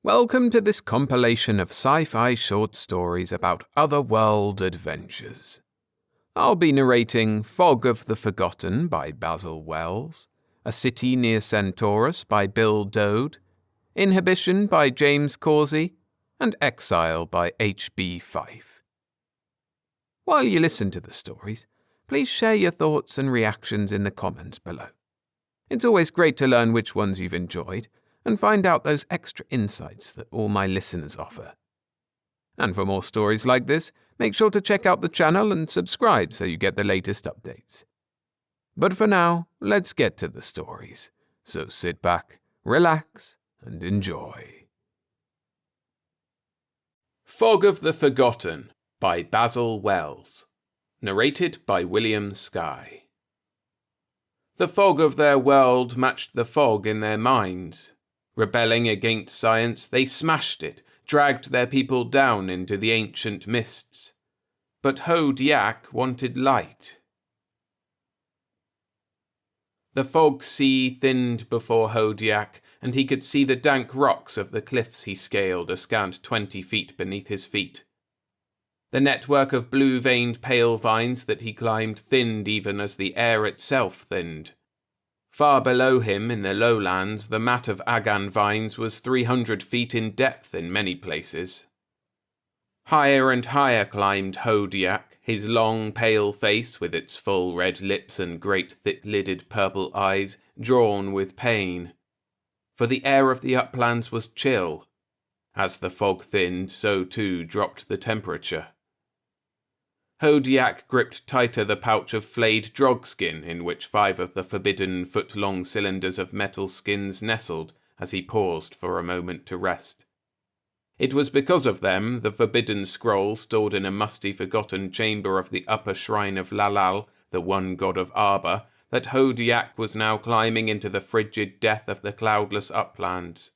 Welcome to this compilation of sci-fi short stories about otherworld adventures. I'll be narrating Fog of the Forgotten by Basil Wells, A City Near Centaurus by Bill Doede, Inhibition by James Causey, and Exile by H.B. Fyfe. While you listen to the stories, please share your thoughts and reactions in the comments below. It's always great to learn which ones you've enjoyed, and find out those extra insights that all my listeners offer. And for more stories like this, make sure to check out the channel and subscribe so you get the latest updates. But for now, let's get to the stories. So sit back, relax, and enjoy. Fog of the Forgotten by Basil Wells. Narrated by William Skye. The fog of their world matched the fog in their minds. Rebelling against science, they smashed it, dragged their people down into the ancient mists. But Ho-Diak wanted light. The fog sea thinned before Ho-Diak, and he could see the dank rocks of the cliffs he scaled a scant 20 feet beneath his feet. The network of blue-veined pale vines that he climbed thinned even as the air itself thinned. Far below him, in the lowlands, the mat of agan vines was 300 feet in depth in many places. Higher and higher climbed Ho-Diak, his long, pale face with its full red lips and great thick-lidded purple eyes drawn with pain. For the air of the uplands was chill. As the fog thinned, so too dropped the temperature. Ho-Diak gripped tighter the pouch of flayed drog skin in which 5 of the forbidden foot-long cylinders of metal skins nestled as he paused for a moment to rest. It was because of them, the forbidden scroll stored in a musty forgotten chamber of the upper shrine of Lalal, the one god of Arbor, that Ho-Diak was now climbing into the frigid death of the cloudless uplands.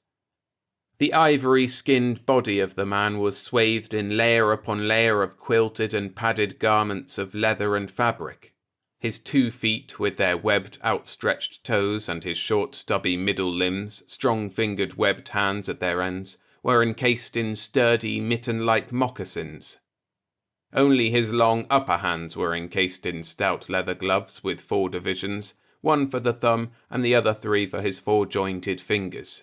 The ivory-skinned body of the man was swathed in layer upon layer of quilted and padded garments of leather and fabric. His 2 feet, with their webbed outstretched toes, and his short stubby middle limbs, strong-fingered webbed hands at their ends, were encased in sturdy mitten-like moccasins. Only his long upper hands were encased in stout leather gloves with 4 divisions, 1 for the thumb and the other 3 for his 4-jointed fingers.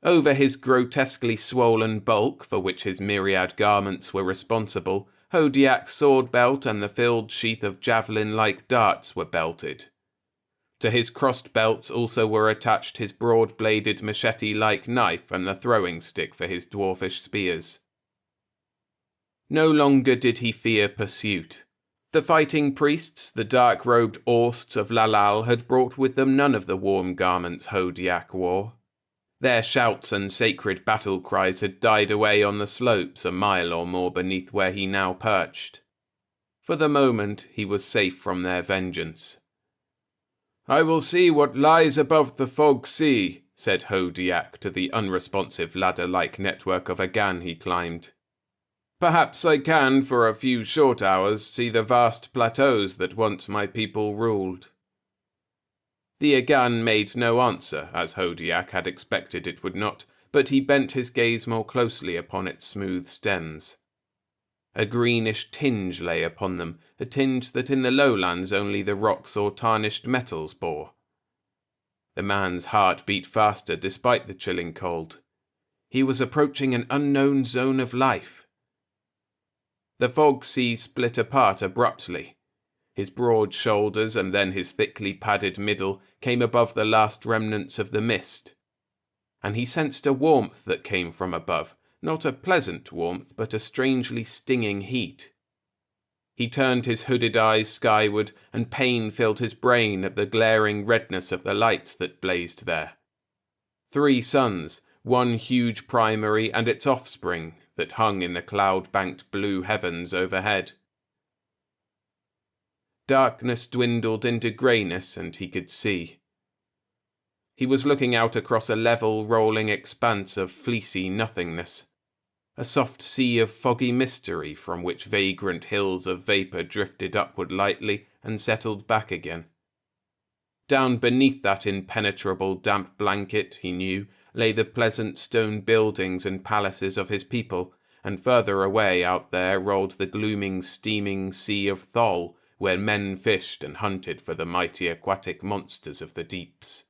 Over his grotesquely swollen bulk, for which his myriad garments were responsible, Ho-Diak's sword belt and the filled sheath of javelin-like darts were belted. To his crossed belts also were attached his broad-bladed machete-like knife and the throwing stick for his dwarfish spears. No longer did he fear pursuit. The fighting priests, the dark-robed Orsts of Lalal, had brought with them none of the warm garments Ho-Diak wore. Their shouts and sacred battle cries had died away on the slopes a mile or more beneath where he now perched. For the moment, he was safe from their vengeance. "I will see what lies above the fog sea," said Ho-Diak to the unresponsive ladder-like network of agan he climbed. "Perhaps I can, for a few short hours, see the vast plateaus that once my people ruled." The agan made no answer, as Ho-Diak had expected it would not, but he bent his gaze more closely upon its smooth stems. A greenish tinge lay upon them, a tinge that in the lowlands only the rocks or tarnished metals bore. The man's heart beat faster despite the chilling cold. He was approaching an unknown zone of life. The fog sea split apart abruptly. His broad shoulders and then his thickly padded middle came above the last remnants of the mist. And he sensed a warmth that came from above, not a pleasant warmth, but a strangely stinging heat. He turned his hooded eyes skyward, and pain filled his brain at the glaring redness of the lights that blazed there. 3 suns, 1 huge primary and its offspring, that hung in the cloud-banked blue heavens overhead. Darkness dwindled into greyness, and he could see. He was looking out across a level, rolling expanse of fleecy nothingness. A soft sea of foggy mystery from which vagrant hills of vapour drifted upward lightly and settled back again. Down beneath that impenetrable damp blanket, he knew, lay the pleasant stone buildings and palaces of his people, and further away out there rolled the glooming, steaming sea of Thol, where men fished and hunted for the mighty aquatic monsters of the deeps.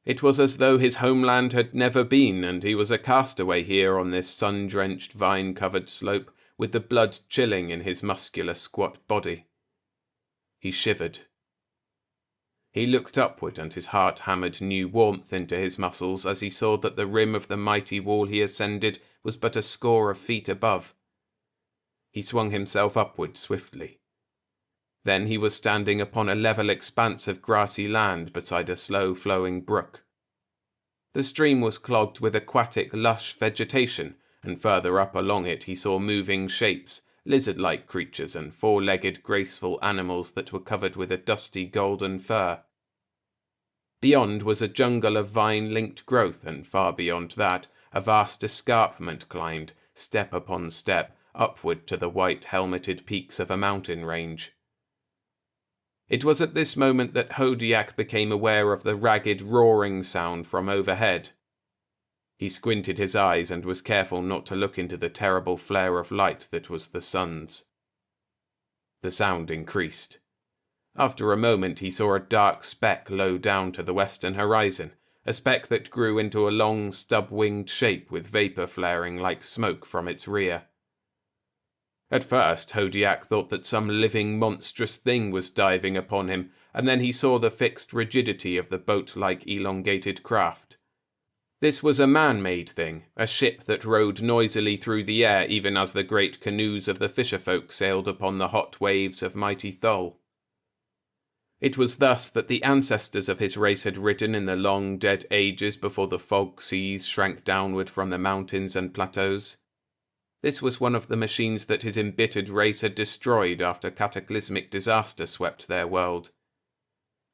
It was as though his homeland had never been, and he was a castaway here on this sun-drenched, vine-covered slope, with the blood chilling in his muscular, squat body. He shivered. He looked upward, and his heart hammered new warmth into his muscles as he saw that the rim of the mighty wall he ascended was but a score of feet above. He swung himself upward swiftly. Then he was standing upon a level expanse of grassy land beside a slow-flowing brook. The stream was clogged with aquatic, lush vegetation, and further up along it he saw moving shapes, lizard-like creatures and four-legged, graceful animals that were covered with a dusty golden fur. Beyond was a jungle of vine-linked growth, and far beyond that, a vast escarpment climbed, step upon step, upward to the white-helmeted peaks of a mountain range. It was at this moment that Hodiak became aware of the ragged roaring sound from overhead. He squinted his eyes and was careful not to look into the terrible flare of light that was the sun's. The sound increased. After a moment he saw a dark speck low down to the western horizon, a speck that grew into a long, stub-winged shape with vapour flaring like smoke from its rear. At first Hodiak thought that some living monstrous thing was diving upon him, and then he saw the fixed rigidity of the boat-like elongated craft. This was a man-made thing, a ship that rode noisily through the air even as the great canoes of the fisherfolk sailed upon the hot waves of mighty Thol. It was thus that the ancestors of his race had ridden in the long dead ages before the fog seas shrank downward from the mountains and plateaus. This was one of the machines that his embittered race had destroyed after cataclysmic disaster swept their world.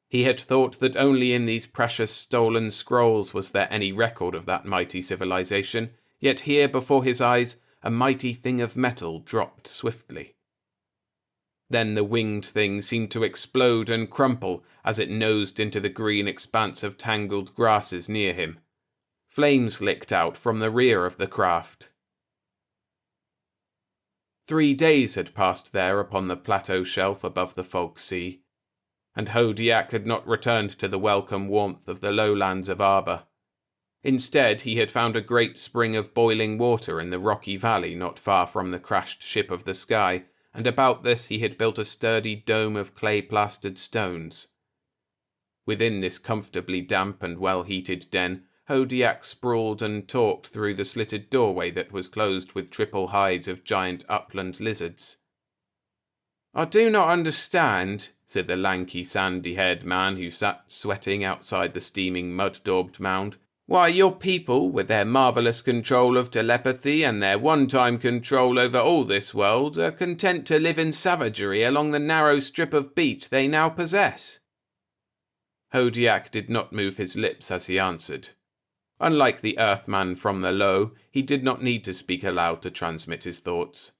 He had thought that only in these precious stolen scrolls was there any record of that mighty civilization, yet here before his eyes a mighty thing of metal dropped swiftly. Then the winged thing seemed to explode and crumple as it nosed into the green expanse of tangled grasses near him. Flames licked out from the rear of the craft. 3 days had passed there upon the plateau shelf above the fog sea, and Hodiak had not returned to the welcome warmth of the lowlands of Arba. Instead, he had found a great spring of boiling water in the rocky valley not far from the crashed ship of the sky, and about this he had built a sturdy dome of clay-plastered stones. Within this comfortably damp and well-heated den, Hodiak sprawled and talked through the slitted doorway that was closed with triple hides of giant upland lizards. "I do not understand," said the lanky, sandy-haired man who sat sweating outside the steaming, mud-daubed mound, "why your people, with their marvellous control of telepathy and their one-time control over all this world, are content to live in savagery along the narrow strip of beach they now possess." Hodiak did not move his lips as he answered. Unlike the Earthman from the low, he did not need to speak aloud to transmit his thoughts.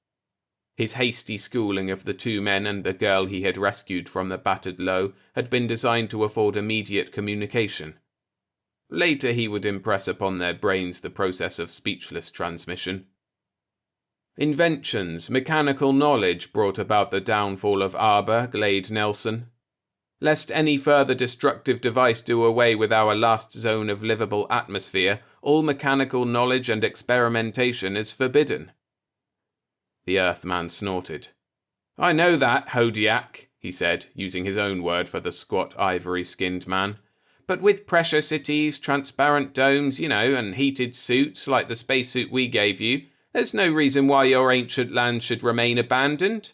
His hasty schooling of the 2 men and the girl he had rescued from the battered low had been designed to afford immediate communication. Later he would impress upon their brains the process of speechless transmission. Inventions, mechanical knowledge brought about the downfall of Arba, Glade Nelson. Lest any further destructive device do away with our last zone of livable atmosphere, all mechanical knowledge and experimentation is forbidden. The Earthman snorted. "I know that, Hodiak," he said, using his own word for the squat, ivory-skinned man. "But with pressure cities, transparent domes, and heated suits like the spacesuit we gave you, there's no reason why your ancient land should remain abandoned."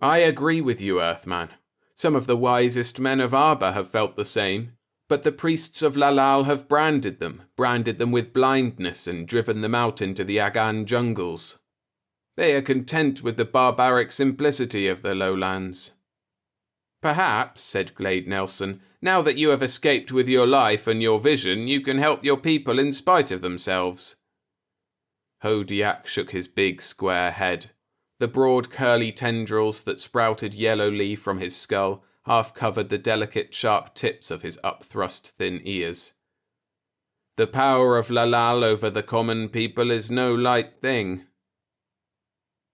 "I agree with you, Earthman. Some of the wisest men of Arba have felt the same, but the priests of Lalal have branded them with blindness and driven them out into the Agan jungles. They are content with the barbaric simplicity of the lowlands." "Perhaps," said Glade Nelson, "now that you have escaped with your life and your vision, you can help your people in spite of themselves." Hodiak shook his big square head. The broad curly tendrils that sprouted yellowly from his skull half covered the delicate sharp tips of his upthrust thin ears. The power of Lalal over the common people is no light thing."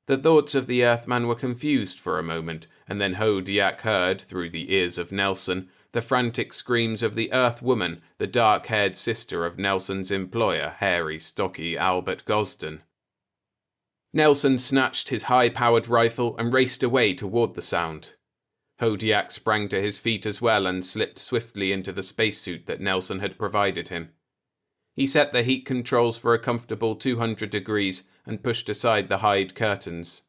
The thoughts of the Earthman were confused for a moment, and then Hodiak heard, through the ears of Nelson, the frantic screams of the Earth woman, the dark-haired sister of Nelson's employer, hairy, stocky Albert Gosden. Nelson snatched his high-powered rifle and raced away toward the sound. Hodiak sprang to his feet as well and slipped swiftly into the spacesuit that Nelson had provided him. He set the heat controls for a comfortable 200 degrees and pushed aside the hide curtains.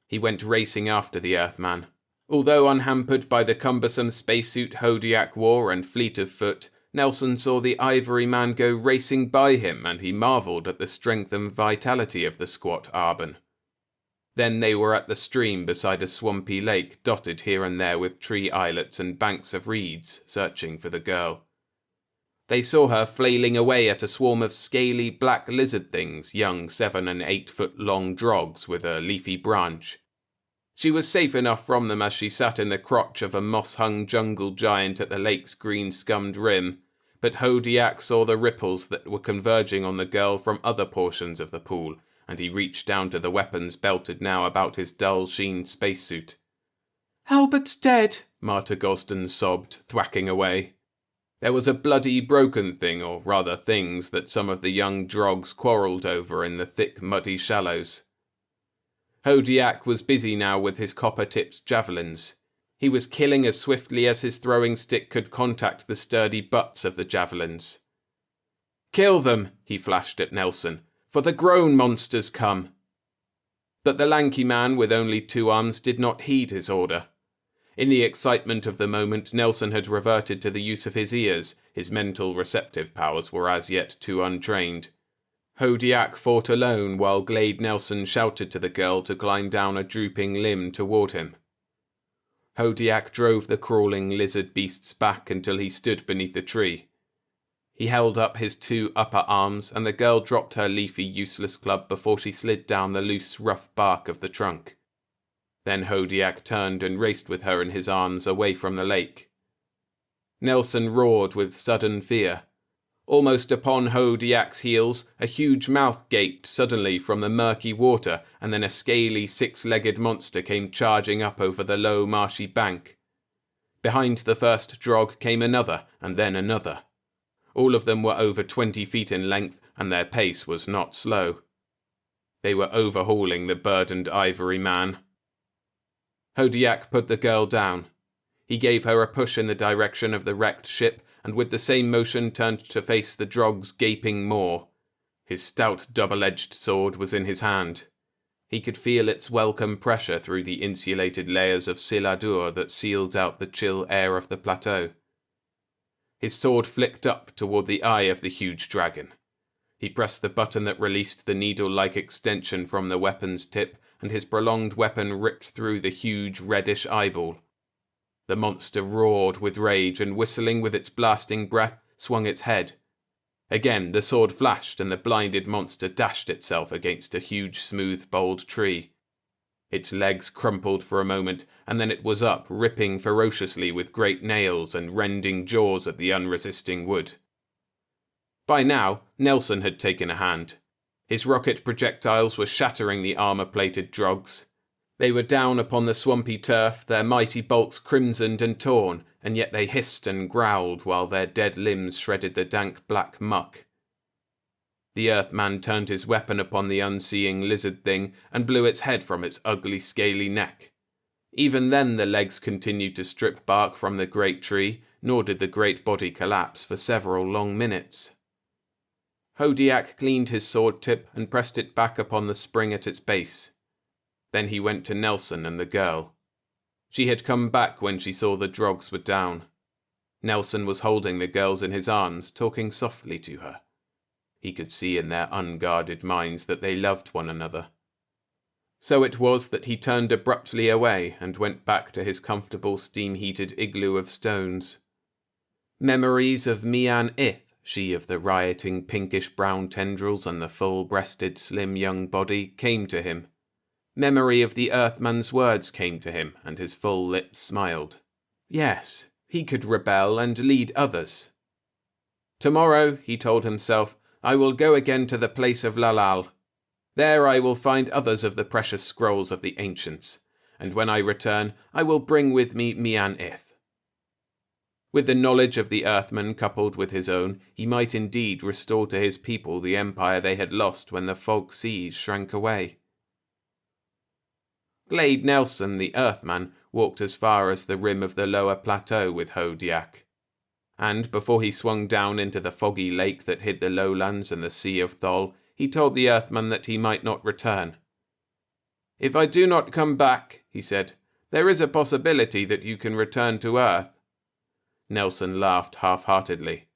He went racing after the Earthman. Although unhampered by the cumbersome spacesuit Hodiak wore and fleet of foot, Nelson saw the ivory man go racing by him, and he marveled at the strength and vitality of the squat Arban. Then they were at the stream beside a swampy lake dotted here and there with tree islets and banks of reeds, searching for the girl. They saw her flailing away at a swarm of scaly black lizard things, young 7 and 8 foot long drogs with a leafy branch. She was safe enough from them as she sat in the crotch of a moss-hung jungle giant at the lake's green-scummed rim, but Hodiak saw the ripples that were converging on the girl from other portions of the pool, and he reached down to the weapons belted now about his dull-sheen spacesuit. "Albert's dead," Marta Gosden sobbed, thwacking away. There was a bloody broken thing, or rather things, that some of the young drogs quarrelled over in the thick muddy shallows. Hodiak was busy now with his copper-tipped javelins. He was killing as swiftly as his throwing stick could contact the sturdy butts of the javelins. "Kill them," he flashed at Nelson, "for the grown monsters come." But the lanky man with only 2 arms did not heed his order. In the excitement of the moment, Nelson had reverted to the use of his ears. His mental receptive powers were as yet too untrained. Hodiak fought alone while Glade Nelson shouted to the girl to climb down a drooping limb toward him. Hodiak drove the crawling lizard beasts back until he stood beneath a tree. He held up his 2 upper arms, and the girl dropped her leafy, useless club before she slid down the loose, rough bark of the trunk. Then Hodiak turned and raced with her in his arms away from the lake. Nelson roared with sudden fear. Almost upon Hodiak's heels, a huge mouth gaped suddenly from the murky water, and then a scaly 6-legged monster came charging up over the low marshy bank. Behind the first drog came another, and then another. All of them were over 20 feet in length, and their pace was not slow. They were overhauling the burdened ivory man. Hodiak put the girl down. He gave her a push in the direction of the wrecked ship, and with the same motion turned to face the drog's gaping maw. His stout double-edged sword was in his hand. He could feel its welcome pressure through the insulated layers of siladur that sealed out the chill air of the plateau. His sword flicked up toward the eye of the huge dragon. He pressed the button that released the needle-like extension from the weapon's tip, and his prolonged weapon ripped through the huge reddish eyeball. The monster roared with rage and, whistling with its blasting breath, swung its head. Again the sword flashed, and the blinded monster dashed itself against a huge, smooth-boled tree. Its legs crumpled for a moment, and then it was up, ripping ferociously with great nails and rending jaws at the unresisting wood. By now, Nelson had taken a hand. His rocket projectiles were shattering the armor-plated drogs. They were down upon the swampy turf, their mighty bulks crimsoned and torn, and yet they hissed and growled while their dead limbs shredded the dank black muck. The Earthman turned his weapon upon the unseeing lizard thing and blew its head from its ugly scaly neck. Even then the legs continued to strip bark from the great tree, nor did the great body collapse for several long minutes. Hodiak cleaned his sword tip and pressed it back upon the spring at its base. Then he went to Nelson and the girl. She had come back when she saw the drogs were down. Nelson was holding the girls in his arms, talking softly to her. He could see in their unguarded minds that they loved one another. So it was that he turned abruptly away and went back to his comfortable steam-heated igloo of stones. Memories of Mian Ith, she of the rioting pinkish-brown tendrils and the full-breasted, slim young body, came to him. Memory of the Earthman's words came to him, and his full lips smiled. Yes, he could rebel and lead others. Tomorrow, he told himself, I will go again to the place of Lalal. There I will find others of the precious scrolls of the ancients, and when I return, I will bring with me Mian-Ith. With the knowledge of the Earthman coupled with his own, he might indeed restore to his people the empire they had lost when the fog seas shrank away. Glade Nelson, the Earthman, walked as far as the rim of the lower plateau with Hodiak, and before he swung down into the foggy lake that hid the lowlands and the Sea of Thol, he told the Earthman that he might not return. "If I do not come back," he said, "there is a possibility that you can return to Earth." Nelson laughed half-heartedly.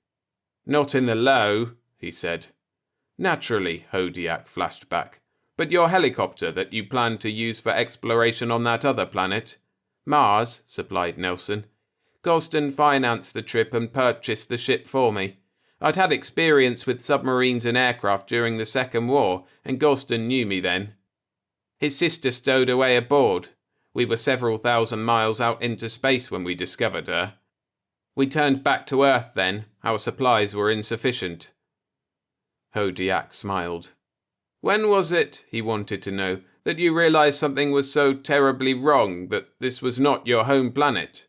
"Not in the low," he said. "Naturally," Hodiak flashed back. "But your helicopter that you plan to use for exploration on that other planet?" "Mars," supplied Nelson. "Gosden financed the trip and purchased the ship for me. I'd had experience with submarines and aircraft during the Second War, and Gosden knew me then. His sister stowed away aboard. We were several thousand miles out into space when we discovered her. We turned back to Earth then. Our supplies were insufficient." Hodiak smiled. "When was it," he wanted to know, "that you realized something was so terribly wrong, that this was not your home planet?"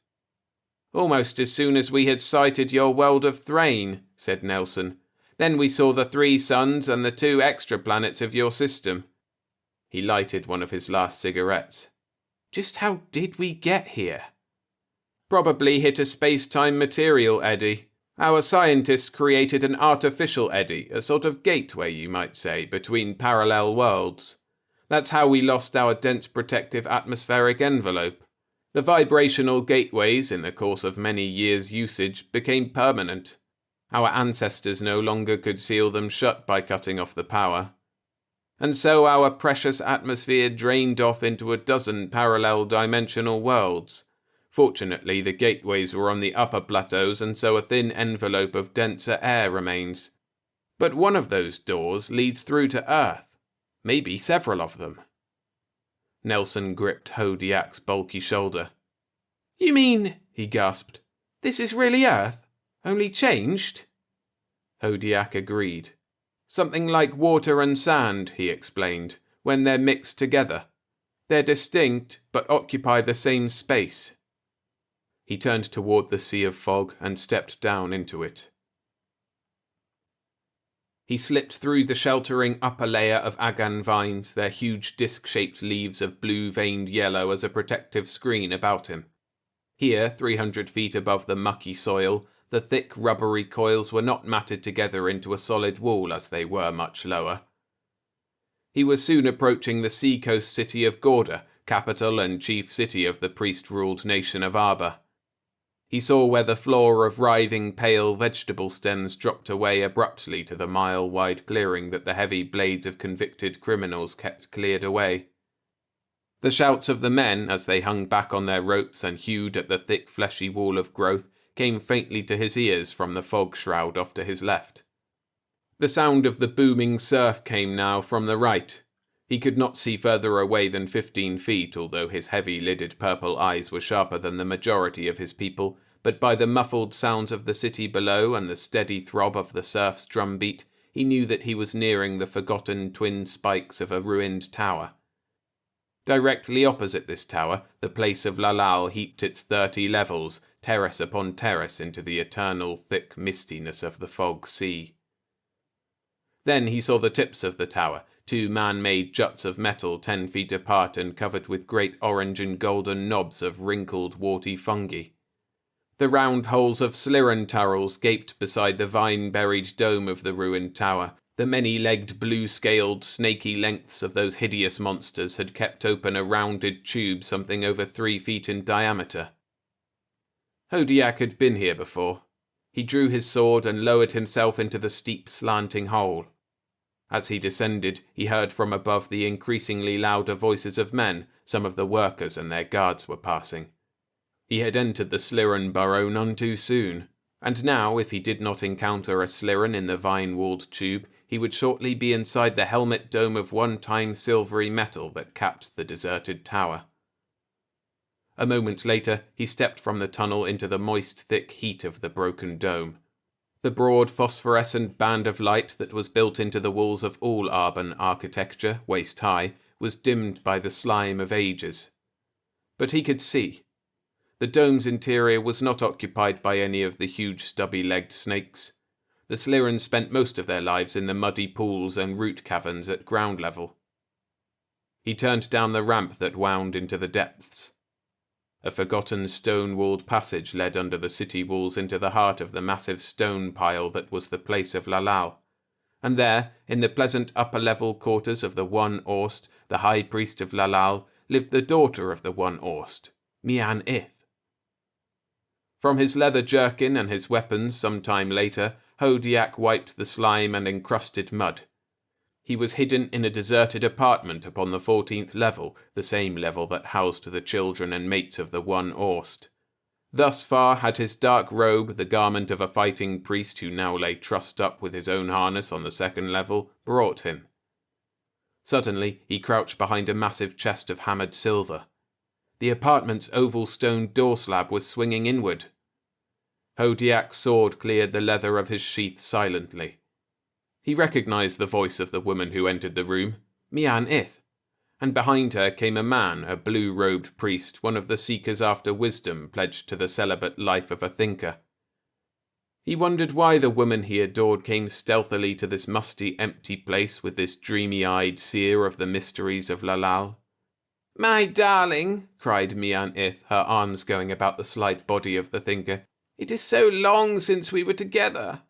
"Almost as soon as we had sighted your world of Thrain," said Nelson. "Then we saw the 3 suns and the 2 extra planets of your system." He lighted one of his last cigarettes. "Just how did we get here?" "Probably hit a space-time material eddy. Our scientists created an artificial eddy, a sort of gateway, you might say, between parallel worlds. That's how we lost our dense protective atmospheric envelope. The vibrational gateways, in the course of many years' usage, became permanent. Our ancestors no longer could seal them shut by cutting off the power. And so our precious atmosphere drained off into a dozen parallel dimensional worlds. Fortunately, the gateways were on the upper plateaus, and so a thin envelope of denser air remains. But one of those doors leads through to Earth. Maybe several of them." Nelson gripped Hodiak's bulky shoulder. "You mean," he gasped, "this is really Earth? Only changed?" Hodiak agreed. "Something like water and sand," he explained, "when they're mixed together. They're distinct, but occupy the same space." He turned toward the sea of fog and stepped down into it. He slipped through the sheltering upper layer of agan vines, their huge disc-shaped leaves of blue-veined yellow as a protective screen about him. Here, 300 feet above the mucky soil, the thick rubbery coils were not matted together into a solid wall as they were much lower. He was soon approaching the seacoast city of Gorda, capital and chief city of the priest-ruled nation of Arba. He saw where the floor of writhing pale vegetable stems dropped away abruptly to the mile-wide clearing that the heavy blades of convicted criminals kept cleared away. The shouts of the men, as they hung back on their ropes and hewed at the thick fleshy wall of growth, came faintly to his ears from the fog shroud off to his left. The sound of the booming surf came now from the right. He could not see further away than 15 feet, although his heavy-lidded purple eyes were sharper than the majority of his people, but by the muffled sounds of the city below and the steady throb of the surf's drumbeat, he knew that he was nearing the forgotten twin spikes of a ruined tower. Directly opposite this tower, the place of Lalal heaped its 30 levels, terrace upon terrace, into the eternal thick mistiness of the fog sea. Then he saw the tips of the tower, 2 man-made juts of metal 10 feet apart and covered with great orange and golden knobs of wrinkled, warty fungi. The round holes of Sliran turrels gaped beside the vine-buried dome of the ruined tower. The many-legged, blue-scaled, snaky lengths of those hideous monsters had kept open a rounded tube something over 3 feet in diameter. Hodiak had been here before. He drew his sword and lowered himself into the steep, slanting hole. As he descended, he heard from above the increasingly louder voices of men. Some of the workers and their guards were passing. He had entered the Sliran burrow none too soon, and now, if he did not encounter a Sliran in the vine-walled tube, he would shortly be inside the helmet dome of one-time silvery metal that capped the deserted tower. A moment later, he stepped from the tunnel into the moist, thick heat of the broken dome. The broad phosphorescent band of light that was built into the walls of all Arban architecture, waist high, was dimmed by the slime of ages. But he could see. The dome's interior was not occupied by any of the huge stubby-legged snakes. The Slirans spent most of their lives in the muddy pools and root caverns at ground level. He turned down the ramp that wound into the depths. A forgotten stone-walled passage led under the city walls into the heart of the massive stone pile that was the place of Lalal. And there, in the pleasant upper-level quarters of the One Orst, the high priest of Lalal, lived the daughter of the One Orst, Mian Ith. From his leather jerkin and his weapons some time later, Hodiak wiped the slime and encrusted mud. He was hidden in a deserted apartment upon the 14th level, the same level that housed the children and mates of the One Orst. Thus far had his dark robe, the garment of a fighting priest who now lay trussed up with his own harness on the 2nd level, brought him. Suddenly he crouched behind a massive chest of hammered silver. The apartment's oval stone door slab was swinging inward. Hodiak's sword cleared the leather of his sheath silently. He recognized the voice of the woman who entered the room, Mian Ith, and behind her came a man, a blue-robed priest, one of the seekers after wisdom pledged to the celibate life of a thinker. He wondered why the woman he adored came stealthily to this musty, empty place with this dreamy-eyed seer of the mysteries of Lalal. "My darling," cried Mian Ith, her arms going about the slight body of the thinker, "it is so long since we were together."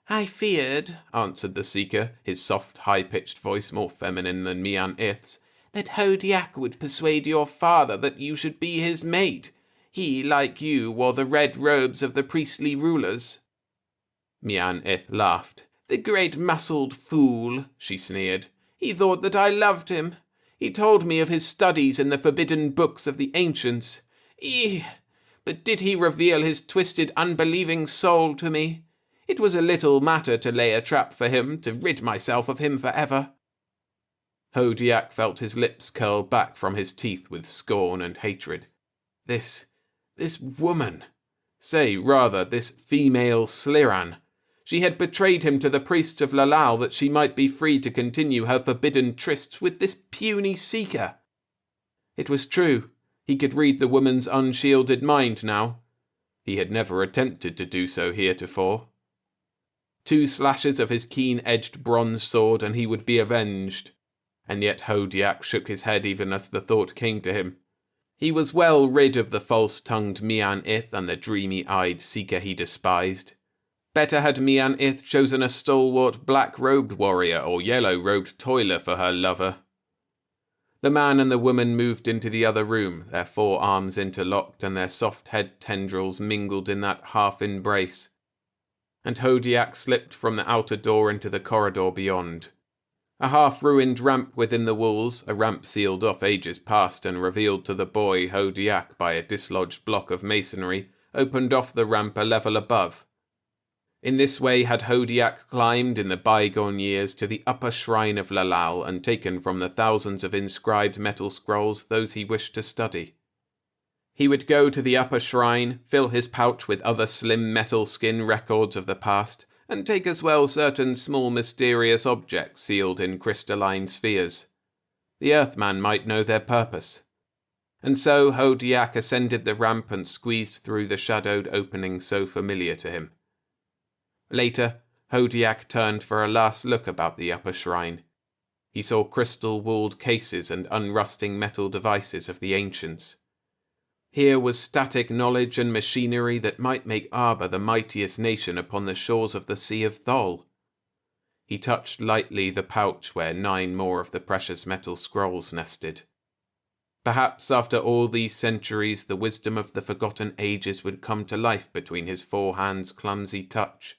"I feared," answered the seeker, his soft, high-pitched voice more feminine than Mian Ith's, "that Hodiak would persuade your father that you should be his mate. He, like you, wore the red robes of the priestly rulers." Mian Ith laughed. "The great muscled fool," she sneered. "He thought that I loved him. He told me of his studies in the forbidden books of the ancients. But did he reveal his twisted, unbelieving soul to me? It was a little matter to lay a trap for him, to rid myself of him forever." Hodiak felt his lips curl back from his teeth with scorn and hatred. This woman, say rather, this female Sliran. She had betrayed him to the priests of Lalal that she might be free to continue her forbidden trysts with this puny seeker. It was true. He could read the woman's unshielded mind now. He had never attempted to do so heretofore. 2 slashes of his keen-edged bronze sword and he would be avenged. And yet Hodiak shook his head even as the thought came to him. He was well rid of the false-tongued Mian Ith and the dreamy-eyed seeker he despised. Better had Mian Ith chosen a stalwart black-robed warrior or yellow-robed toiler for her lover. The man and the woman moved into the other room, their forearms interlocked and their soft head tendrils mingled in that half-embrace. And Hodiak slipped from the outer door into the corridor beyond. A half-ruined ramp within the walls, a ramp sealed off ages past and revealed to the boy Hodiak by a dislodged block of masonry, opened off the ramp a level above. In this way had Hodiak climbed in the bygone years to the upper shrine of Lalal and taken from the thousands of inscribed metal scrolls those he wished to study. He would go to the upper shrine, fill his pouch with other slim metal skin records of the past, and take as well certain small mysterious objects sealed in crystalline spheres. The Earthman might know their purpose. And so Hodiak ascended the ramp and squeezed through the shadowed opening so familiar to him. Later, Hodiak turned for a last look about the upper shrine. He saw crystal-walled cases and unrusting metal devices of the ancients. Here was static knowledge and machinery that might make Arba the mightiest nation upon the shores of the Sea of Thol. He touched lightly the pouch where 9 more of the precious metal scrolls nested. Perhaps after all these centuries the wisdom of the forgotten ages would come to life between his 4 hands' clumsy touch.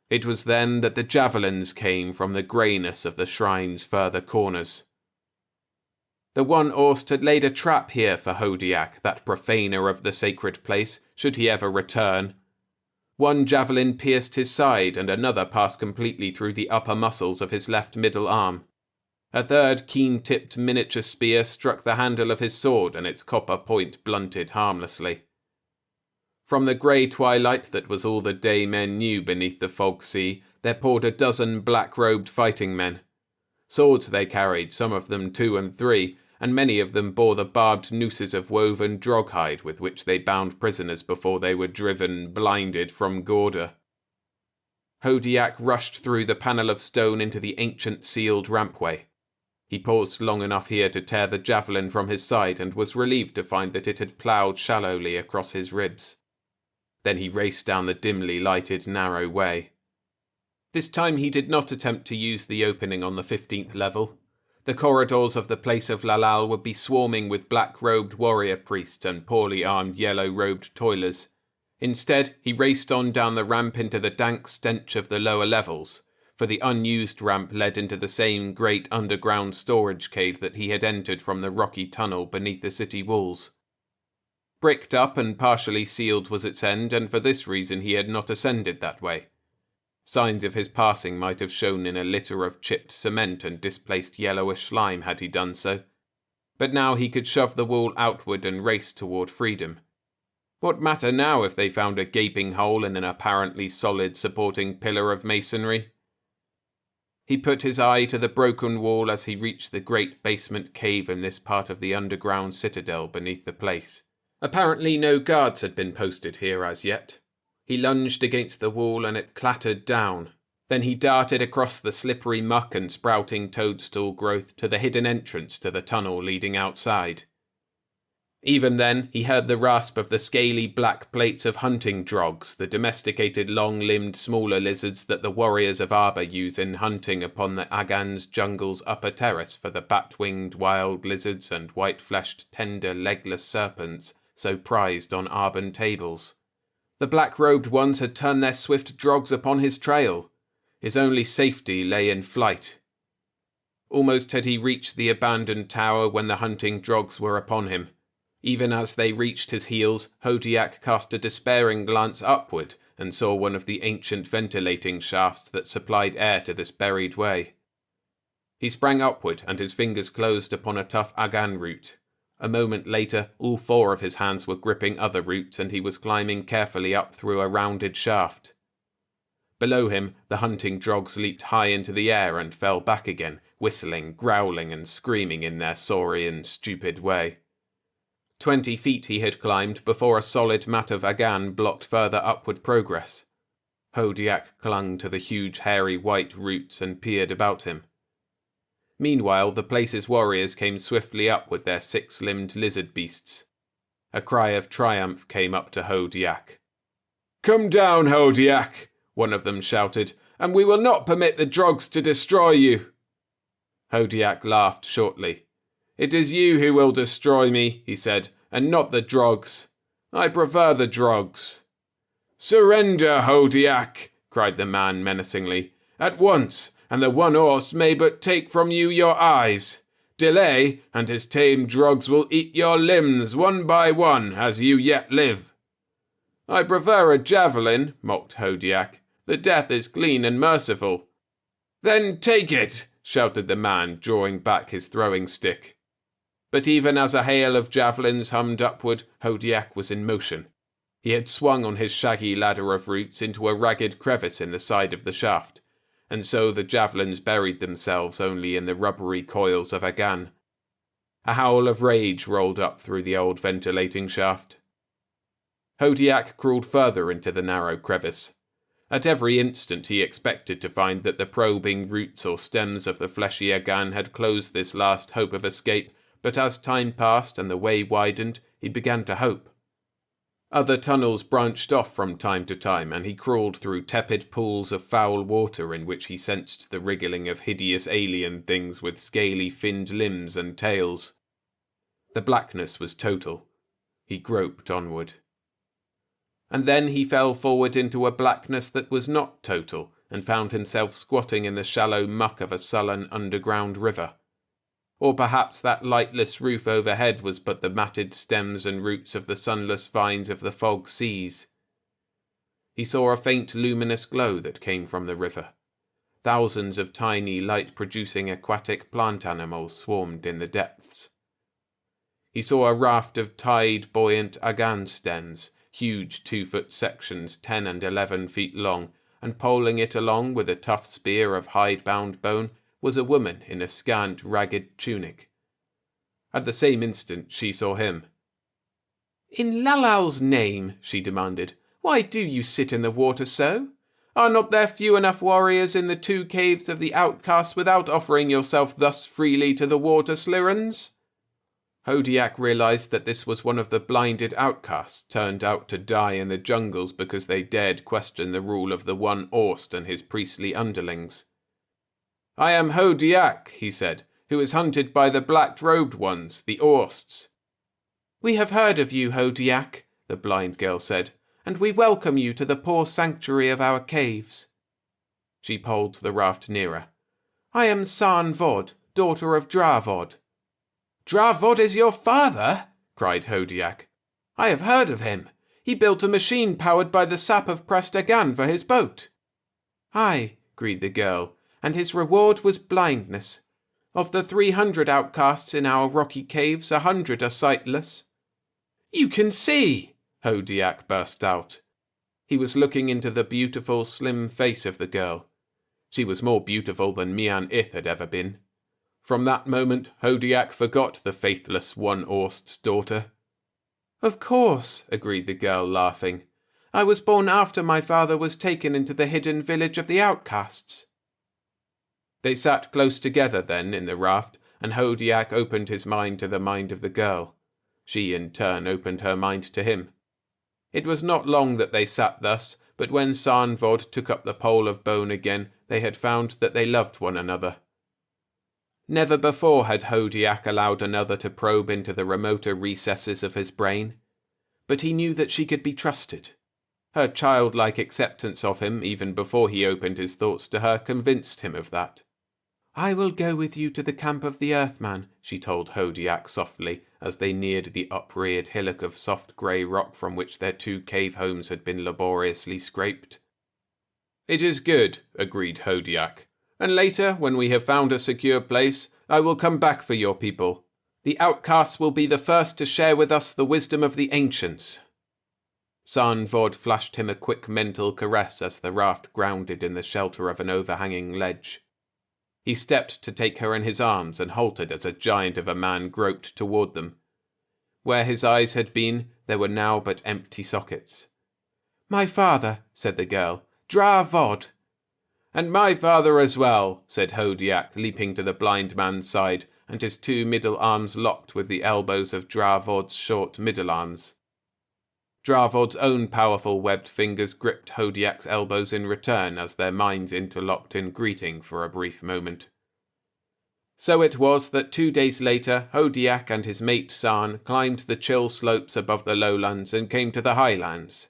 It was then that the javelins came from the greyness of the shrine's further corners. The One Orst had laid a trap here for Hodiak, that profaner of the sacred place, should he ever return. 1 javelin pierced his side, and another passed completely through the upper muscles of his left middle arm. A 3rd keen-tipped miniature spear struck the handle of his sword, and its copper point blunted harmlessly. From the grey twilight that was all the day men knew beneath the fog sea, there poured a dozen black-robed fighting men. Swords they carried, some of them 2 and 3, and many of them bore the barbed nooses of woven droghide with which they bound prisoners before they were driven, blinded, from Gorda. Hodiak rushed through the panel of stone into the ancient sealed rampway. He paused long enough here to tear the javelin from his side and was relieved to find that it had ploughed shallowly across his ribs. Then he raced down the dimly lighted narrow way. This time he did not attempt to use the opening on the 15th level. The corridors of the place of Lalal would be swarming with black-robed warrior priests and poorly armed yellow-robed toilers. Instead, he raced on down the ramp into the dank stench of the lower levels, for the unused ramp led into the same great underground storage cave that he had entered from the rocky tunnel beneath the city walls. Bricked up and partially sealed was its end, and for this reason he had not ascended that way. Signs of his passing might have shown in a litter of chipped cement and displaced yellowish slime had he done so, but now he could shove the wall outward and race toward freedom. What matter now if they found a gaping hole in an apparently solid supporting pillar of masonry? He put his eye to the broken wall as he reached the great basement cave in this part of the underground citadel beneath the place. Apparently no guards had been posted here as yet. He lunged against the wall and it clattered down. Then he darted across the slippery muck and sprouting toadstool growth to the hidden entrance to the tunnel leading outside. Even then, he heard the rasp of the scaly black plates of hunting drogs, the domesticated long-limbed smaller lizards that the warriors of Arba use in hunting upon the Agan's jungle's upper terrace for the bat-winged wild lizards and white-fleshed tender legless serpents so prized on Arban tables. The black-robed ones had turned their swift drogs upon his trail. His only safety lay in flight. Almost had he reached the abandoned tower when the hunting drogs were upon him. Even as they reached his heels, Hodiak cast a despairing glance upward and saw one of the ancient ventilating shafts that supplied air to this buried way. He sprang upward and his fingers closed upon a tough Agan root. A moment later, all 4 of his hands were gripping other roots and he was climbing carefully up through a rounded shaft. Below him, the hunting drogs leaped high into the air and fell back again, whistling, growling and screaming in their saurian, stupid way. 20 feet he had climbed before a solid mat of Agan blocked further upward progress. Hodiak clung to the huge hairy white roots and peered about him. Meanwhile, the place's warriors came swiftly up with their 6-limbed lizard beasts. A cry of triumph came up to Hodiak. "Come down, Hodiak," one of them shouted, "and we will not permit the drogs to destroy you." Hodiak laughed shortly. "It is you who will destroy me," he said, "and not the drogs. I prefer the drogs." "Surrender, Hodiak," cried the man menacingly. "At once, and the one horse may but take from you your eyes. Delay, and his tame drogs will eat your limbs one by one as you yet live." "I prefer a javelin," mocked Hodiak. "The death is clean and merciful." "Then take it," shouted the man, drawing back his throwing stick. But even as a hail of javelins hummed upward, Hodiak was in motion. He had swung on his shaggy ladder of roots into a ragged crevice in the side of the shaft, and so the javelins buried themselves only in the rubbery coils of Agan. A howl of rage rolled up through the old ventilating shaft. Hodiak crawled further into the narrow crevice. At every instant he expected to find that the probing roots or stems of the fleshy Agan had closed this last hope of escape, but as time passed and the way widened, he began to hope. Other tunnels branched off from time to time, and he crawled through tepid pools of foul water in which he sensed the wriggling of hideous alien things with scaly finned limbs and tails. The blackness was total. He groped onward. And then he fell forward into a blackness that was not total, and found himself squatting in the shallow muck of a sullen underground river. Or perhaps that lightless roof overhead was but the matted stems and roots of the sunless vines of the fog seas. He saw a faint luminous glow that came from the river. Thousands of tiny light-producing aquatic plant animals swarmed in the depths. He saw a raft of tide-buoyant Agan stems, huge 2-foot sections 10 and 11 feet long, and poling it along with a tough spear of hide-bound bone was a woman in a scant, ragged tunic. At the same instant she saw him. "In Lalal's name," she demanded, "why do you sit in the water so? Are not there few enough warriors in the 2 caves of the outcasts without offering yourself thus freely to the water slirrans?" Hodiak realized that this was one of the blinded outcasts turned out to die in the jungles because they dared question the rule of the one Orst and his priestly underlings. "I am Hodiak," he said, "who is hunted by the black-robed ones, the Orsts." "We have heard of you, Hodiak," the blind girl said, "and we welcome you to the poor sanctuary of our caves." She poled the raft nearer. "I am San Vod, daughter of Dravod." "Dravod is your father?" cried Hodiak. "I have heard of him. He built a machine powered by the sap of Prastagan for his boat." "Aye," agreed the girl, "and his reward was blindness. Of the 300 outcasts in our rocky caves, 100 are sightless." "You can see!" Hodiak burst out. He was looking into the beautiful, slim face of the girl. She was more beautiful than Mian Ith had ever been. From that moment, Hodiak forgot the faithless one Orst's daughter. "Of course," agreed the girl, laughing. "I was born after my father was taken into the hidden village of the outcasts." They sat close together then in the raft, and Hodiak opened his mind to the mind of the girl. She in turn opened her mind to him. It was not long that they sat thus, but when San Vod took up the pole of bone again, they had found that they loved one another. Never before had Hodiak allowed another to probe into the remoter recesses of his brain. But he knew that she could be trusted. Her childlike acceptance of him, even before he opened his thoughts to her, convinced him of that. "I will go with you to the camp of the Earthman," she told Hodiak softly, as they neared the upreared hillock of soft grey rock from which their 2 cave homes had been laboriously scraped. "It is good," agreed Hodiak. "And later, when we have found a secure place, I will come back for your people. The outcasts will be the first to share with us the wisdom of the ancients." San Vod flashed him a quick mental caress as the raft grounded in the shelter of an overhanging ledge. He stepped to take her in his arms and halted as a giant of a man groped toward them. Where his eyes had been, there were now but empty sockets. "My father," said the girl, "Dra Vod." "And my father as well," said Hodiak, leaping to the blind man's side, and his 2 middle arms locked with the elbows of Dravod's short middle arms. Dravod's own powerful webbed fingers gripped Hodiak's elbows in return as their minds interlocked in greeting for a brief moment. So it was that 2 days later, Hodiak and his mate San climbed the chill slopes above the lowlands and came to the highlands.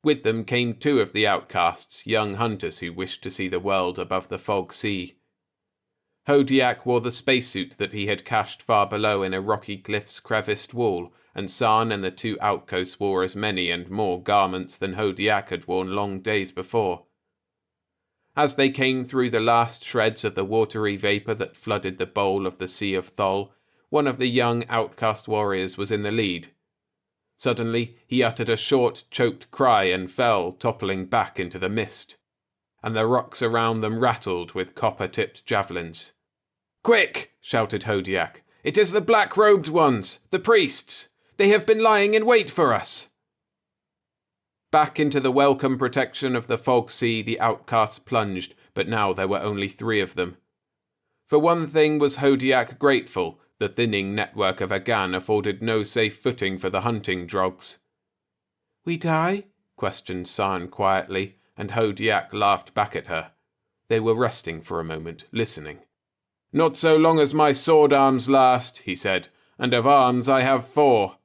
With them came 2 of the outcasts, young hunters who wished to see the world above the fog sea. Hodiak wore the spacesuit that he had cached far below in a rocky cliff's creviced wall, and San and the 2 outcasts wore as many and more garments than Hodiak had worn long days before. As they came through the last shreds of the watery vapour that flooded the bowl of the Sea of Thol, one of the young outcast warriors was in the lead. Suddenly he uttered a short, choked cry and fell, toppling back into the mist, and the rocks around them rattled with copper-tipped javelins. "Quick!" shouted Hodiak. "It is the black-robed ones, the priests! They have been lying in wait for us!" Back into the welcome protection of the fog sea the outcasts plunged, but now there were only 3 of them. For one thing was Hodiak grateful: the thinning network of Agan afforded no safe footing for the hunting drogs. "We die?" questioned San quietly, and Hodiak laughed back at her. They were resting for a moment, listening. "Not so long as my sword arms last," he said, "and of arms I have 4.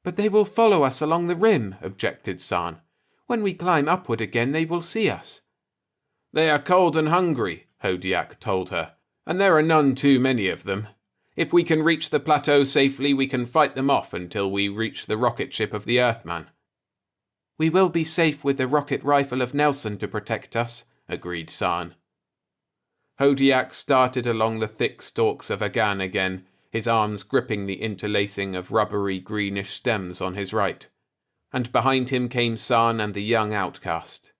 "But they will follow us along the rim," objected San. "When we climb upward again they will see us." "They are cold and hungry," Hodiak told her, "and there are none too many of them. If we can reach the plateau safely, we can fight them off until we reach the rocket ship of the Earthman." "We will be safe with the rocket rifle of Nelson to protect us," agreed San. Hodiak started along the thick stalks of Agan again, his arms gripping the interlacing of rubbery greenish stems on his right. and behind him came San and the young outcast.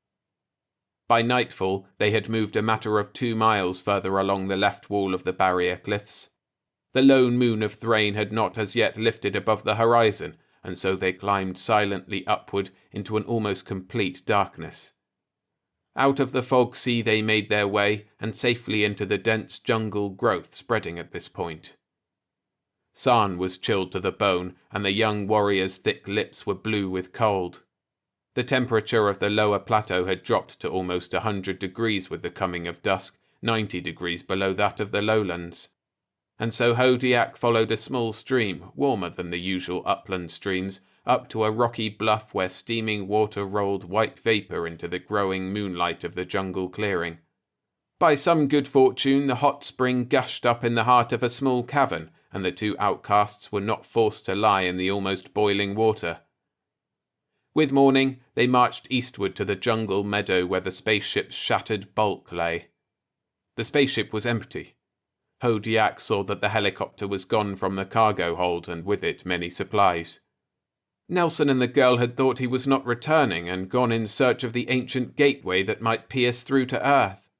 By nightfall, they had moved a matter of 2 miles further along the left wall of the barrier cliffs. The lone moon of Thrain had not as yet lifted above the horizon, and so they climbed silently upward into an almost complete darkness. Out of the fog sea they made their way, and safely into the dense jungle growth spreading at this point. San was chilled to the bone, and the young warrior's thick lips were blue with cold. The temperature of the lower plateau had dropped to almost 100 degrees with the coming of dusk, 90 degrees below that of the lowlands. And so Hodiak followed a small stream, warmer than the usual upland streams, up to a rocky bluff where steaming water rolled white vapour into the growing moonlight of the jungle clearing. By some good fortune, the hot spring gushed up in the heart of a small cavern, and the 2 outcasts were not forced to lie in the almost boiling water. With morning, they marched eastward to the jungle meadow where the spaceship's shattered bulk lay. The spaceship was empty. Hodiak saw that the helicopter was gone from the cargo hold, and with it many supplies. Nelson and the girl had thought he was not returning, and gone in search of the ancient gateway that might pierce through to Earth.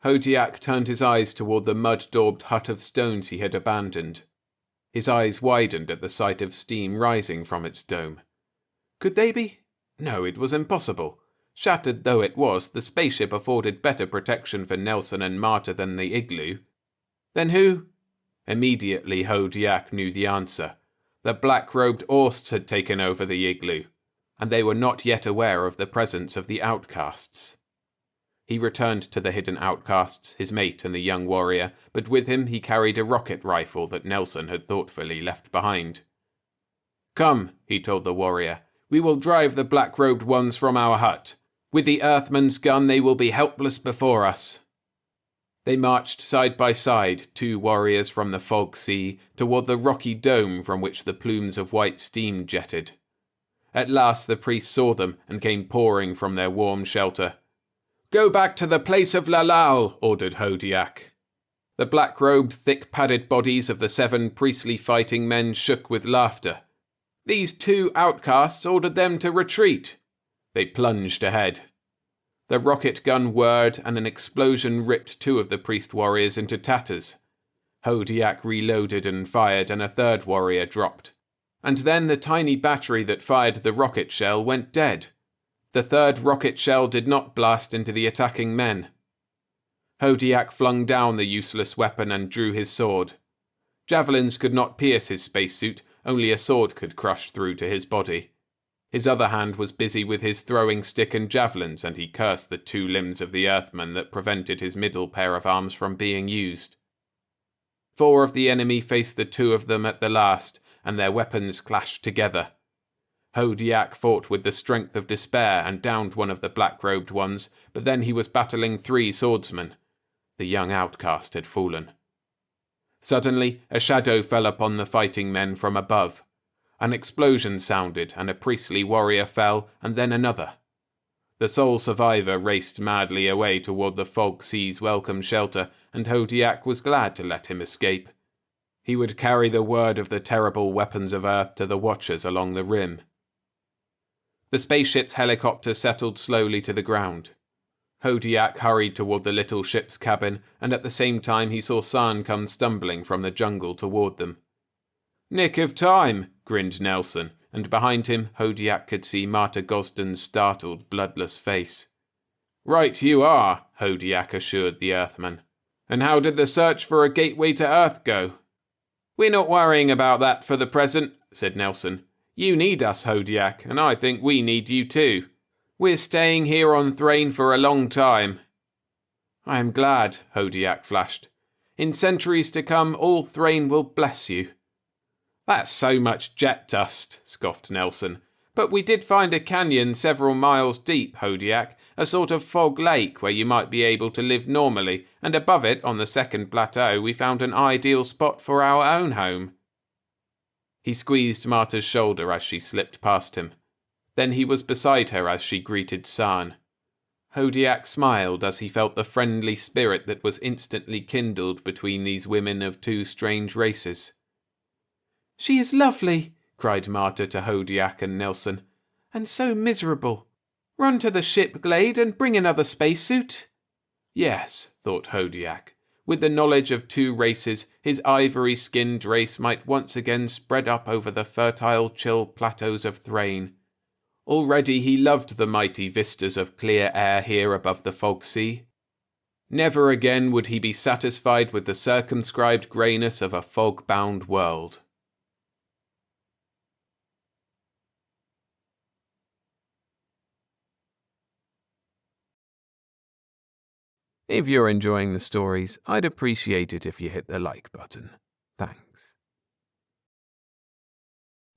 Hodiak turned his eyes toward the mud-daubed hut of stones he had abandoned. His eyes widened at the sight of steam rising from its dome. Could they be? No, it was impossible. Shattered though it was, the spaceship afforded better protection for Nelson and Marta than the igloo. Then who? Immediately Hodiak knew the answer. The black-robed Orsts had taken over the igloo, and they were not yet aware of the presence of the outcasts. He returned to the hidden outcasts, his mate and the young warrior, but with him he carried a rocket rifle that Nelson had thoughtfully left behind. "Come," he told the warrior, "we will drive the black-robed ones from our hut. With the Earthman's gun they will be helpless before us." They marched side by side, 2 warriors from the fog sea, toward the rocky dome from which the plumes of white steam jetted. At last the priest saw them and came pouring from their warm shelter. "Go back to the place of Lalal," ordered Hodiak. The black-robed, thick-padded bodies of the 7 priestly fighting men shook with laughter. These 2 outcasts ordered them to retreat. They plunged ahead. The rocket gun whirred, and an explosion ripped 2 of the priest warriors into tatters. Hodiak reloaded and fired, and a 3rd warrior dropped. And then the tiny battery that fired the rocket shell went dead. The 3rd rocket shell did not blast into the attacking men. Hodiak flung down the useless weapon and drew his sword. Javelins could not pierce his spacesuit, only a sword could crush through to his body. His other hand was busy with his throwing stick and javelins, and he cursed the 2 limbs of the Earthman that prevented his middle pair of arms from being used. 4 of the enemy faced the 2 of them at the last, and their weapons clashed together. Hodiak fought with the strength of despair and downed one of the black-robed ones, but then he was battling 3 swordsmen. The young outcast had fallen. Suddenly, a shadow fell upon the fighting men from above. An explosion sounded, and a priestly warrior fell, and then another. The sole survivor raced madly away toward the fog sea's welcome shelter, and Hodiak was glad to let him escape. He would carry the word of the terrible weapons of Earth to the watchers along the rim. The spaceship's helicopter settled slowly to the ground. Hodiak hurried toward the little ship's cabin, and at the same time he saw San come stumbling from the jungle toward them. "Nick of time," grinned Nelson, and behind him Hodiak could see Marta Gosden's startled, bloodless face. "Right you are," Hodiak assured the Earthman. "And how did the search for a gateway to Earth go?" "We're not worrying about that for the present," said Nelson. "You need us, Hodiak, and I think we need you too. We're staying here on Thrain for a long time." "I am glad," Hodiak flashed. "In centuries to come, all Thrain will bless you." "That's so much jet dust," scoffed Nelson. "But we did find a canyon several miles deep, Hodiak, a sort of fog lake where you might be able to live normally, and above it, on the second plateau, we found an ideal spot for our own home." He squeezed Marta's shoulder as she slipped past him. Then he was beside her as she greeted San. Hodiak smiled as he felt the friendly spirit that was instantly kindled between these women of 2 strange races. "She is lovely," cried Marta to Hodiak and Nelson. And so miserable. Run to the ship, Glade, and bring another spacesuit. Yes, thought Hodiak. With the knowledge of two races, his ivory-skinned race might once again spread up over the fertile, chill plateaus of Thrain. Already he loved the mighty vistas of clear air here above the fog sea. Never again would he be satisfied with the circumscribed greyness of a fog-bound world. If you're enjoying the stories, I'd appreciate it if you hit the like button. Thanks.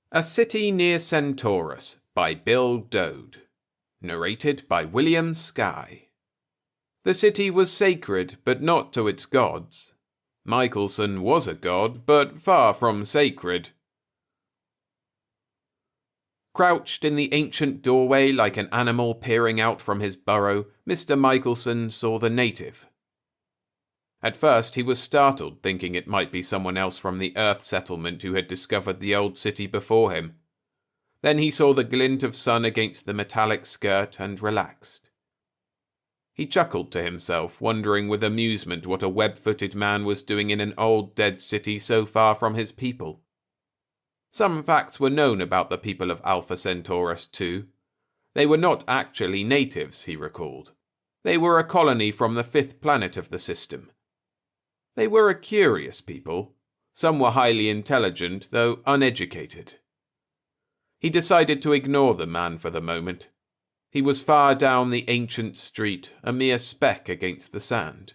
A City Near Centaurus by Bill Doede. Narrated by William Skye. The city was sacred, but not to its gods. Michelson was a god, but far from sacred. Crouched in the ancient doorway like an animal peering out from his burrow, Mr. Michelson saw the native. At first he was startled, thinking it might be someone else from the Earth settlement who had discovered the old city before him. Then he saw the glint of sun against the metallic skirt and relaxed. He chuckled to himself, wondering with amusement what a web-footed man was doing in an old dead city so far from his people. Some facts were known about the people of Alpha Centaurus too. They were not actually natives, he recalled. They were a colony from the fifth planet of the system. They were a curious people. Some were highly intelligent, though uneducated. He decided to ignore the man for the moment. He was far down the ancient street, a mere speck against the sand.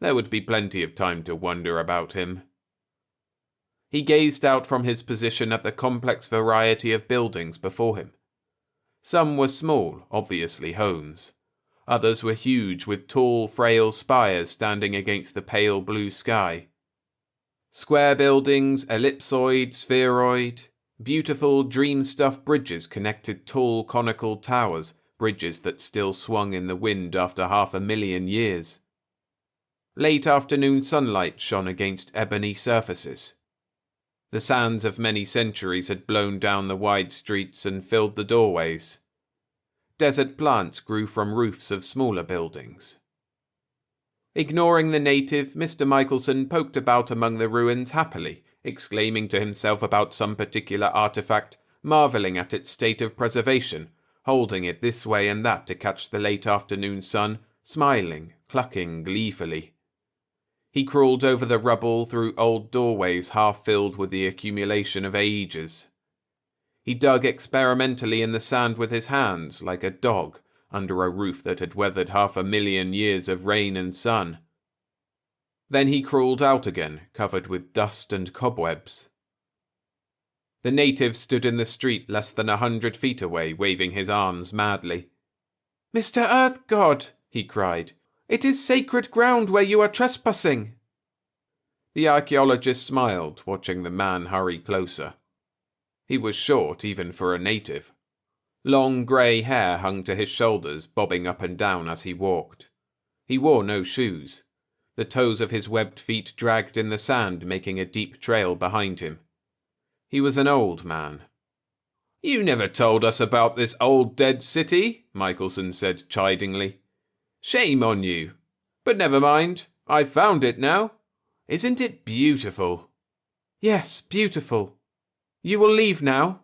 There would be plenty of time to wonder about him. He gazed out from his position at the complex variety of buildings before him. Some were small, obviously homes. Others were huge, with tall, frail spires standing against the pale blue sky. Square buildings, ellipsoid, spheroid, beautiful, dream-stuff bridges connected tall, conical towers, bridges that still swung in the wind after 500,000 years. Late afternoon sunlight shone against ebony surfaces. The sands of many centuries had blown down the wide streets and filled the doorways. Desert plants grew from roofs of smaller buildings. Ignoring the native, Mr. Michelson poked about among the ruins happily, exclaiming to himself about some particular artifact, marvelling at its state of preservation, holding it this way and that to catch the late afternoon sun, smiling, clucking gleefully. He crawled over the rubble through old doorways half filled with the accumulation of ages. He dug experimentally in the sand with his hands, like a dog, under a roof that had weathered 500,000 years of rain and sun. Then he crawled out again, covered with dust and cobwebs. The native stood in the street less than 100 feet away, waving his arms madly. "Mr. Earth God," he cried, "it is sacred ground where you are trespassing." The archaeologist smiled, watching the man hurry closer. He was short even for a native. Long grey hair hung to his shoulders, bobbing up and down as he walked. He wore no shoes. The toes of his webbed feet dragged in the sand, making a deep trail behind him. He was an old man. "You never told us about this old dead city," Michelson said chidingly. "Shame on you. But never mind, I've found it now. Isn't it beautiful?" "Yes, beautiful. You will leave now?"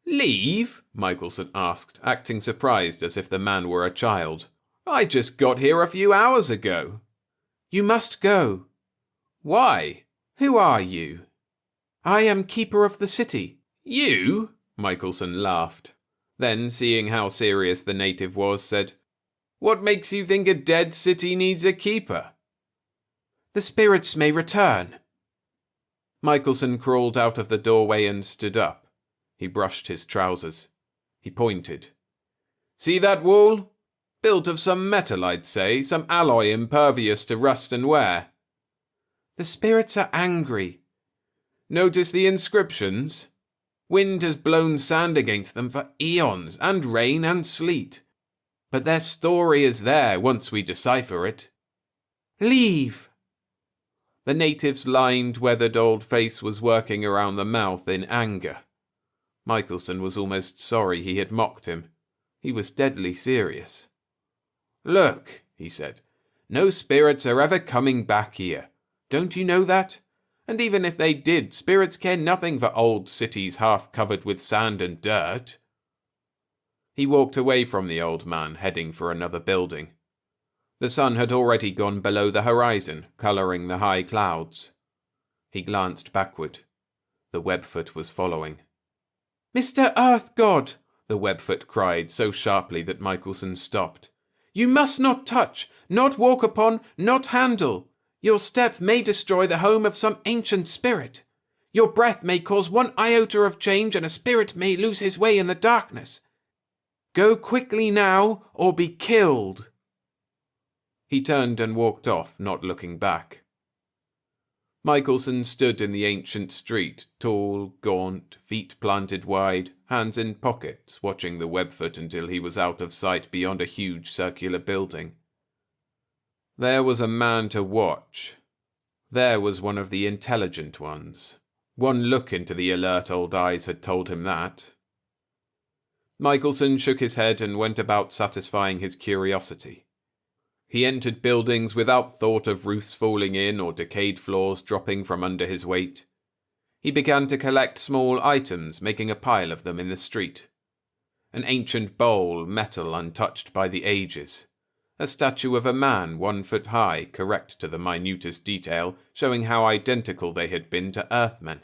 "Leave?" Michelson asked, acting surprised as if the man were a child. "I just got here a few hours ago." "You must go." "Why? Who are you?" "I am keeper of the city." "You?" Michelson laughed. Then, seeing how serious the native was, said, "What makes you think a dead city needs a keeper?" "The spirits may return." Michelson crawled out of the doorway and stood up. He brushed his trousers. He pointed. "See that wall? Built of some metal, I'd say, some alloy impervious to rust and wear." "The spirits are angry." "Notice the inscriptions? Wind has blown sand against them for eons, and rain and sleet. But their story is there once we decipher it." "Leave!" The native's lined, weathered old face was working around the mouth in anger. Michelson was almost sorry he had mocked him. He was deadly serious. "Look," he said, "no spirits are ever coming back here. Don't you know that? And even if they did, spirits care nothing for old cities half covered with sand and dirt." He walked away from the old man, heading for another building. The sun had already gone below the horizon, colouring the high clouds. He glanced backward. The Webfoot was following. "Mr. Earth God!" the Webfoot cried so sharply that Michelson stopped. "You must not touch, not walk upon, not handle. Your step may destroy the home of some ancient spirit. Your breath may cause one iota of change and a spirit may lose his way in the darkness. Go quickly now, or be killed." He turned and walked off, not looking back. Michelson stood in the ancient street, tall, gaunt, feet planted wide, hands in pockets, watching the Webfoot until he was out of sight beyond a huge circular building. There was a man to watch. There was one of the intelligent ones. One look into the alert old eyes had told him that. Michelson shook his head and went about satisfying his curiosity. He entered buildings without thought of roofs falling in or decayed floors dropping from under his weight. He began to collect small items, making a pile of them in the street. An ancient bowl, metal untouched by the ages. A statue of a man 1 foot high, correct to the minutest detail, showing how identical they had been to Earthmen.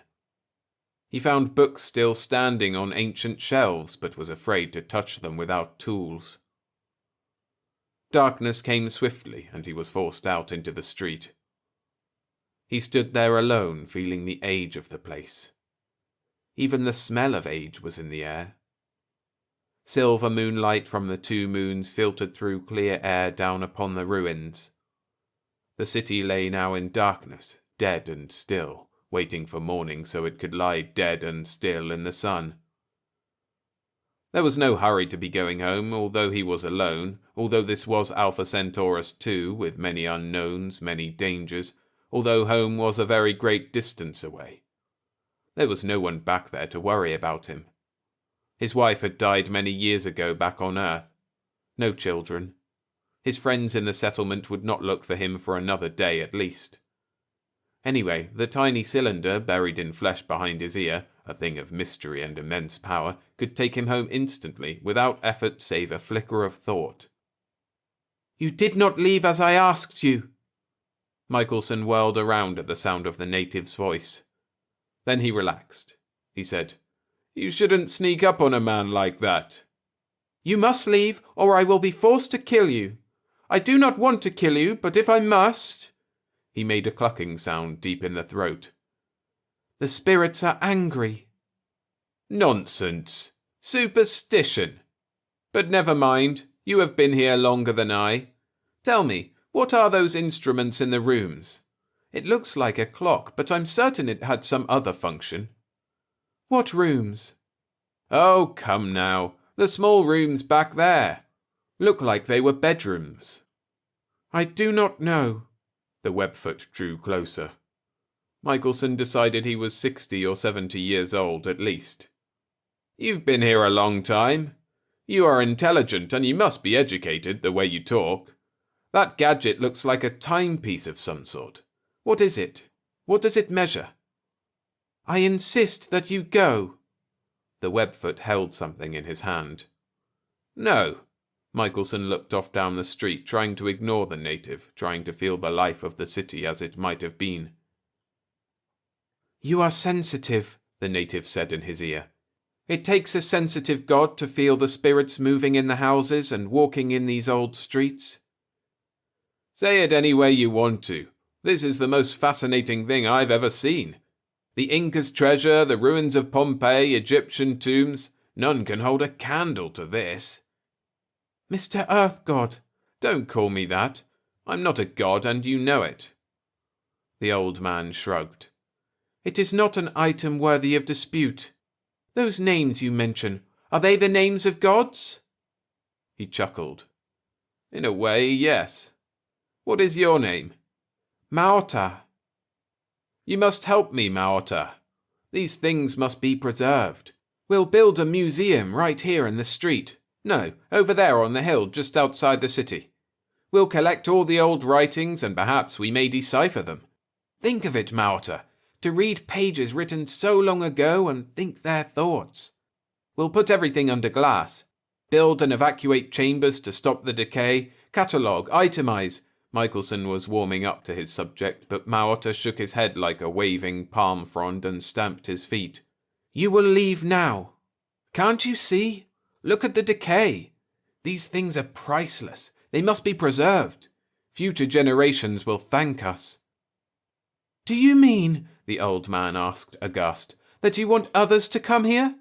He found books still standing on ancient shelves, but was afraid to touch them without tools. Darkness came swiftly, and he was forced out into the street. He stood there alone, feeling the age of the place. Even the smell of age was in the air. Silver moonlight from the 2 moons filtered through clear air down upon the ruins. The city lay now in darkness, dead and still, waiting for morning so it could lie dead and still in the sun. There was no hurry to be going home, although he was alone, although this was Alpha Centaurus 2, with many unknowns, many dangers, although home was a very great distance away. There was no one back there to worry about him. His wife had died many years ago back on Earth. No children. His friends in the settlement would not look for him for another day at least. Anyway, the tiny cylinder buried in flesh behind his ear, a thing of mystery and immense power, could take him home instantly, without effort save a flicker of thought. "You did not leave as I asked you." Michelson whirled around at the sound of the native's voice. Then he relaxed. He said, "You shouldn't sneak up on a man like that." "You must leave, or I will be forced to kill you. I do not want to kill you, but if I must—" He made a clucking sound deep in the throat. "The spirits are angry." "Nonsense. Superstition. But never mind, you have been here longer than I. Tell me, what are those instruments in the rooms? It looks like a clock, but I'm certain it had some other function." "What rooms?" "Oh, come now, the small rooms back there. Look like they were bedrooms." "I do not know." The Webfoot drew closer. Michelson decided he was 60 or 70 years old at least. "You've been here a long time. You are intelligent and you must be educated the way you talk. That gadget looks like a timepiece of some sort. What is it? What does it measure?" "I insist that you go." The Webfoot held something in his hand. "No." Michelson looked off down the street, trying to ignore the native, trying to feel the life of the city as it might have been. "You are sensitive," the native said in his ear. "It takes a sensitive god to feel the spirits moving in the houses and walking in these old streets." "Say it any way you want to. This is the most fascinating thing I've ever seen. The Inca's treasure, the ruins of Pompeii, Egyptian tombs, none can hold a candle to this." "Mr. Earth God." "Don't call me that. I'm not a god and you know it." The old man shrugged. "It is not an item worthy of dispute. Those names you mention, are they the names of gods?" He chuckled. "In a way, yes. What is your name?" "Maota." "You must help me, Maota. These things must be preserved. We'll build a museum right here in the street. No, over there on the hill just outside the city. We'll collect all the old writings and perhaps we may decipher them. Think of it, Mauta, to read pages written so long ago and think their thoughts. We'll put everything under glass. Build and evacuate chambers to stop the decay. Catalogue, itemize. Michelson was warming up to his subject, but Mauta shook his head like a waving palm frond and stamped his feet. You will leave now. Can't you see? Look at the decay. These things are priceless. They must be preserved. Future generations will thank us. Do you mean, the old man asked, aghast, that you want others to come here?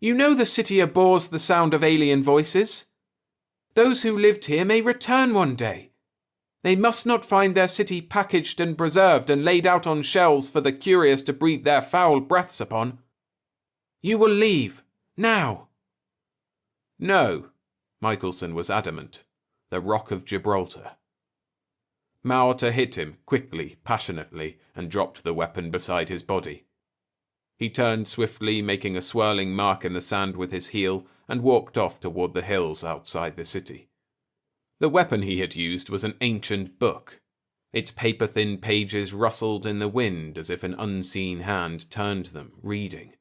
You know the city abhors the sound of alien voices. Those who lived here may return one day. They must not find their city packaged and preserved and laid out on shelves for the curious to breathe their foul breaths upon. You will leave, now. No, Michelson was adamant. The Rock of Gibraltar. Mauta hit him, quickly, passionately, and dropped the weapon beside his body. He turned swiftly, making a swirling mark in the sand with his heel, and walked off toward the hills outside the city. The weapon he had used was an ancient book. Its paper-thin pages rustled in the wind as if an unseen hand turned them, reading,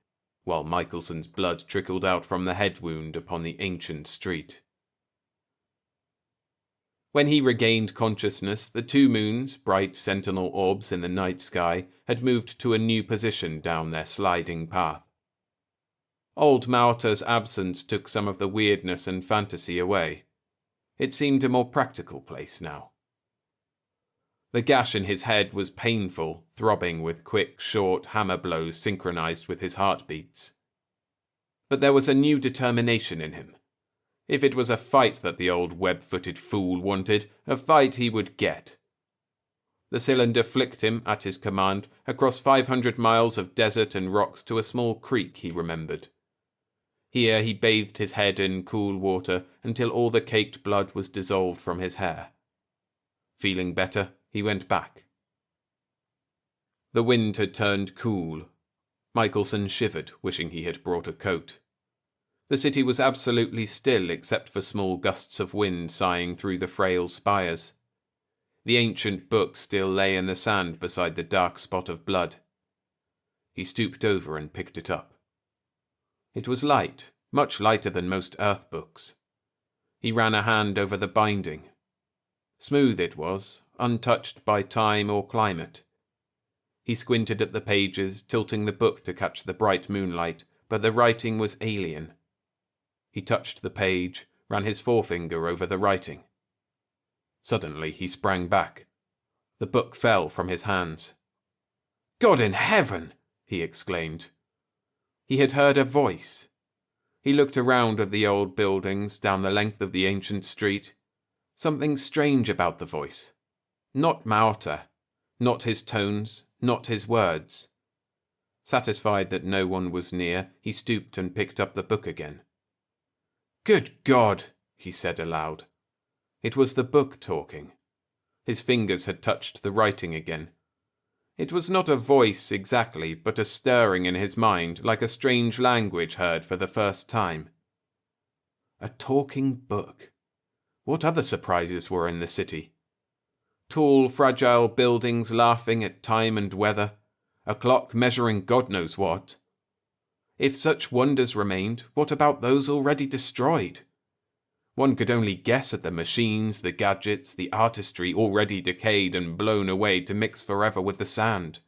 while Michelson's blood trickled out from the head wound upon the ancient street. When he regained consciousness, the two moons, bright sentinel orbs in the night sky, had moved to a new position down their sliding path. Old Mauta's absence took some of the weirdness and fantasy away. It seemed a more practical place now. The gash in his head was painful, throbbing with quick, short hammer blows synchronized with his heartbeats. But there was a new determination in him. If it was a fight that the old web-footed fool wanted, a fight he would get. The cylinder flicked him, at his command, across 500 miles of desert and rocks to a small creek he remembered. Here he bathed his head in cool water until all the caked blood was dissolved from his hair. Feeling better, he went back. The wind had turned cool. Michelson shivered, wishing he had brought a coat. The city was absolutely still except for small gusts of wind sighing through the frail spires. The ancient book still lay in the sand beside the dark spot of blood. He stooped over and picked it up. It was light, much lighter than most earth books. He ran a hand over the binding. Smooth it was, untouched by time or climate. He squinted at the pages, tilting the book to catch the bright moonlight, but the writing was alien. He touched the page, ran his forefinger over the writing. Suddenly he sprang back. The book fell from his hands. God in heaven! He exclaimed. He had heard a voice. He looked around at the old buildings down the length of the ancient street. Something strange about the voice. Not Mauta, not his tones, not his words. Satisfied that no one was near, he stooped and picked up the book again. Good God, he said aloud. It was the book talking. His fingers had touched the writing again. It was not a voice exactly, but a stirring in his mind, like a strange language heard for the first time. A talking book. What other surprises were in the city? Tall, fragile buildings laughing at time and weather, a clock measuring God knows what. If such wonders remained, what about those already destroyed? One could only guess at the machines, the gadgets, the artistry already decayed and blown away to mix forever with the sand.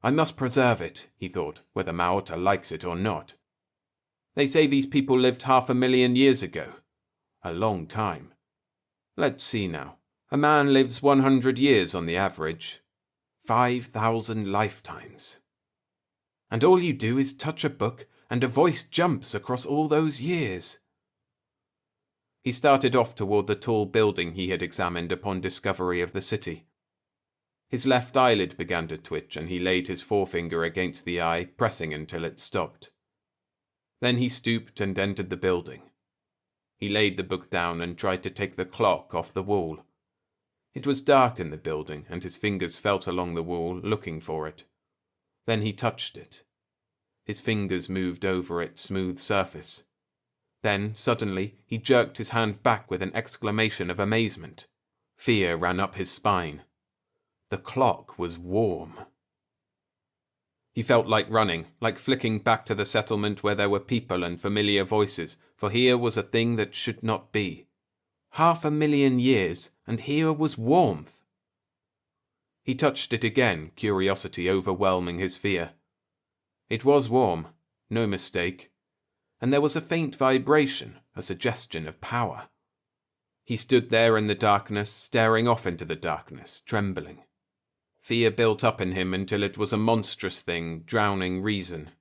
I must preserve it, he thought, whether Mauta likes it or not. They say these people lived 500,000 years ago. A long time. Let's see now. A man lives 100 years on the average. 5,000 lifetimes. And all you do is touch a book, and a voice jumps across all those years. He started off toward the tall building he had examined upon discovery of the city. His left eyelid began to twitch, and he laid his forefinger against the eye, pressing until it stopped. Then he stooped and entered the building. He laid the book down and tried to take the clock off the wall. It was dark in the building, and his fingers felt along the wall, looking for it. Then he touched it. His fingers moved over its smooth surface. Then, suddenly, he jerked his hand back with an exclamation of amazement. Fear ran up his spine. The clock was warm. He felt like running, like flicking back to the settlement where there were people and familiar voices, for here was a thing that should not be. 500,000 years, and here was warmth. He touched it again, curiosity overwhelming his fear. It was warm, no mistake, and there was a faint vibration, a suggestion of power. He stood there in the darkness, staring off into the darkness, trembling. Fear built up in him until it was a monstrous thing, drowning reason.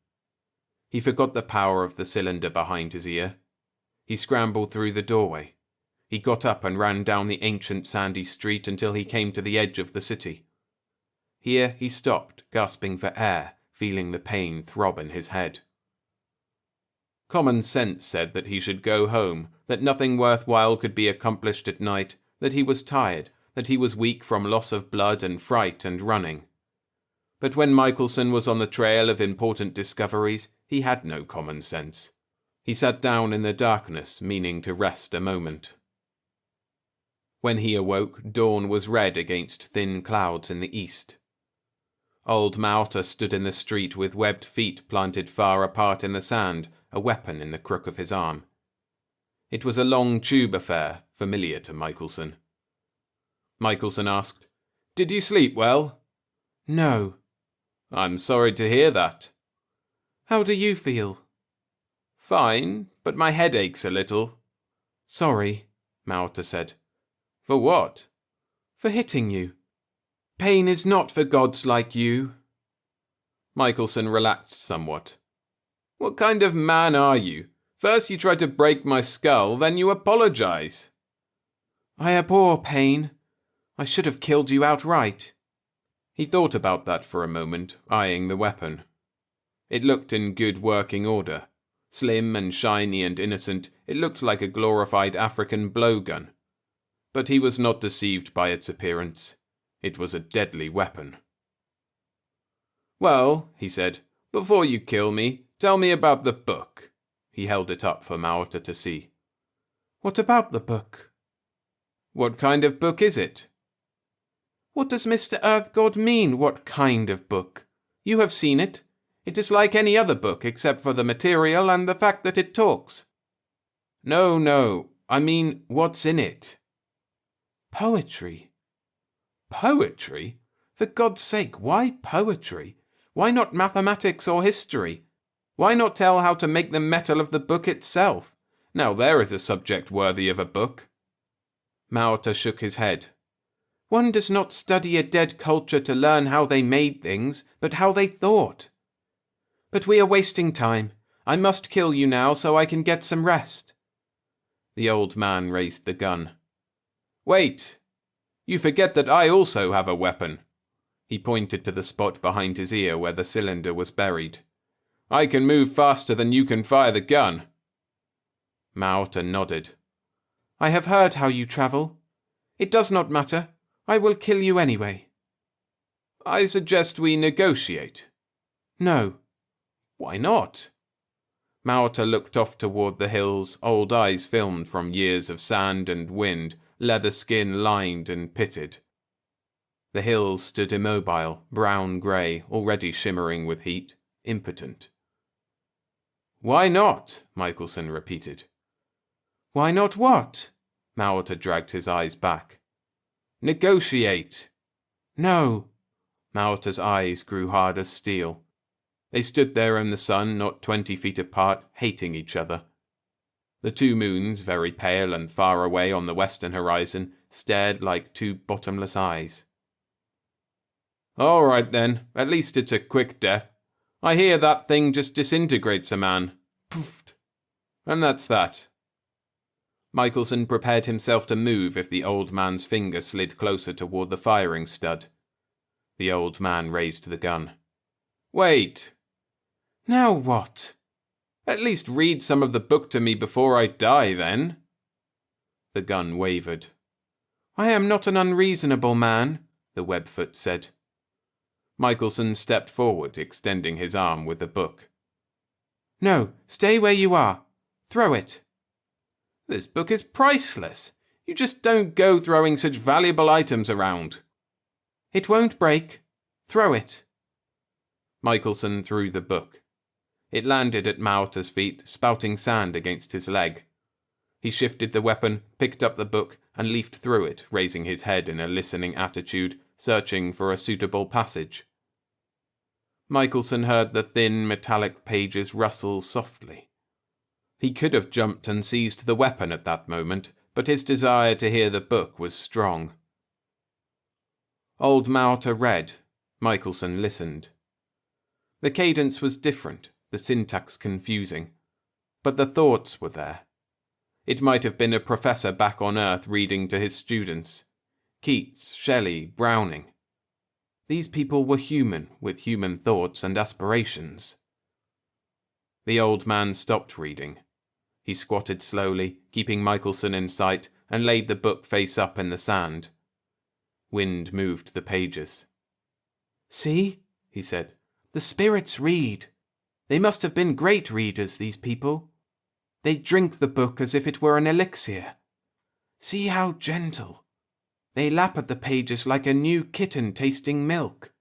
He forgot the power of the cylinder behind his ear. He scrambled through the doorway. He got up and ran down the ancient sandy street until he came to the edge of the city. Here he stopped, gasping for air, feeling the pain throb in his head. Common sense said that he should go home, that nothing worthwhile could be accomplished at night, that he was tired, that he was weak from loss of blood and fright and running. But when Michelson was on the trail of important discoveries, he had no common sense. He sat down in the darkness, meaning to rest a moment. When he awoke, dawn was red against thin clouds in the east. Old Mauta stood in the street with webbed feet planted far apart in the sand, a weapon in the crook of his arm. It was a long tube affair, familiar to Michelson. Michelson asked, "Did you sleep well?" "No." "I'm sorry to hear that." "How do you feel?" "Fine, but my head aches a little." "Sorry," Mauta said. "For what?" "For hitting you. Pain is not for gods like you." Michelson relaxed somewhat. "What kind of man are you? First you try to break my skull, then you apologize." "I abhor pain. I should have killed you outright." He thought about that for a moment, eyeing the weapon. It looked in good working order. Slim and shiny and innocent, it looked like a glorified African blowgun. But he was not deceived by its appearance. It was a deadly weapon. "Well," he said, "before you kill me, tell me about the book." He held it up for Mauta to see. "What about the book?" "What kind of book is it?" "What does Mr. Earth God mean, what kind of book? You have seen it. It is like any other book except for the material and the fact that it talks." No, I mean, what's in it?" "Poetry." "Poetry? For God's sake, why poetry? Why not mathematics or history? Why not tell how to make the metal of the book itself? Now there is a subject worthy of a book." Mauta shook his head. "One does not study a dead culture to learn how they made things, but how they thought. But we are wasting time. I must kill you now so I can get some rest." The old man raised the gun. "Wait! You forget that I also have a weapon." He pointed to the spot behind his ear where the cylinder was buried. "I can move faster than you can fire the gun." Mauta nodded. "I have heard how you travel. It does not matter. I will kill you anyway." "I suggest we negotiate." "No." "Why not?" Mauta looked off toward the hills, old eyes filmed from years of sand and wind, leather skin lined and pitted. The hills stood immobile, brown-grey, already shimmering with heat, impotent. "Why not?" Michelson repeated. "Why not what?" Mauta dragged his eyes back. "Negotiate." "No." Mauta's eyes grew hard as steel. They stood there in the sun, not 20 feet apart, hating each other. The two moons, very pale and far away on the western horizon, stared like two bottomless eyes. "All right then, at least it's a quick death. I hear that thing just disintegrates a man. Poof! And that's that." Michelson prepared himself to move if the old man's finger slid closer toward the firing stud. The old man raised the gun. "Wait." "Now what?" "At least read some of the book to me before I die, then." The gun wavered. "I am not an unreasonable man," the webfoot said. Michelson stepped forward, extending his arm with the book. No, stay where you are. Throw it. This book is priceless. You just don't go throwing such valuable items around. It won't break. Throw it. Michelson threw the book. It landed at Maota's feet, spouting sand against his leg. He shifted the weapon, picked up the book, and leafed through it, raising his head in a listening attitude, searching for a suitable passage. Michelson heard the thin, metallic pages rustle softly. He could have jumped and seized the weapon at that moment, but his desire to hear the book was strong. Old Maota read. Michelson listened. The cadence was different, the syntax confusing, but the thoughts were there. It might have been a professor back on Earth reading to his students. Keats, Shelley, Browning. These people were human, with human thoughts and aspirations. The old man stopped reading. He squatted slowly, keeping Michelson in sight, and laid the book face up in the sand. Wind moved the pages. "See," he said, "the spirits read. They must have been great readers, these people. They drink the book as if it were an elixir. See how gentle. They lap at the pages like a new kitten tasting milk."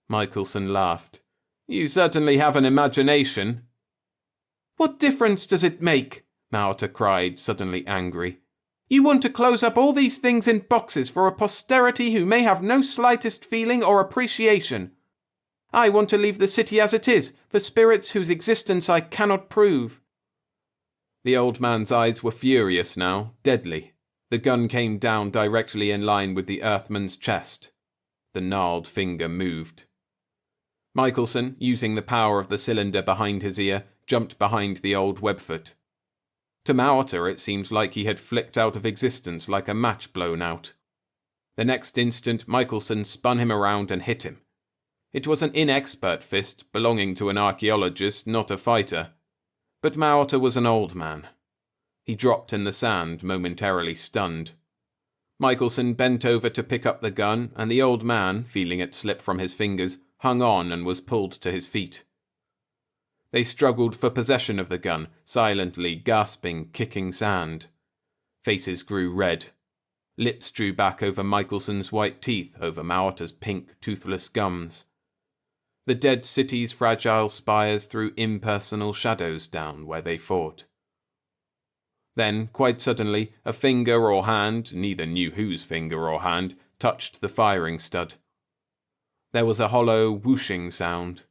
Michelson laughed. "You certainly have an imagination." "What difference does it make?" Maota cried, suddenly angry. "You want to close up all these things in boxes for a posterity who may have no slightest feeling or appreciation. I want to leave the city as it is, for spirits whose existence I cannot prove." The old man's eyes were furious now, deadly. The gun came down directly in line with the Earthman's chest. The gnarled finger moved. Michelson, using the power of the cylinder behind his ear, jumped behind the old webfoot. To Maota it seemed like he had flicked out of existence like a match blown out. The next instant Michelson spun him around and hit him. It was an inexpert fist belonging to an archaeologist, not a fighter. But Maota was an old man. He dropped in the sand, momentarily stunned. Michelson bent over to pick up the gun, and the old man, feeling it slip from his fingers, hung on and was pulled to his feet. They struggled for possession of the gun, silently gasping, kicking sand. Faces grew red. Lips drew back over Michelson's white teeth, over Maota's pink, toothless gums. The dead city's fragile spires threw impersonal shadows down where they fought. Then, quite suddenly, a finger or hand, neither knew whose finger or hand, touched the firing stud. There was a hollow, whooshing sound.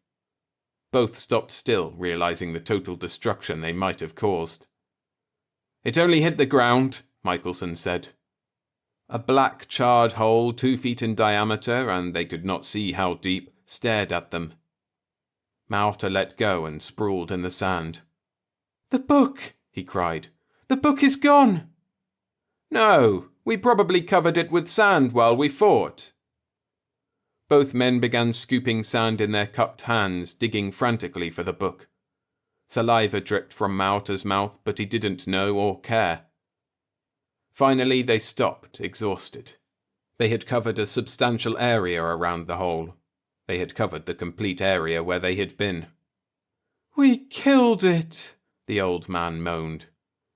Both stopped still, realizing the total destruction they might have caused. "It only hit the ground," Michelson said. A black, charred hole 2 feet in diameter, and they could not see how deep, stared at them. Maota let go and sprawled in the sand. "The book!" he cried. "The book is gone!" "No, we probably covered it with sand while we fought." Both men began scooping sand in their cupped hands, digging frantically for the book. Saliva dripped from Maota's mouth, but he didn't know or care. Finally they stopped, exhausted. They had covered a substantial area around the hole. They had covered the complete area where they had been. "We killed it," the old man moaned.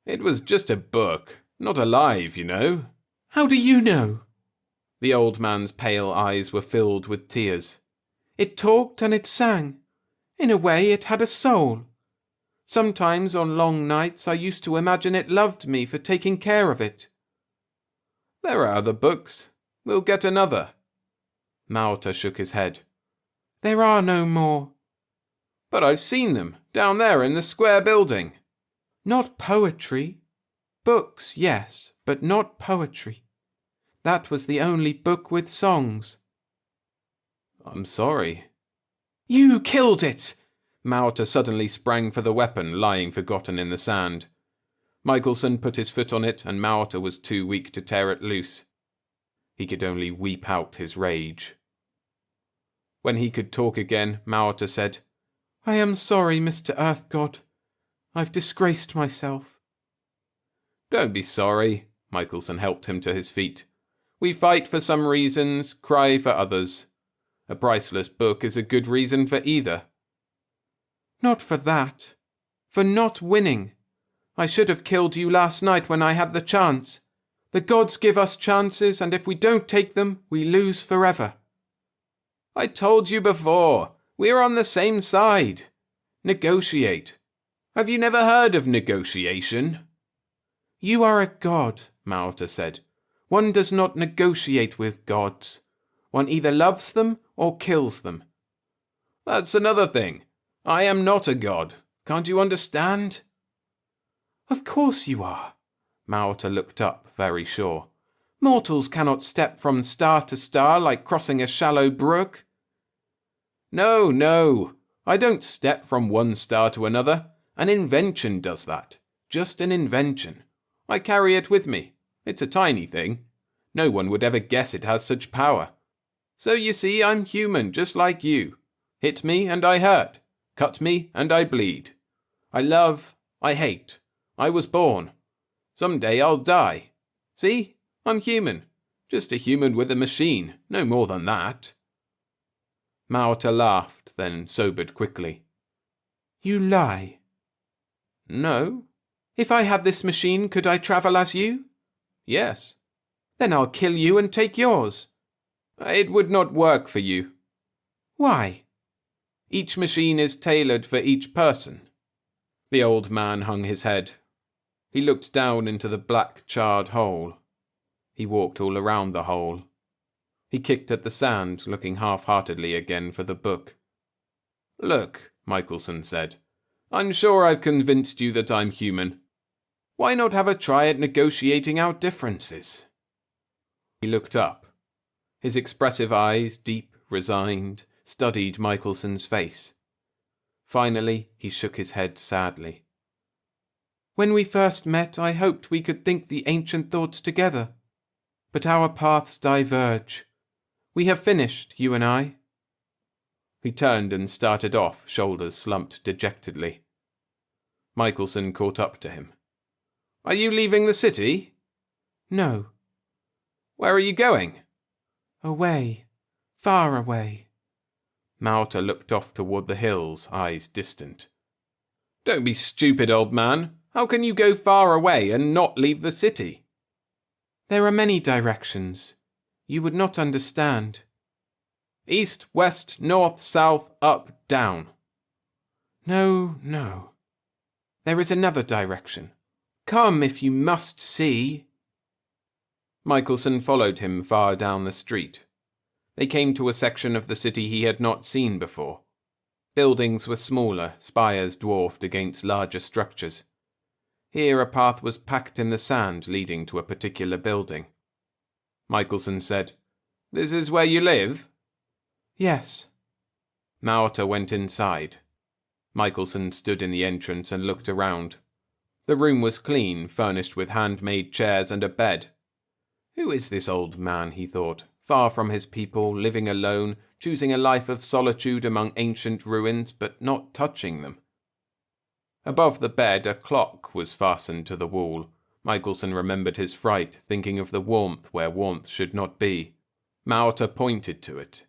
"It was just a book, not alive, you know." "How do you know?" The old man's pale eyes were filled with tears. "It talked and it sang. In a way, it had a soul. Sometimes on long nights I used to imagine it loved me for taking care of it." "There are other books. We'll get another." Maota shook his head. "There are no more." "But I've seen them, down there in the square building." "Not poetry. Books, yes, but not poetry. That was the only book with songs." "I'm sorry." "You killed it!" Maota suddenly sprang for the weapon lying forgotten in the sand. Michelson put his foot on it, and Maota was too weak to tear it loose. He could only weep out his rage. When he could talk again, Maota said, "I am sorry, Mr. Earth God. I've disgraced myself." "Don't be sorry." Michelson helped him to his feet. "We fight for some reasons, cry for others. A priceless book is a good reason for either." Not for that. For not winning. I should have killed you last night when I had the chance. The gods give us chances, and if we don't take them, we lose forever. I told you before, we're on the same side. Negotiate. Have you never heard of negotiation? You are a god, Maota said. One does not negotiate with gods. One either loves them or kills them. That's another thing. I am not a god. Can't you understand? Of course you are. Maota looked up, very sure. Mortals cannot step from star to star like crossing a shallow brook. No. I don't step from one star to another. An invention does that. Just an invention. I carry it with me. It's a tiny thing. No one would ever guess it has such power. So you see, I'm human, just like you. Hit me and I hurt. Cut me and I bleed. I love, I hate. I was born. Someday I'll die. See? I'm human. Just a human with a machine, no more than that. Maota laughed, then sobered quickly. You lie. No. If I had this machine, could I travel as you? Yes. Then I'll kill you and take yours. It would not work for you. Why? Each machine is tailored for each person. The old man hung his head. He looked down into the black charred hole. He walked all around the hole. He kicked at the sand, looking half-heartedly again for the book. Look, Michelson said. I'm sure I've convinced you that I'm human. Why not have a try at negotiating our differences? He looked up. His expressive eyes, deep, resigned, studied Michelson's face. Finally, he shook his head sadly. When we first met, I hoped we could think the ancient thoughts together. But our paths diverge. We have finished, you and I. He turned and started off, shoulders slumped dejectedly. Michelson caught up to him. Are you leaving the city? No. Where are you going? Away. Far away. Maota looked off toward the hills, eyes distant. Don't be stupid, old man. How can you go far away and not leave the city? There are many directions. You would not understand. East, west, north, south, up, down. No. There is another direction. Come if you must see. Michelson followed him far down the street. They came to a section of the city he had not seen before. Buildings were smaller, spires dwarfed against larger structures. Here a path was packed in the sand leading to a particular building. Michelson said, This is where you live? Yes. Maota went inside. Michelson stood in the entrance and looked around. The room was clean, furnished with handmade chairs and a bed. Who is this old man, he thought, far from his people, living alone, choosing a life of solitude among ancient ruins, but not touching them? Above the bed a clock was fastened to the wall. Michelson remembered his fright, thinking of the warmth where warmth should not be. Maota pointed to it.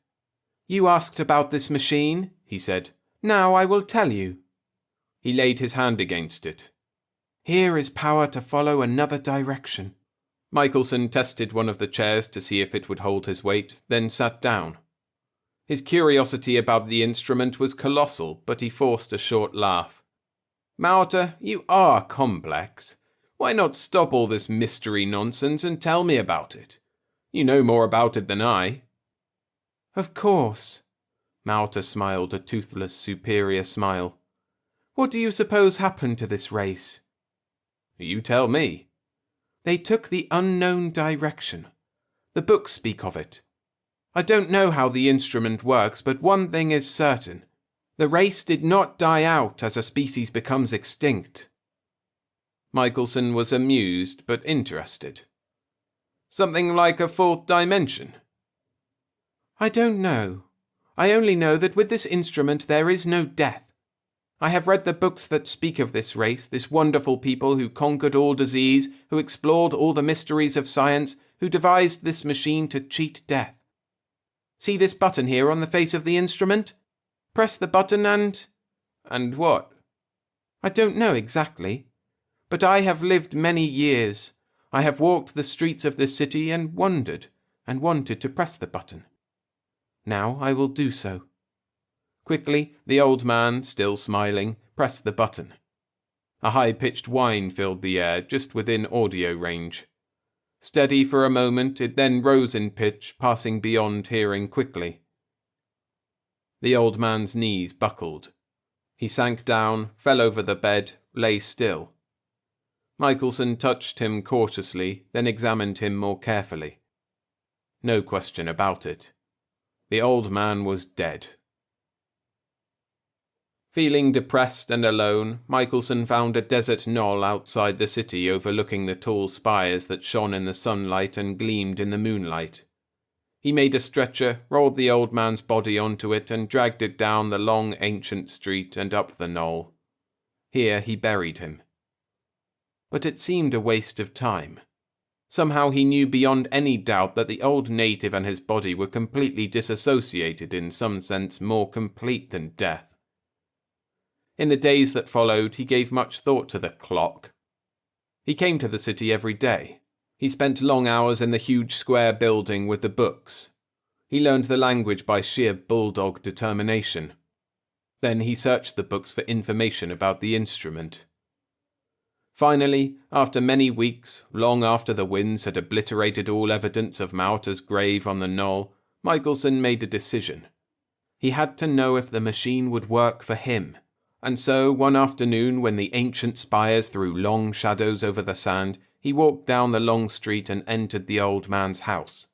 You asked about this machine, he said. Now I will tell you. He laid his hand against it. Here is power to follow another direction. Michelson tested one of the chairs to see if it would hold his weight, then sat down. His curiosity about the instrument was colossal, but he forced a short laugh. Maota, you are complex. Why not stop all this mystery nonsense and tell me about it? You know more about it than I. Of course. Maota smiled a toothless, superior smile. What do you suppose happened to this race? You tell me. They took the unknown direction. The books speak of it. I don't know how the instrument works, but one thing is certain. The race did not die out as a species becomes extinct. Michelson was amused but interested. Something like a fourth dimension? I don't know. I only know that with this instrument there is no death. I have read the books that speak of this race, this wonderful people who conquered all disease, who explored all the mysteries of science, who devised this machine to cheat death. See this button here on the face of the instrument? Press the button and... And what? I don't know exactly, but I have lived many years. I have walked the streets of this city and wondered, and wanted to press the button. Now I will do so. Quickly, the old man, still smiling, pressed the button. A high-pitched whine filled the air just within audio range. Steady for a moment, it then rose in pitch, passing beyond hearing quickly. The old man's knees buckled. He sank down, fell over the bed, lay still. Michelson touched him cautiously, then examined him more carefully. No question about it. The old man was dead. Feeling depressed and alone, Michelson found a desert knoll outside the city overlooking the tall spires that shone in the sunlight and gleamed in the moonlight. He made a stretcher, rolled the old man's body onto it, and dragged it down the long ancient street and up the knoll. Here he buried him. But it seemed a waste of time. Somehow he knew beyond any doubt that the old native and his body were completely disassociated, in some sense more complete than death. In the days that followed, he gave much thought to the clock. He came to the city every day. He spent long hours in the huge square building with the books. He learned the language by sheer bulldog determination. Then he searched the books for information about the instrument. Finally, after many weeks, long after the winds had obliterated all evidence of Mauta's grave on the knoll, Michelson made a decision. He had to know if the machine would work for him. And so, one afternoon, when the ancient spires threw long shadows over the sand, he walked down the long street and entered the old man's house.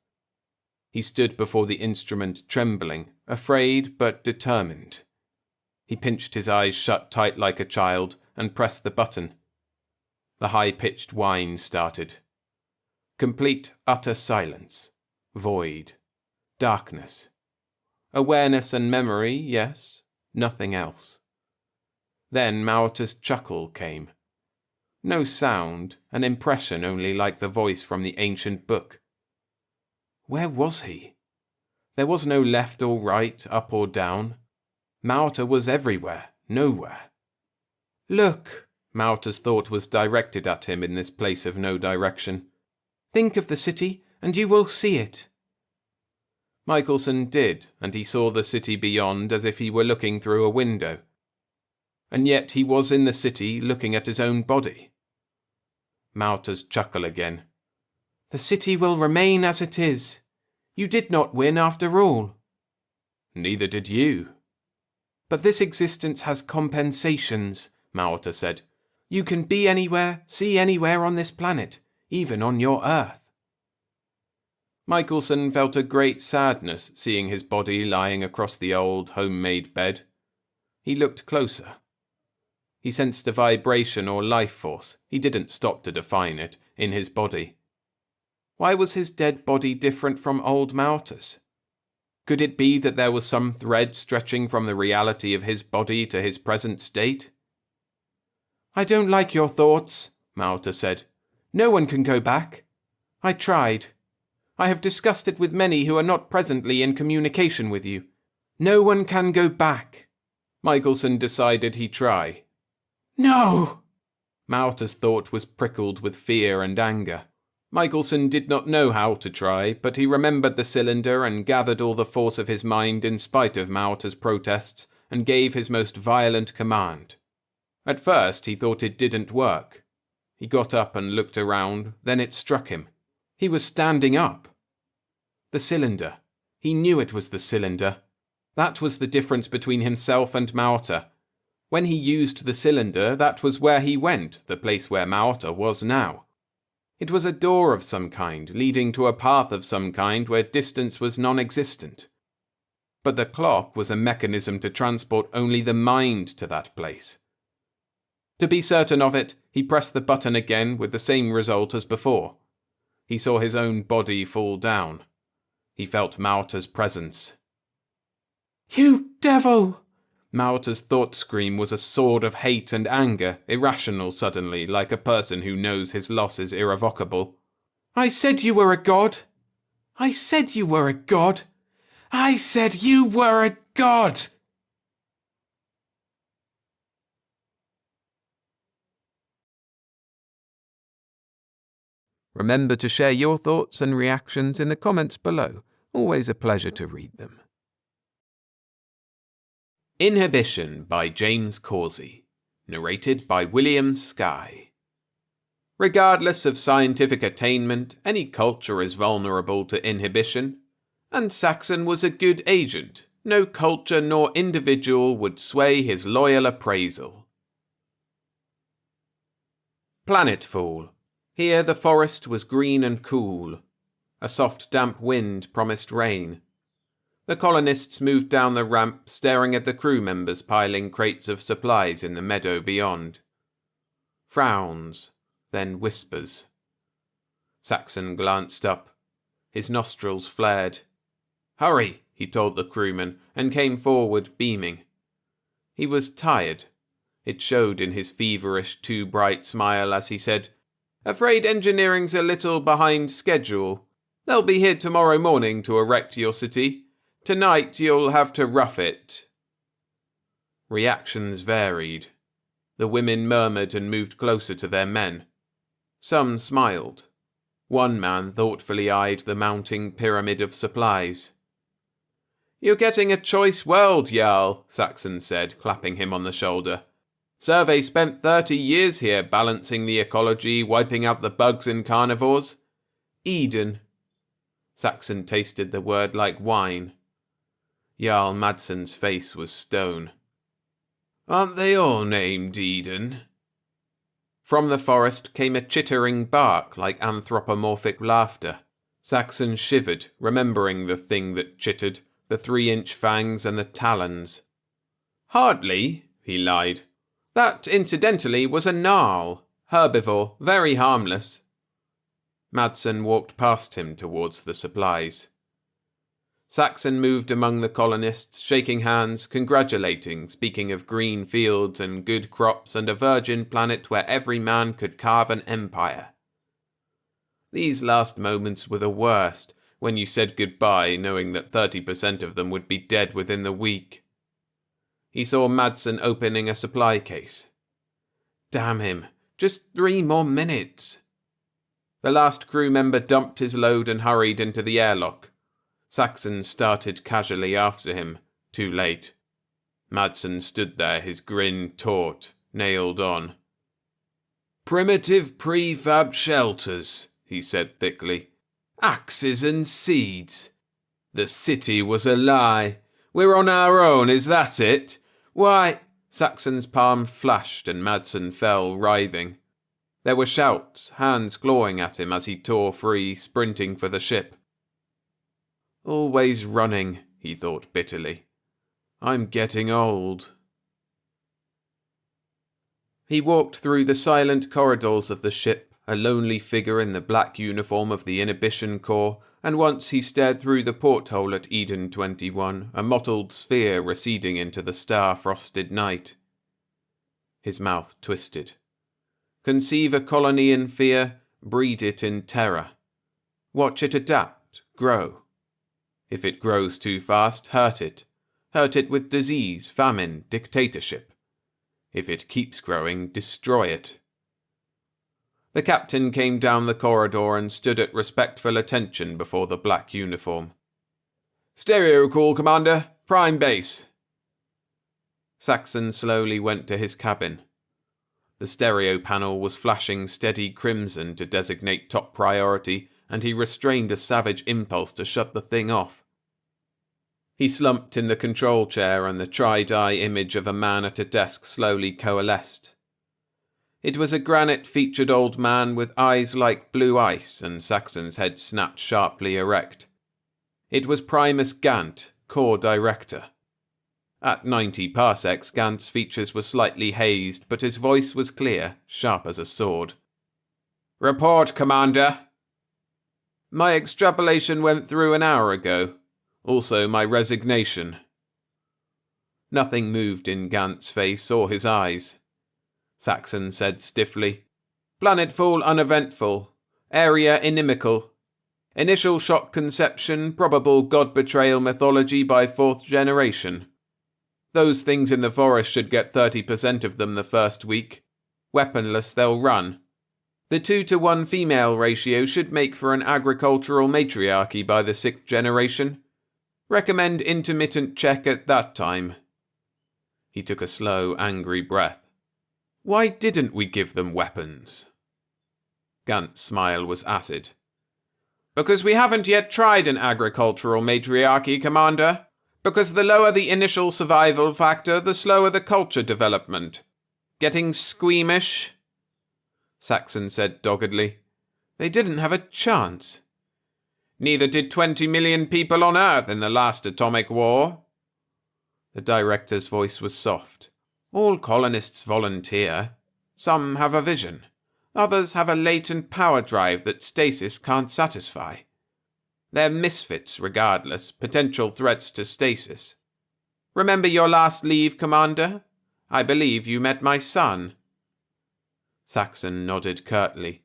He stood before the instrument trembling, afraid but determined. He pinched his eyes shut tight like a child and pressed the button. The high-pitched whine started. Complete, utter silence. Void. Darkness. Awareness and memory, yes, nothing else. Then Mauta's chuckle came. No sound, an impression only like the voice from the ancient book. Where was he? There was no left or right, up or down. Mauta was everywhere, nowhere. Look, Mauta's thought was directed at him in this place of no direction. Think of the city, and you will see it. Michelson did, and he saw the city beyond as if he were looking through a window. And yet he was in the city looking at his own body. Mauta's chuckle again. The city will remain as it is. You did not win after all. Neither did you. But this existence has compensations, Mauta said. You can be anywhere, see anywhere on this planet, even on your Earth. Michelson felt a great sadness seeing his body lying across the old homemade bed. He looked closer. He sensed a vibration or life force, he didn't stop to define it, in his body. Why was his dead body different from old Mauta's? Could it be that there was some thread stretching from the reality of his body to his present state? I don't like your thoughts, Mauta said. No one can go back. I tried. I have discussed it with many who are not presently in communication with you. No one can go back. Michelson decided he'd try. No! Mauta's thought was prickled with fear and anger. Michelson did not know how to try, but he remembered the cylinder and gathered all the force of his mind in spite of Mauta's protests, and gave his most violent command. At first he thought it didn't work. He got up and looked around, then it struck him. He was standing up. The cylinder. He knew it was the cylinder. That was the difference between himself and Mauta. When he used the cylinder, that was where he went, the place where Mauta was now. It was a door of some kind, leading to a path of some kind where distance was non-existent. But the clock was a mechanism to transport only the mind to that place. To be certain of it, he pressed the button again with the same result as before. He saw his own body fall down. He felt Mauta's presence. You devil! Mauta's thought scream was a sword of hate and anger, irrational suddenly, like a person who knows his loss is irrevocable. I said you were a god! I said you were a god! I said you were a god! Remember to share your thoughts and reactions in the comments below. Always a pleasure to read them. Inhibition by James Causey. Narrated by William Skye. Regardless of scientific attainment, any culture is vulnerable to inhibition. And Saxon was a good agent. No culture nor individual would sway his loyal appraisal. Planetfall. Here the forest was green and cool. A soft damp wind promised rain. The colonists moved down the ramp, staring at the crew members piling crates of supplies in the meadow beyond. Frowns, then whispers. Saxon glanced up. His nostrils flared. "Hurry," he told the crewman, and came forward, beaming. He was tired. It showed in his feverish, too-bright smile as he said, "Afraid engineering's a little behind schedule. They'll be here tomorrow morning to erect your city. Tonight you'll have to rough it." Reactions varied. The women murmured and moved closer to their men. Some smiled. One man thoughtfully eyed the mounting pyramid of supplies. "You're getting a choice world, Jarl," Saxon said, clapping him on the shoulder. "Survey spent 30 years here balancing the ecology, wiping out the bugs and carnivores. Eden." Saxon tasted the word like wine. Jarl Madsen's face was stone. "Aren't they all named Eden?" From the forest came a chittering bark like anthropomorphic laughter. Saxon shivered, remembering the thing that chittered, the 3-inch fangs and the talons. "Hardly," he lied. "That, incidentally, was a gnarl. Herbivore, very harmless." Madsen walked past him towards the supplies. Saxon moved among the colonists, shaking hands, congratulating, speaking of green fields and good crops and a virgin planet where every man could carve an empire. These last moments were the worst, when you said goodbye knowing that 30% of them would be dead within the week. He saw Madsen opening a supply case. Damn him, just 3 more minutes. The last crew member dumped his load and hurried into the airlock. Saxon started casually after him, too late. Madsen stood there, his grin taut, nailed on. "Primitive prefab shelters," he said thickly. "Axes and seeds. The city was a lie. We're on our own, is that it? Why—" Saxon's palm flashed and Madsen fell, writhing. There were shouts, hands clawing at him as he tore free, sprinting for the ship. "Always running," he thought bitterly. "I'm getting old." He walked through the silent corridors of the ship, a lonely figure in the black uniform of the Inhibition Corps, and once he stared through the porthole at Eden 21, a mottled sphere receding into the star-frosted night. His mouth twisted. Conceive a colony in fear, breed it in terror. Watch it adapt, grow. If it grows too fast, hurt it. Hurt it with disease, famine, dictatorship. If it keeps growing, destroy it. The captain came down the corridor and stood at respectful attention before the black uniform. "Stereo call, Commander. Prime base." Saxon slowly went to his cabin. The stereo panel was flashing steady crimson to designate top priority, and he restrained a savage impulse to shut the thing off. He slumped in the control chair and the tri-die image of a man at a desk slowly coalesced. It was a granite-featured old man with eyes like blue ice, and Saxon's head snapped sharply erect. It was Primus Gant, Corps Director. At 90 parsecs, Gant's features were slightly hazed, but his voice was clear, sharp as a sword. "Report, Commander." "My extrapolation went through an hour ago. Also my resignation." Nothing moved in Gant's face or his eyes. Saxon said stiffly, "Planetfall uneventful. Area inimical. Initial shock conception, probable god betrayal mythology by 4th generation. Those things in the forest should get 30% of them the first week. Weaponless, they'll run. The 2-to-1 female ratio should make for an agricultural matriarchy by the 6th generation. Recommend intermittent check at that time. He took a slow, angry breath. Why didn't we give them weapons? Gant's smile was acid. Because we haven't yet tried an agricultural matriarchy, Commander. Because the lower the initial survival factor, the slower the culture development. Getting squeamish? Saxon said doggedly. They didn't have a chance. Neither did 20 million people on Earth in the last atomic war. The director's voice was soft. All colonists volunteer. Some have a vision. Others have a latent power drive that stasis can't satisfy. They're misfits regardless, potential threats to stasis. Remember your last leave, Commander? I believe you met my son. Saxon nodded curtly.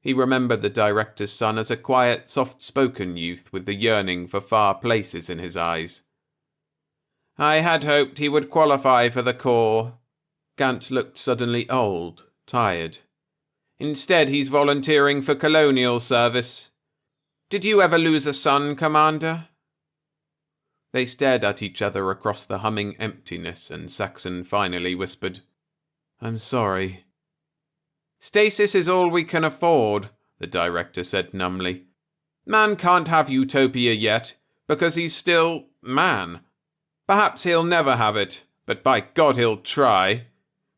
He remembered the director's son as a quiet, soft-spoken youth with the yearning for far places in his eyes. I had hoped he would qualify for the Corps. Gant looked suddenly old, tired. Instead, he's volunteering for colonial service. Did you ever lose a son, Commander? They stared at each other across the humming emptiness, and Saxon finally whispered, I'm sorry. Stasis is all we can afford, the director said numbly. Man can't have utopia yet, because he's still man. Perhaps he'll never have it, but by God he'll try.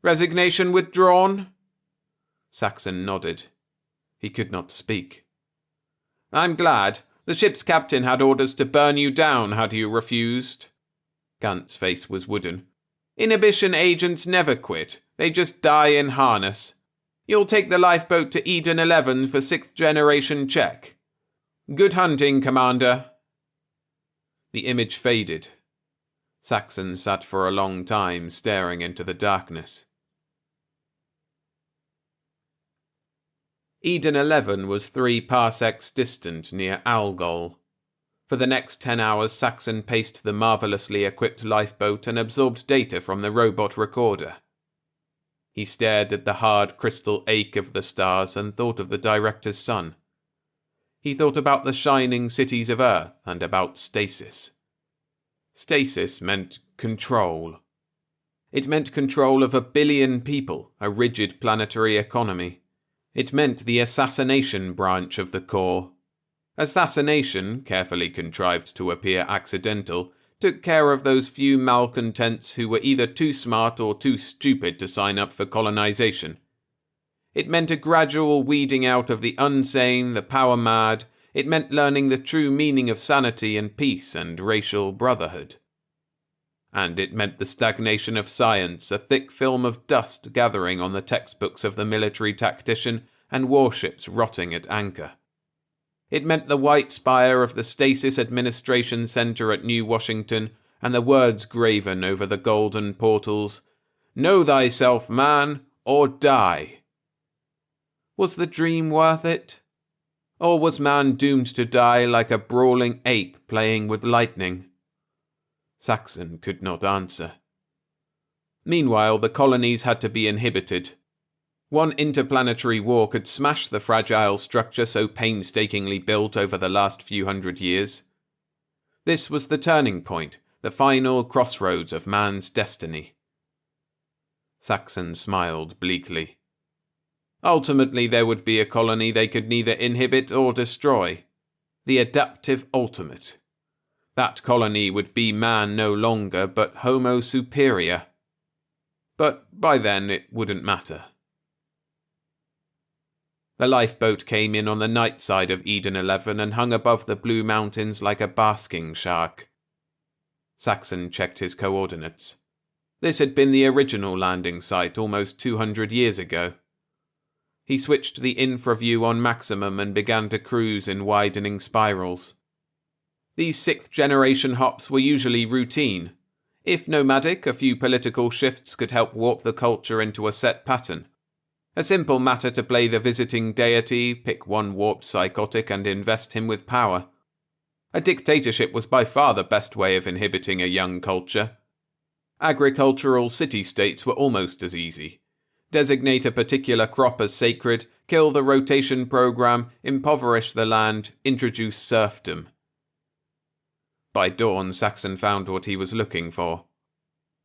Resignation withdrawn? Saxon nodded. He could not speak. I'm glad. The ship's captain had orders to burn you down had you refused. Gant's face was wooden. Inhibition agents never quit. They just die in harness. You'll take the lifeboat to Eden 11 for 6th generation check. Good hunting, Commander. The image faded. Saxon sat for a long time staring into the darkness. Eden 11 was 3 parsecs distant near Algol. For the next 10 hours Saxon paced the marvellously equipped lifeboat and absorbed data from the robot recorder. He stared at the hard crystal ache of the stars and thought of the director's son. He thought about the shining cities of Earth and about stasis. Stasis meant control. It meant control of 1 billion people, a rigid planetary economy. It meant the assassination branch of the Corps. Assassination, carefully contrived to appear accidental, took care of those few malcontents who were either too smart or too stupid to sign up for colonization. It meant a gradual weeding out of the unsane, the power-mad. It meant learning the true meaning of sanity and peace and racial brotherhood. And it meant the stagnation of science, a thick film of dust gathering on the textbooks of the military tactician and warships rotting at anchor. It meant the white spire of the Stasis Administration Center at New Washington and the words graven over the golden portals, Know thyself, man, or die. Was the dream worth it? Or was man doomed to die like a brawling ape playing with lightning? Saxon could not answer. Meanwhile, the colonies had to be inhibited. One interplanetary war could smash the fragile structure so painstakingly built over the last few hundred years. This was the turning point, the final crossroads of man's destiny. Saxon smiled bleakly. Ultimately, there would be a colony they could neither inhibit or destroy. The adaptive ultimate. That colony would be man no longer, but Homo superior. But by then it wouldn't matter. The lifeboat came in on the night side of Eden 11 and hung above the blue mountains like a basking shark. Saxon checked his coordinates. This had been the original landing site almost 200 years ago. He switched the infraview on maximum and began to cruise in widening spirals. These 6th generation hops were usually routine. If nomadic, a few political shifts could help warp the culture into a set pattern. A simple matter to play the visiting deity, pick one warped psychotic and invest him with power. A dictatorship was by far the best way of inhibiting a young culture. Agricultural city-states were almost as easy. Designate a particular crop as sacred, kill the rotation program, impoverish the land, introduce serfdom. By dawn, Saxon found what he was looking for.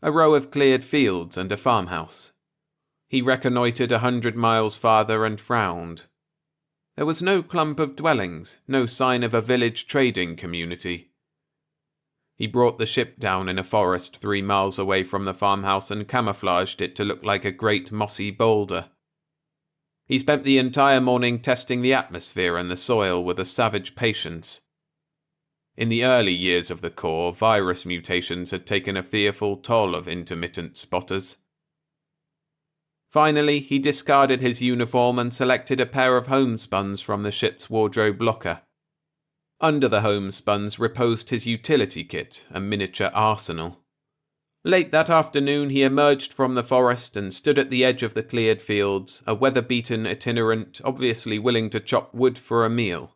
A row of cleared fields and a farmhouse. He reconnoitred 100 miles farther and frowned. There was no clump of dwellings, no sign of a village trading community. He brought the ship down in a forest 3 miles away from the farmhouse and camouflaged it to look like a great mossy boulder. He spent the entire morning testing the atmosphere and the soil with a savage patience. In the early years of the Corps, virus mutations had taken a fearful toll of intermittent spotters. Finally, he discarded his uniform and selected a pair of homespuns from the ship's wardrobe locker. Under the homespuns reposed his utility kit, a miniature arsenal. Late that afternoon he emerged from the forest and stood at the edge of the cleared fields, a weather-beaten itinerant obviously willing to chop wood for a meal.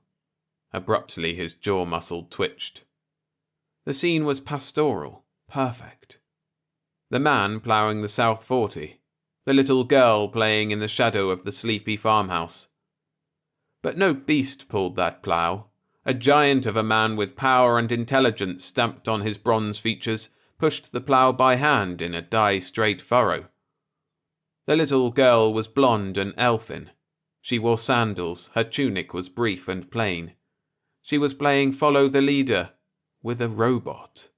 Abruptly his jaw muscle twitched. The scene was pastoral, perfect. The man ploughing the South 40, the little girl playing in the shadow of the sleepy farmhouse. But no beast pulled that plough. A giant of a man with power and intelligence stamped on his bronze features pushed the plough by hand in a die-straight furrow. The little girl was blonde and elfin. She wore sandals, her tunic was brief and plain. She was playing Follow the Leader with a robot.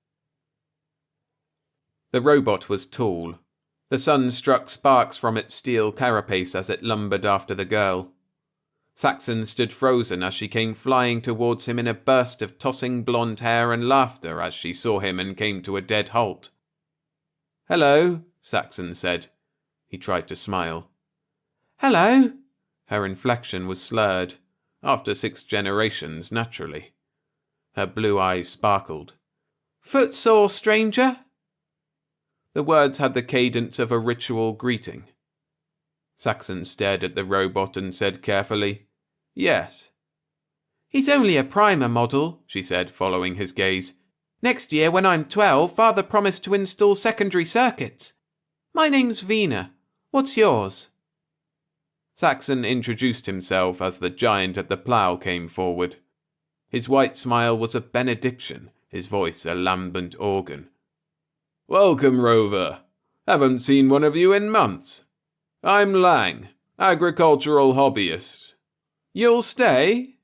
The robot was tall. The sun struck sparks from its steel carapace as it lumbered after the girl. Saxon stood frozen as she came flying towards him in a burst of tossing blonde hair and laughter as she saw him and came to a dead halt. "Hello," Saxon said. He tried to smile. "Hello." Her inflection was slurred. After 6 generations, naturally. Her blue eyes sparkled. "Footsore, stranger?" The words had the cadence of a ritual greeting. Saxon stared at the robot and said carefully, "Yes." "He's only a primer model," she said, following his gaze. "Next year, when I'm 12, Father promised to install secondary circuits. My name's Vina. What's yours?" Saxon introduced himself as the giant at the plough came forward. His white smile was a benediction, his voice a lambent organ. "Welcome, Rover. Haven't seen one of you in months. I'm Lang, agricultural hobbyist. You'll stay?"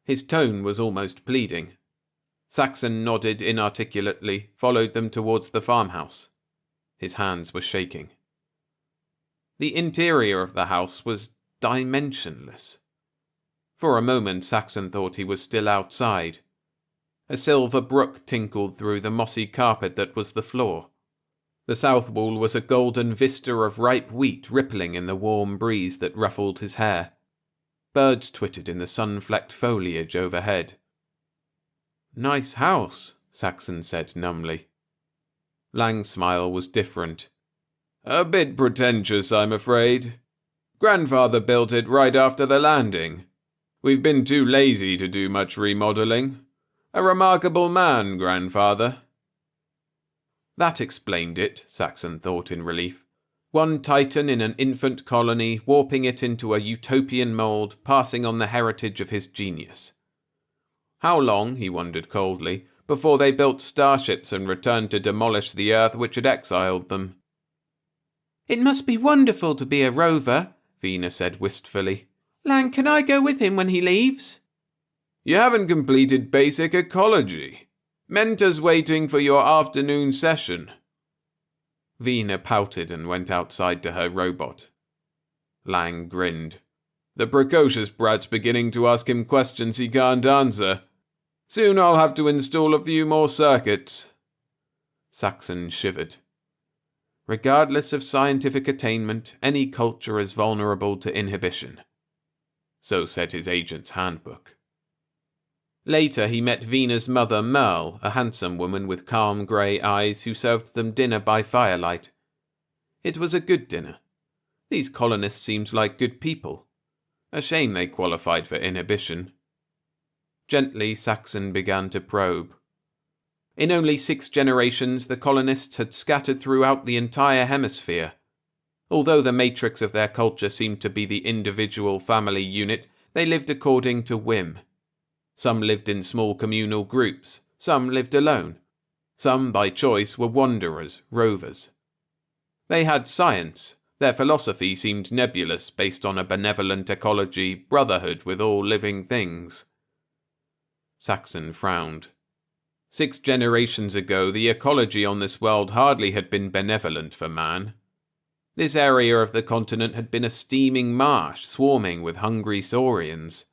His tone was almost pleading. Saxon nodded inarticulately, followed them towards the farmhouse. His hands were shaking. The interior of the house was dimensionless. For a moment Saxon thought he was still outside. A silver brook tinkled through the mossy carpet that was the floor. The south wall was a golden vista of ripe wheat rippling in the warm breeze that ruffled his hair. Birds twittered in the sun-flecked foliage overhead. "Nice house," Saxon said numbly. Lang's smile was different. "A bit pretentious, I'm afraid. Grandfather built it right after the landing. We've been too lazy to do much remodeling. A remarkable man, Grandfather." That explained it, Saxon thought in relief. One titan in an infant colony, warping it into a utopian mould, passing on the heritage of his genius. How long, he wondered coldly, before they built starships and returned to demolish the Earth which had exiled them? "It must be wonderful to be a rover," Vina said wistfully. "Lang, can I go with him when he leaves?" "You haven't completed basic ecology. Mentor's waiting for your afternoon session." Vina pouted and went outside to her robot. Lang grinned. "The precocious brat's beginning to ask him questions he can't answer. Soon I'll have to install a few more circuits." Saxon shivered. Regardless of scientific attainment, any culture is vulnerable to inhibition. So said his agent's handbook. Later he met Vina's mother, Merle, a handsome woman with calm grey eyes who served them dinner by firelight. It was a good dinner. These colonists seemed like good people. A shame they qualified for inhibition. Gently, Saxon began to probe. In only 6 generations, the colonists had scattered throughout the entire hemisphere. Although the matrix of their culture seemed to be the individual family unit, they lived according to whim. Some lived in small communal groups, some lived alone. Some, by choice, were wanderers, rovers. They had science. Their philosophy seemed nebulous, based on a benevolent ecology, brotherhood with all living things. Saxon frowned. 6 generations ago, the ecology on this world hardly had been benevolent for man. This area of the continent had been a steaming marsh swarming with hungry saurians.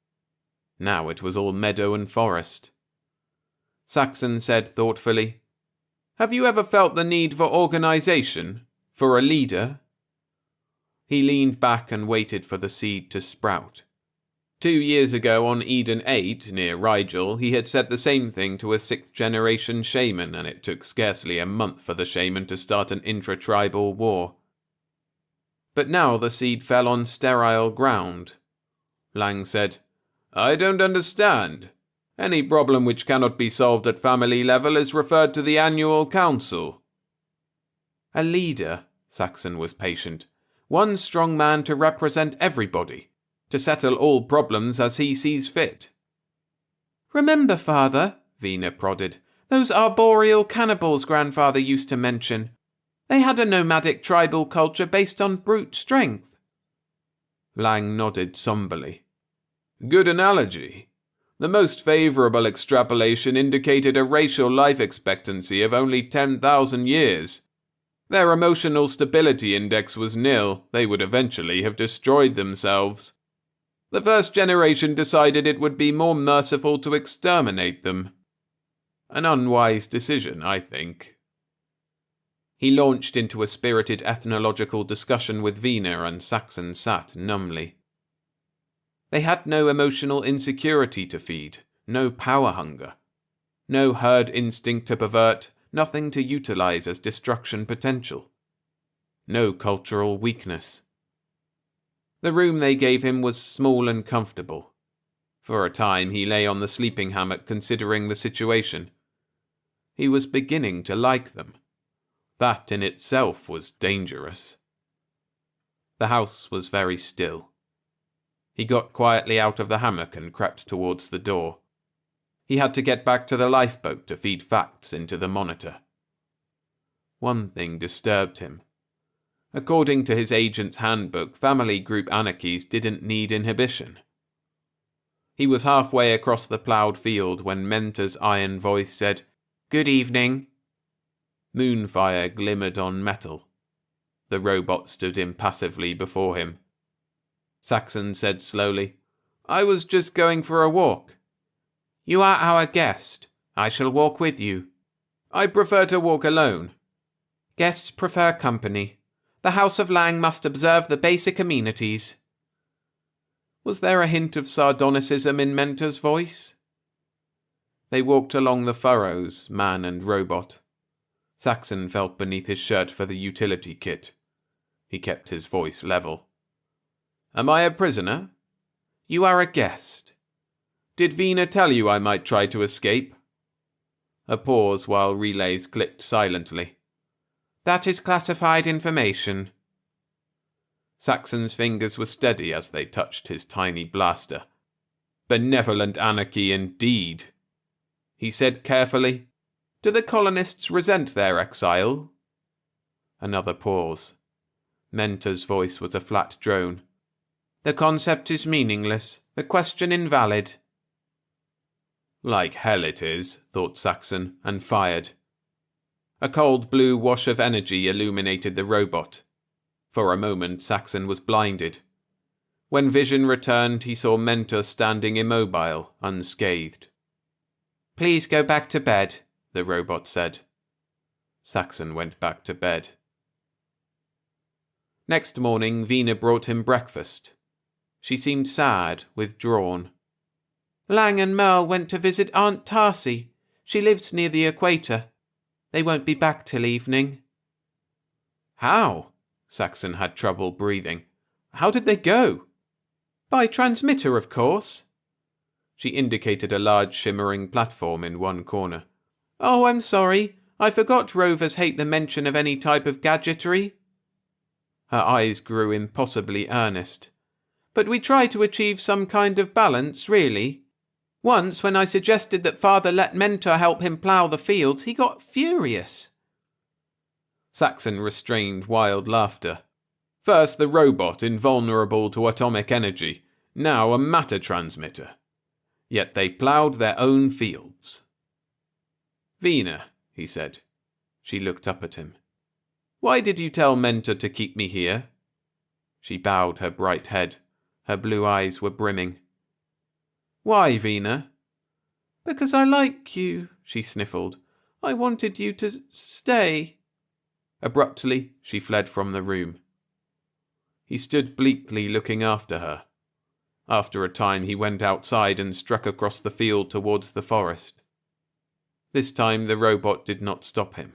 Now it was all meadow and forest. Saxon said thoughtfully, "Have you ever felt the need for organization? For a leader?" He leaned back and waited for the seed to sprout. 2 years ago on Eden 8, near Rigel, he had said the same thing to a 6th-generation shaman, and it took scarcely a month for the shaman to start an intra-tribal war. But now the seed fell on sterile ground. Lang said, "I don't understand. Any problem which cannot be solved at family level is referred to the annual council." "A leader," Saxon was patient. "One strong man to represent everybody, to settle all problems as he sees fit." "Remember, father," Vina prodded, "those arboreal cannibals grandfather used to mention. They had a nomadic tribal culture based on brute strength." Lang nodded somberly. "Good analogy. The most favorable extrapolation indicated a racial life expectancy of only 10,000 years. Their emotional stability index was nil. They would eventually have destroyed themselves. The first generation decided it would be more merciful to exterminate them. An unwise decision, I think." He launched into a spirited ethnological discussion with Vina, and Saxon sat numbly. They had no emotional insecurity to feed, no power hunger, no herd instinct to pervert, nothing to utilize as destruction potential, no cultural weakness. The room they gave him was small and comfortable. For a time he lay on the sleeping hammock considering the situation. He was beginning to like them. That in itself was dangerous. The house was very still. He got quietly out of the hammock and crept towards the door. He had to get back to the lifeboat to feed facts into the monitor. One thing disturbed him. According to his agent's handbook, family group anarchies didn't need inhibition. He was halfway across the ploughed field when Mentor's iron voice said, "Good evening." Moonfire glimmered on metal. The robot stood impassively before him. Saxon said slowly, "I was just going for a walk." "You are our guest. I shall walk with you." "I prefer to walk alone." "Guests prefer company. The House of Lang must observe the basic amenities." Was there a hint of sardonicism in Mentor's voice? They walked along the furrows, man and robot. Saxon felt beneath his shirt for the utility kit. He kept his voice level. "Am I a prisoner?" "You are a guest." "Did Vina tell you I might try to escape?" A pause while relays clicked silently. "That is classified information." Saxon's fingers were steady as they touched his tiny blaster. "Benevolent anarchy indeed." He said carefully, "Do the colonists resent their exile?" Another pause. Mentor's voice was a flat drone. "The concept is meaningless, the question invalid." Like hell it is, thought Saxon, and fired. A cold blue wash of energy illuminated the robot. For a moment Saxon was blinded. When vision returned, he saw Mentor standing immobile, unscathed. "Please go back to bed," the robot said. Saxon went back to bed. Next morning, Vina brought him breakfast. She seemed sad, withdrawn. "Lang and Merle went to visit Aunt Tarsi. She lives near the equator. They won't be back till evening." "How?" Saxon had trouble breathing. "How did they go?" "By transmitter, of course." She indicated a large shimmering platform in one corner. "Oh, I'm sorry. I forgot rovers hate the mention of any type of gadgetry." Her eyes grew impossibly earnest. But we try to achieve some kind of balance, really. Once, when I suggested that Father let Mentor help him plough the fields, he got furious. Saxon restrained wild laughter. First the robot invulnerable to atomic energy, now a matter transmitter. Yet they ploughed their own fields. Vina, he said. She looked up at him. Why did you tell Mentor to keep me here? She bowed her bright head. Her blue eyes were brimming. Why, Vina? Because I like you, she sniffled. I wanted you to stay. Abruptly, she fled from the room. He stood bleakly looking after her. After a time he went outside and struck across the field towards the forest. This time the robot did not stop him.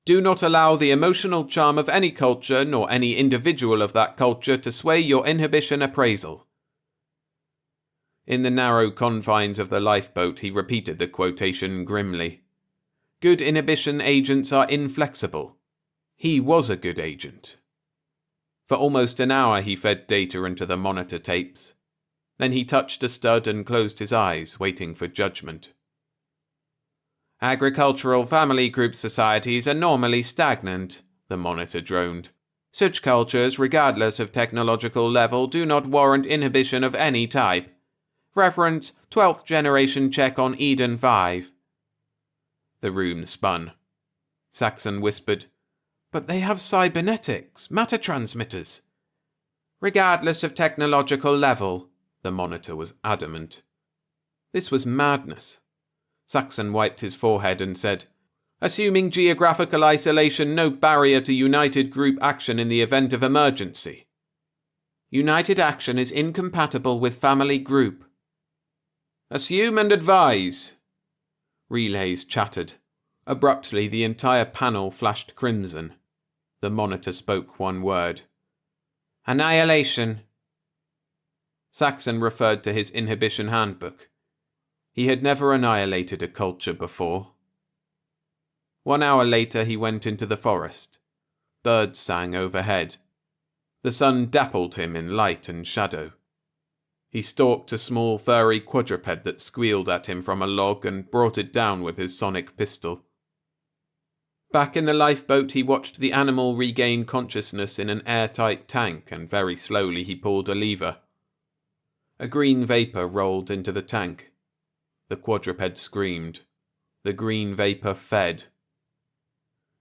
Do not allow the emotional charm of any culture nor any individual of that culture to sway your inhibition appraisal. In the narrow confines of the lifeboat he repeated the quotation grimly. Good inhibition agents are inflexible. He was a good agent. For almost an hour he fed data into the monitor tapes. Then he touched a stud and closed his eyes, waiting for judgment. Agricultural family group societies are normally stagnant, the monitor droned. Such cultures, regardless of technological level, do not warrant inhibition of any type. Reference 12th generation check on Eden 5. The room spun. Saxon whispered, But they have cybernetics, matter transmitters. Regardless of technological level, the monitor was adamant. This was madness. Saxon wiped his forehead and said, Assuming geographical isolation, no barrier to united group action in the event of emergency. United action is incompatible with family group. Assume and advise. Relays chattered. Abruptly, the entire panel flashed crimson. The monitor spoke one word. Annihilation. Saxon referred to his inhibition handbook. He had never annihilated a culture before. 1 hour later he went into the forest. Birds sang overhead. The sun dappled him in light and shadow. He stalked a small furry quadruped that squealed at him from a log and brought it down with his sonic pistol. Back in the lifeboat he watched the animal regain consciousness in an airtight tank, and very slowly he pulled a lever. A green vapour rolled into the tank. The quadruped screamed. The green vapour fed.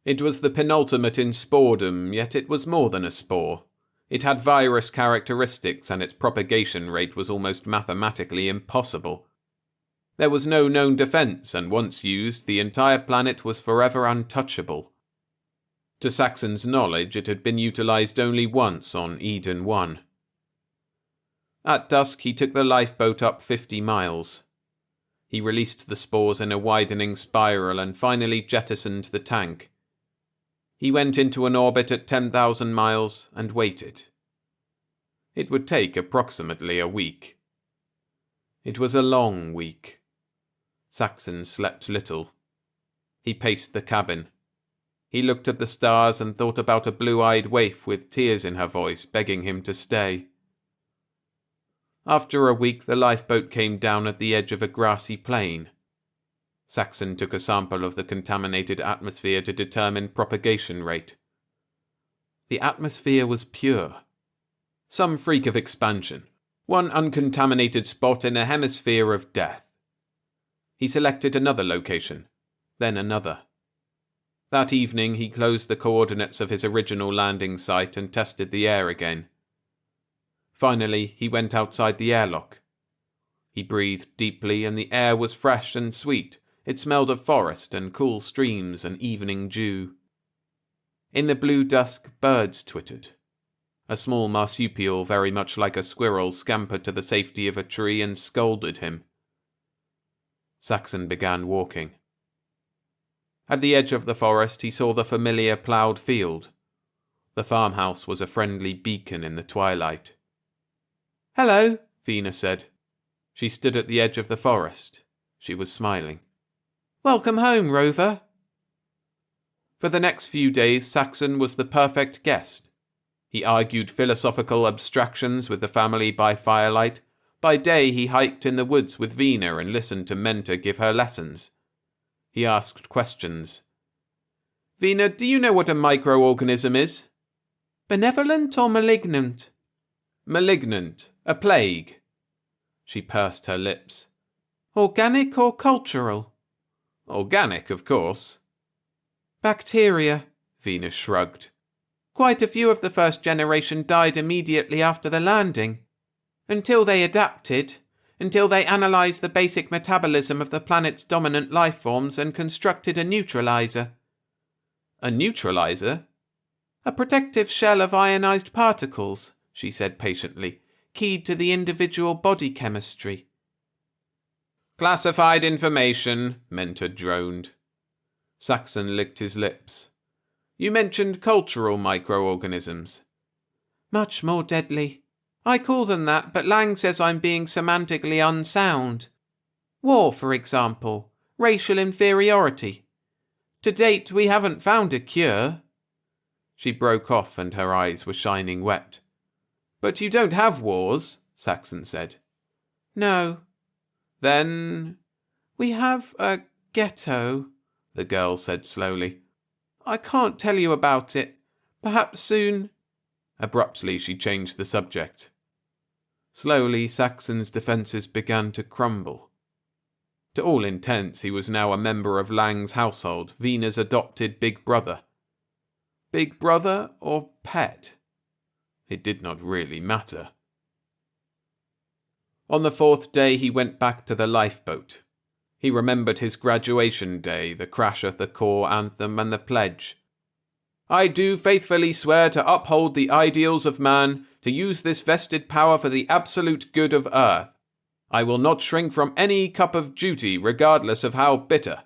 It was the penultimate in sporedom, yet it was more than a spore. It had virus characteristics, and its propagation rate was almost mathematically impossible. There was no known defense, and once used, the entire planet was forever untouchable. To Saxon's knowledge, it had been utilized only once on Eden 1. At dusk, he took the lifeboat up 50 miles. He released the spores in a widening spiral and finally jettisoned the tank. He went into an orbit at 10,000 miles and waited. It would take approximately a week. It was a long week. Saxon slept little. He paced the cabin. He looked at the stars and thought about a blue-eyed waif with tears in her voice begging him to stay. After a week, the lifeboat came down at the edge of a grassy plain. Saxon took a sample of the contaminated atmosphere to determine propagation rate. The atmosphere was pure. Some freak of expansion, one uncontaminated spot in a hemisphere of death. He selected another location, then another. That evening he closed the coordinates of his original landing site and tested the air again. Finally, he went outside the airlock. He breathed deeply, and the air was fresh and sweet. It smelled of forest and cool streams and evening dew. In the blue dusk, birds twittered. A small marsupial, very much like a squirrel, scampered to the safety of a tree and scolded him. Saxon began walking. At the edge of the forest, he saw the familiar ploughed field. The farmhouse was a friendly beacon in the twilight. "Hello," Vina said. She stood at the edge of the forest. She was smiling. "Welcome home, Rover." For the next few days, Saxon was the perfect guest. He argued philosophical abstractions with the family by firelight. By day he hiked in the woods with Vina and listened to Mentor give her lessons. He asked questions. "Vina, do you know what a microorganism is?" "Benevolent or malignant?" "Malignant. A plague." She pursed her lips. "Organic or cultural?" "Organic, of course." "Bacteria," Vina shrugged. "Quite a few of the first generation died immediately after the landing. Until they adapted, until they analysed the basic metabolism of the planet's dominant life forms and constructed a neutralizer." "A neutralizer?" "A protective shell of ionized particles," she said patiently, "keyed to the individual body chemistry." "Classified information," Mentor droned. Saxon licked his lips. "You mentioned cultural microorganisms." "Much more deadly. I call them that, but Lang says I'm being semantically unsound. War, for example. Racial inferiority. To date, we haven't found a cure." She broke off and her eyes were shining wet. "But you don't have wars," Saxon said. "No." "Then—" "We have a ghetto," the girl said slowly. "I can't tell you about it. Perhaps soon." Abruptly she changed the subject. Slowly Saxon's defences began to crumble. To all intents he was now a member of Lang's household, Vina's adopted big brother. Big brother or pet? It did not really matter. On the 4th day he went back to the lifeboat. He remembered his graduation day, the crash of the corps anthem and the pledge. "I do faithfully swear to uphold the ideals of man, to use this vested power for the absolute good of Earth. I will not shrink from any cup of duty, regardless of how bitter.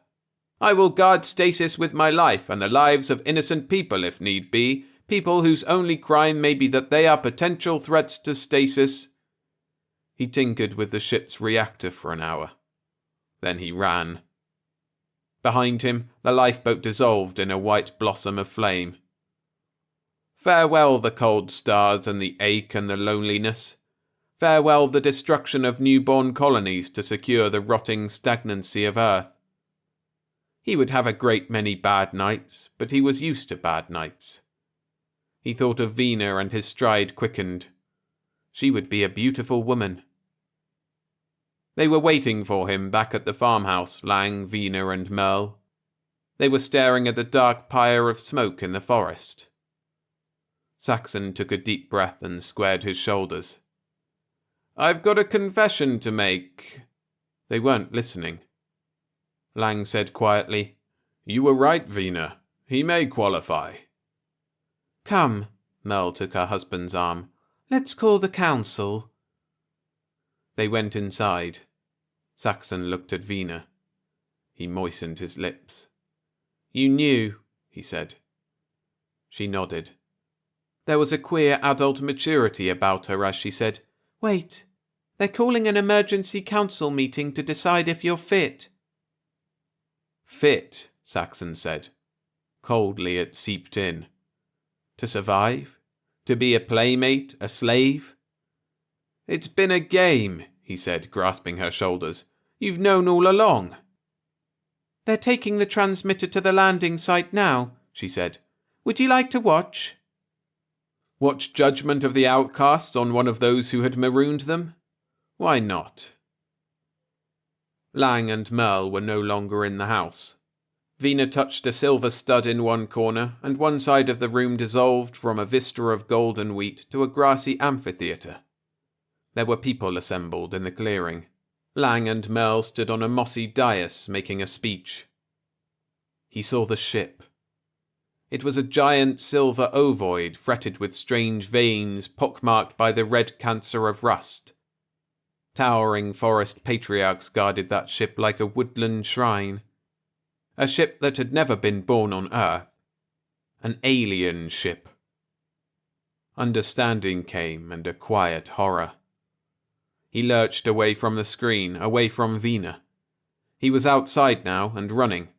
I will guard stasis with my life and the lives of innocent people if need be, people whose only crime may be that they are potential threats to stasis." He tinkered with the ship's reactor for an hour. Then he ran. Behind him, the lifeboat dissolved in a white blossom of flame. Farewell the cold stars and the ache and the loneliness. Farewell the destruction of newborn colonies to secure the rotting stagnancy of Earth. He would have a great many bad nights, but he was used to bad nights. He thought of Vina and his stride quickened. She would be a beautiful woman. They were waiting for him back at the farmhouse, Lang, Vina and Merle. They were staring at the dark pyre of smoke in the forest. Saxon took a deep breath and squared his shoulders. "I've got a confession to make." They weren't listening. Lang said quietly, "You were right, Vina. He may qualify." "Come," Merle took her husband's arm. "Let's call the council." They went inside. Saxon looked at Vina. He moistened his lips. "You knew," he said. She nodded. There was a queer adult maturity about her as she said, "Wait, they're calling an emergency council meeting to decide if you're fit." "Fit," Saxon said. Coldly it seeped in. To survive? To be a playmate? A slave? "It's been a game," he said, grasping her shoulders. "You've known all along." "They're taking the transmitter to the landing site now," she said. "Would you like to watch?" Watch Judgment of the Outcasts on one of those who had marooned them? Why not? Lang and Merle were no longer in the house. Vina touched a silver stud in one corner, and one side of the room dissolved from a vista of golden wheat to a grassy amphitheatre. There were people assembled in the clearing. Lang and Merle stood on a mossy dais making a speech. He saw the ship. It was a giant silver ovoid fretted with strange veins pockmarked by the red cancer of rust. Towering forest patriarchs guarded that ship like a woodland shrine. A ship that had never been born on Earth. An alien ship. Understanding came and a quiet horror. He lurched away from the screen, away from Vina. He was outside now and running.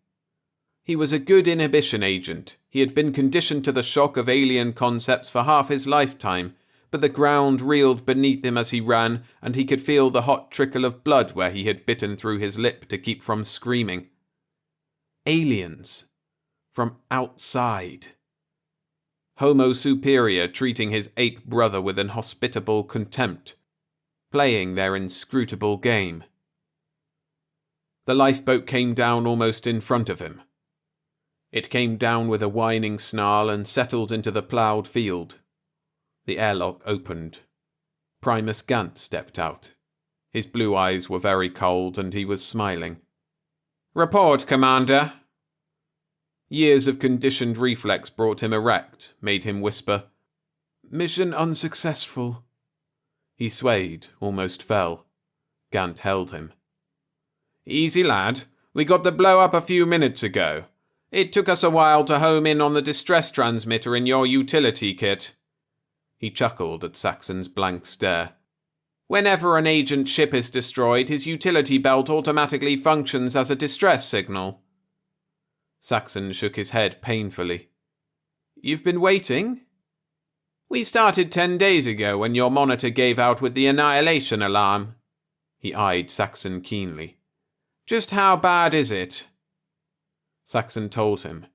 He was a good inhibition agent. He had been conditioned to the shock of alien concepts for half his lifetime, but the ground reeled beneath him as he ran, and he could feel the hot trickle of blood where he had bitten through his lip to keep from screaming. Aliens. From outside. Homo superior treating his ape brother with an hospitable contempt, playing their inscrutable game. The lifeboat came down almost in front of him. It came down with a whining snarl and settled into the ploughed field. The airlock opened. Primus Gant stepped out. His blue eyes were very cold and he was smiling. "Report, Commander." Years of conditioned reflex brought him erect, made him whisper, "Mission unsuccessful." He swayed, almost fell. Gant held him. "Easy, lad. We got the blow-up a few minutes ago. It took us a while to home in on the distress transmitter in your utility kit." He chuckled at Saxon's blank stare. "Whenever an agent ship is destroyed, his utility belt automatically functions as a distress signal." Saxon shook his head painfully. "You've been waiting?" "We started 10 days ago when your monitor gave out with the annihilation alarm." He eyed Saxon keenly. "Just how bad is it?" Saxon told him.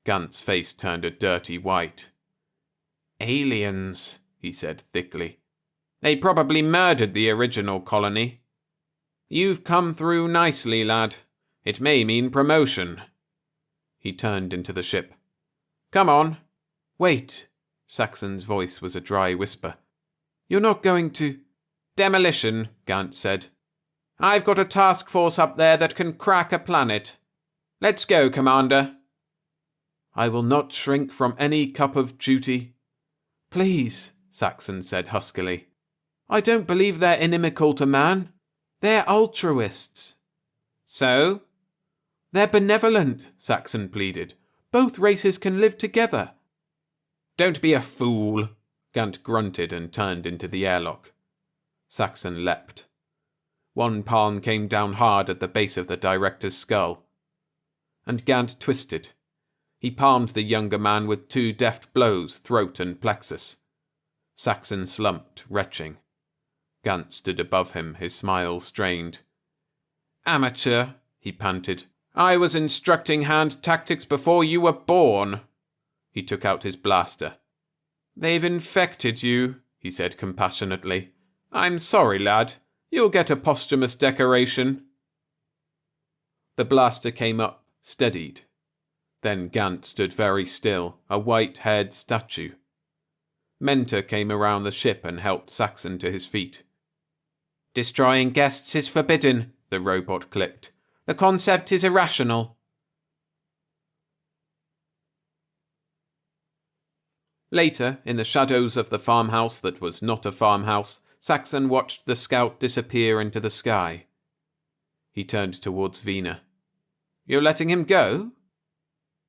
Gant's face turned a dirty white. "Aliens," he said thickly. "They probably murdered the original colony. You've come through nicely, lad. It may mean promotion." He turned into the ship. "Come on." "Wait." Saxon's voice was a dry whisper. "You're not going to—" "Demolition," Gant said. "I've got a task force up there that can crack a planet. Let's go, Commander." "I will not shrink from any cup of duty." "Please," Saxon said huskily. "I don't believe they're inimical to man. They're altruists." "So?" "They're benevolent," Saxon pleaded. "Both races can live together." "Don't be a fool," Gant grunted and turned into the airlock. Saxon leapt. One palm came down hard at the base of the director's skull. And Gant twisted. He palmed the younger man with 2 deft blows, throat and plexus. Saxon slumped, retching. Gant stood above him, his smile strained. "Amateur," he panted. "I was instructing hand tactics before you were born." He took out his blaster. "They've infected you," he said compassionately. "I'm sorry, lad. You'll get a posthumous decoration." The blaster came up, steadied. Then Gant stood very still, a white-haired statue. Mentor came around the ship and helped Saxon to his feet. "Destroying guests is forbidden," the robot clicked. "The concept is irrational." Later, in the shadows of the farmhouse that was not a farmhouse, Saxon watched the scout disappear into the sky. He turned towards Vina. "You're letting him go?"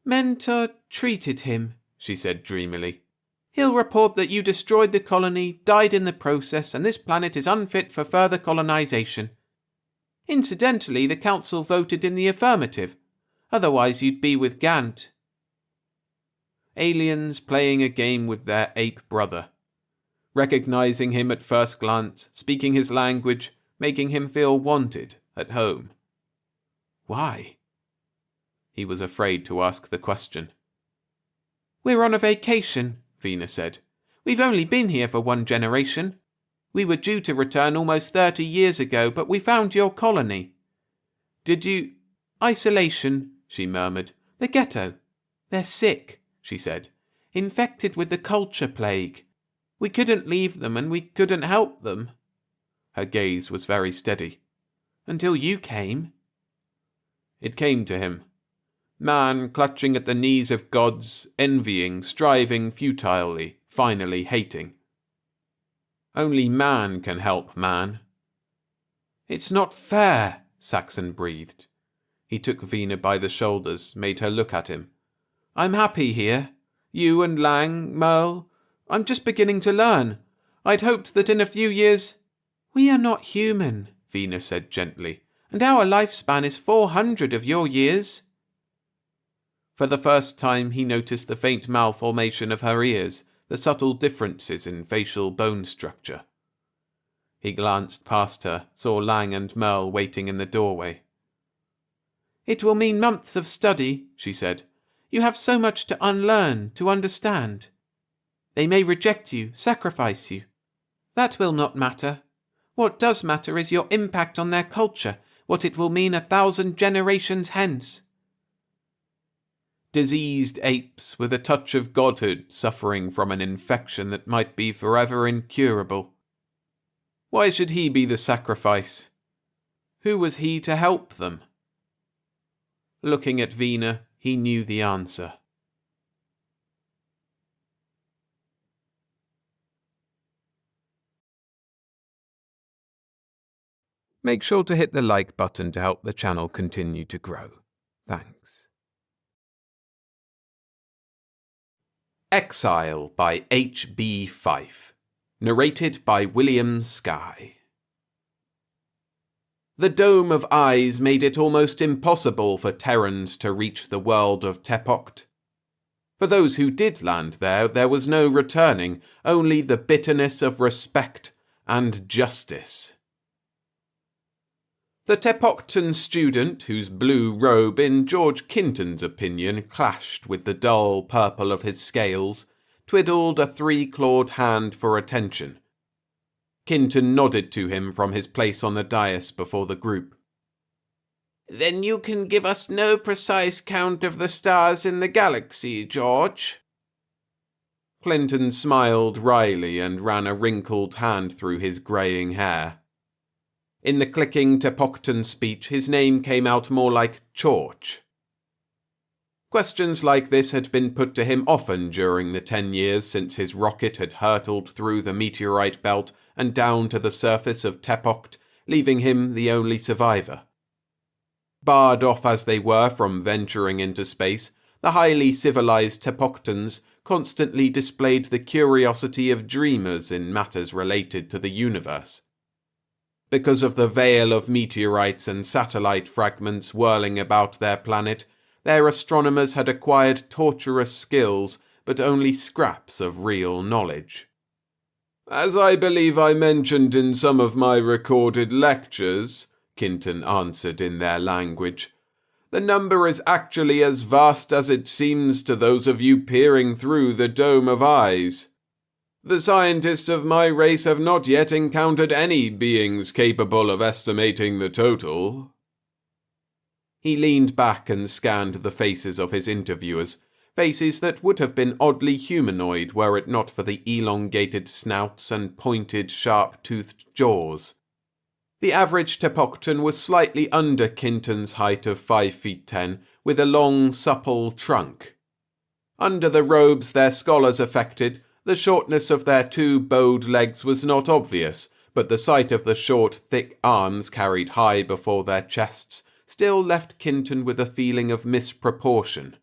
"Mentor treated him," she said dreamily. "He'll report that you destroyed the colony, died in the process, and this planet is unfit for further colonization. Incidentally, the council voted in the affirmative. Otherwise you'd be with Gant." Aliens playing a game with their ape brother. Recognizing him at first glance, speaking his language, making him feel wanted, at home. Why? He was afraid to ask the question. "We're on a vacation," Vina said. "We've only been here for 1 generation. We were due to return almost 30 years ago, but we found your colony." "Did you—" "Isolation," she murmured. "The ghetto. They're sick," she said. "Infected with the culture plague. We couldn't leave them and we couldn't help them." Her gaze was very steady. "Until you came." It came to him. Man clutching at the knees of gods, envying, striving futilely, finally hating. Only man can help man. "It's not fair," Saxon breathed. He took Vina by the shoulders, made her look at him. "I'm happy here. You and Lang, Merle. I'm just beginning to learn. I'd hoped that in a few years—" "We are not human," Vina said gently, "and our lifespan is 400 of your years." For the first time he noticed the faint malformation of her ears, the subtle differences in facial bone structure. He glanced past her, saw Lang and Merle waiting in the doorway. "It will mean months of study," she said. "You have so much to unlearn, to understand. They may reject you, sacrifice you. That will not matter. What does matter is your impact on their culture, what it will mean 1,000 generations hence." Diseased apes with a touch of godhood suffering from an infection that might be forever incurable. Why should he be the sacrifice? Who was he to help them? Looking at Vina, he knew the answer. Make sure to hit the like button to help the channel continue to grow. Thanks. Exile by H.B. Fyfe. Narrated by William Skye. The dome of eyes made it almost impossible for Terrans to reach the world of Tepoct. For those who did land there was no returning, only the bitterness of respect and justice. The Tepoctan student, whose blue robe, in George Kinton's opinion, clashed with the dull purple of his scales, twiddled a 3-clawed hand for attention. Kinton nodded to him from his place on the dais before the group. "Then you can give us no precise count of the stars in the galaxy, George?" Clinton smiled wryly and ran a wrinkled hand through his greying hair. In the clicking Tepoctan speech, his name came out more like Chorch. Questions like this had been put to him often during the 10 years since his rocket had hurtled through the meteorite belt and down to the surface of Tepoct, leaving him the only survivor. Barred off as they were from venturing into space, the highly civilized Tepoctans constantly displayed the curiosity of dreamers in matters related to the universe. Because of the veil of meteorites and satellite fragments whirling about their planet, their astronomers had acquired torturous skills, but only scraps of real knowledge. "As I believe I mentioned in some of my recorded lectures," Kinton answered in their language, "the number is actually as vast as it seems to those of you peering through the dome of eyes. The scientists of my race have not yet encountered any beings capable of estimating the total." He leaned back and scanned the faces of his interviewers, faces that would have been oddly humanoid were it not for the elongated snouts and pointed, sharp-toothed jaws. The average Tepoctan was slightly under Kinton's height of 5 feet 10, with a long, supple trunk. Under the robes their scholars affected, the shortness of their 2 bowed legs was not obvious, but the sight of the short, thick arms carried high before their chests still left Kinton with a feeling of misproportion.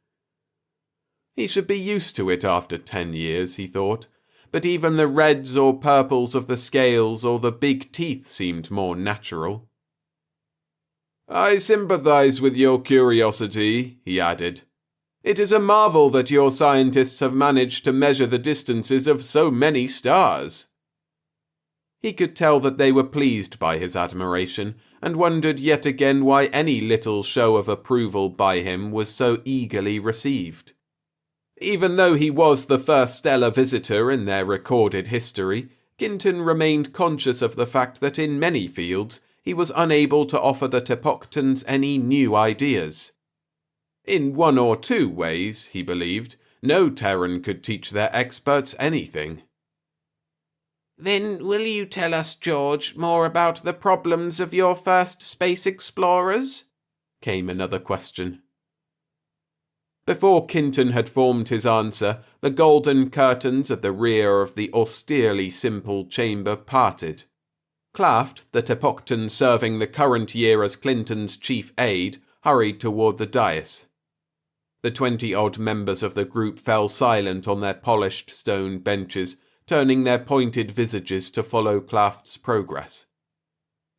He should be used to it after 10 years, he thought, but even the reds or purples of the scales or the big teeth seemed more natural. "I sympathize with your curiosity," he added. "It is a marvel that your scientists have managed to measure the distances of so many stars." He could tell that they were pleased by his admiration, and wondered yet again why any little show of approval by him was so eagerly received. Even though he was the first stellar visitor in their recorded history, Kinton remained conscious of the fact that in many fields he was unable to offer the Tepoctans any new ideas. In 1 or 2 ways, he believed, no Terran could teach their experts anything. "Then will you tell us, George, more about the problems of your first space explorers?" came another question. Before Kinton had formed his answer, the golden curtains at the rear of the austerely simple chamber parted. Claft, the Tepoctan serving the current year as Clinton's chief aide, hurried toward the dais. The 20-odd members of the group fell silent on their polished stone benches, turning their pointed visages to follow Claft's progress.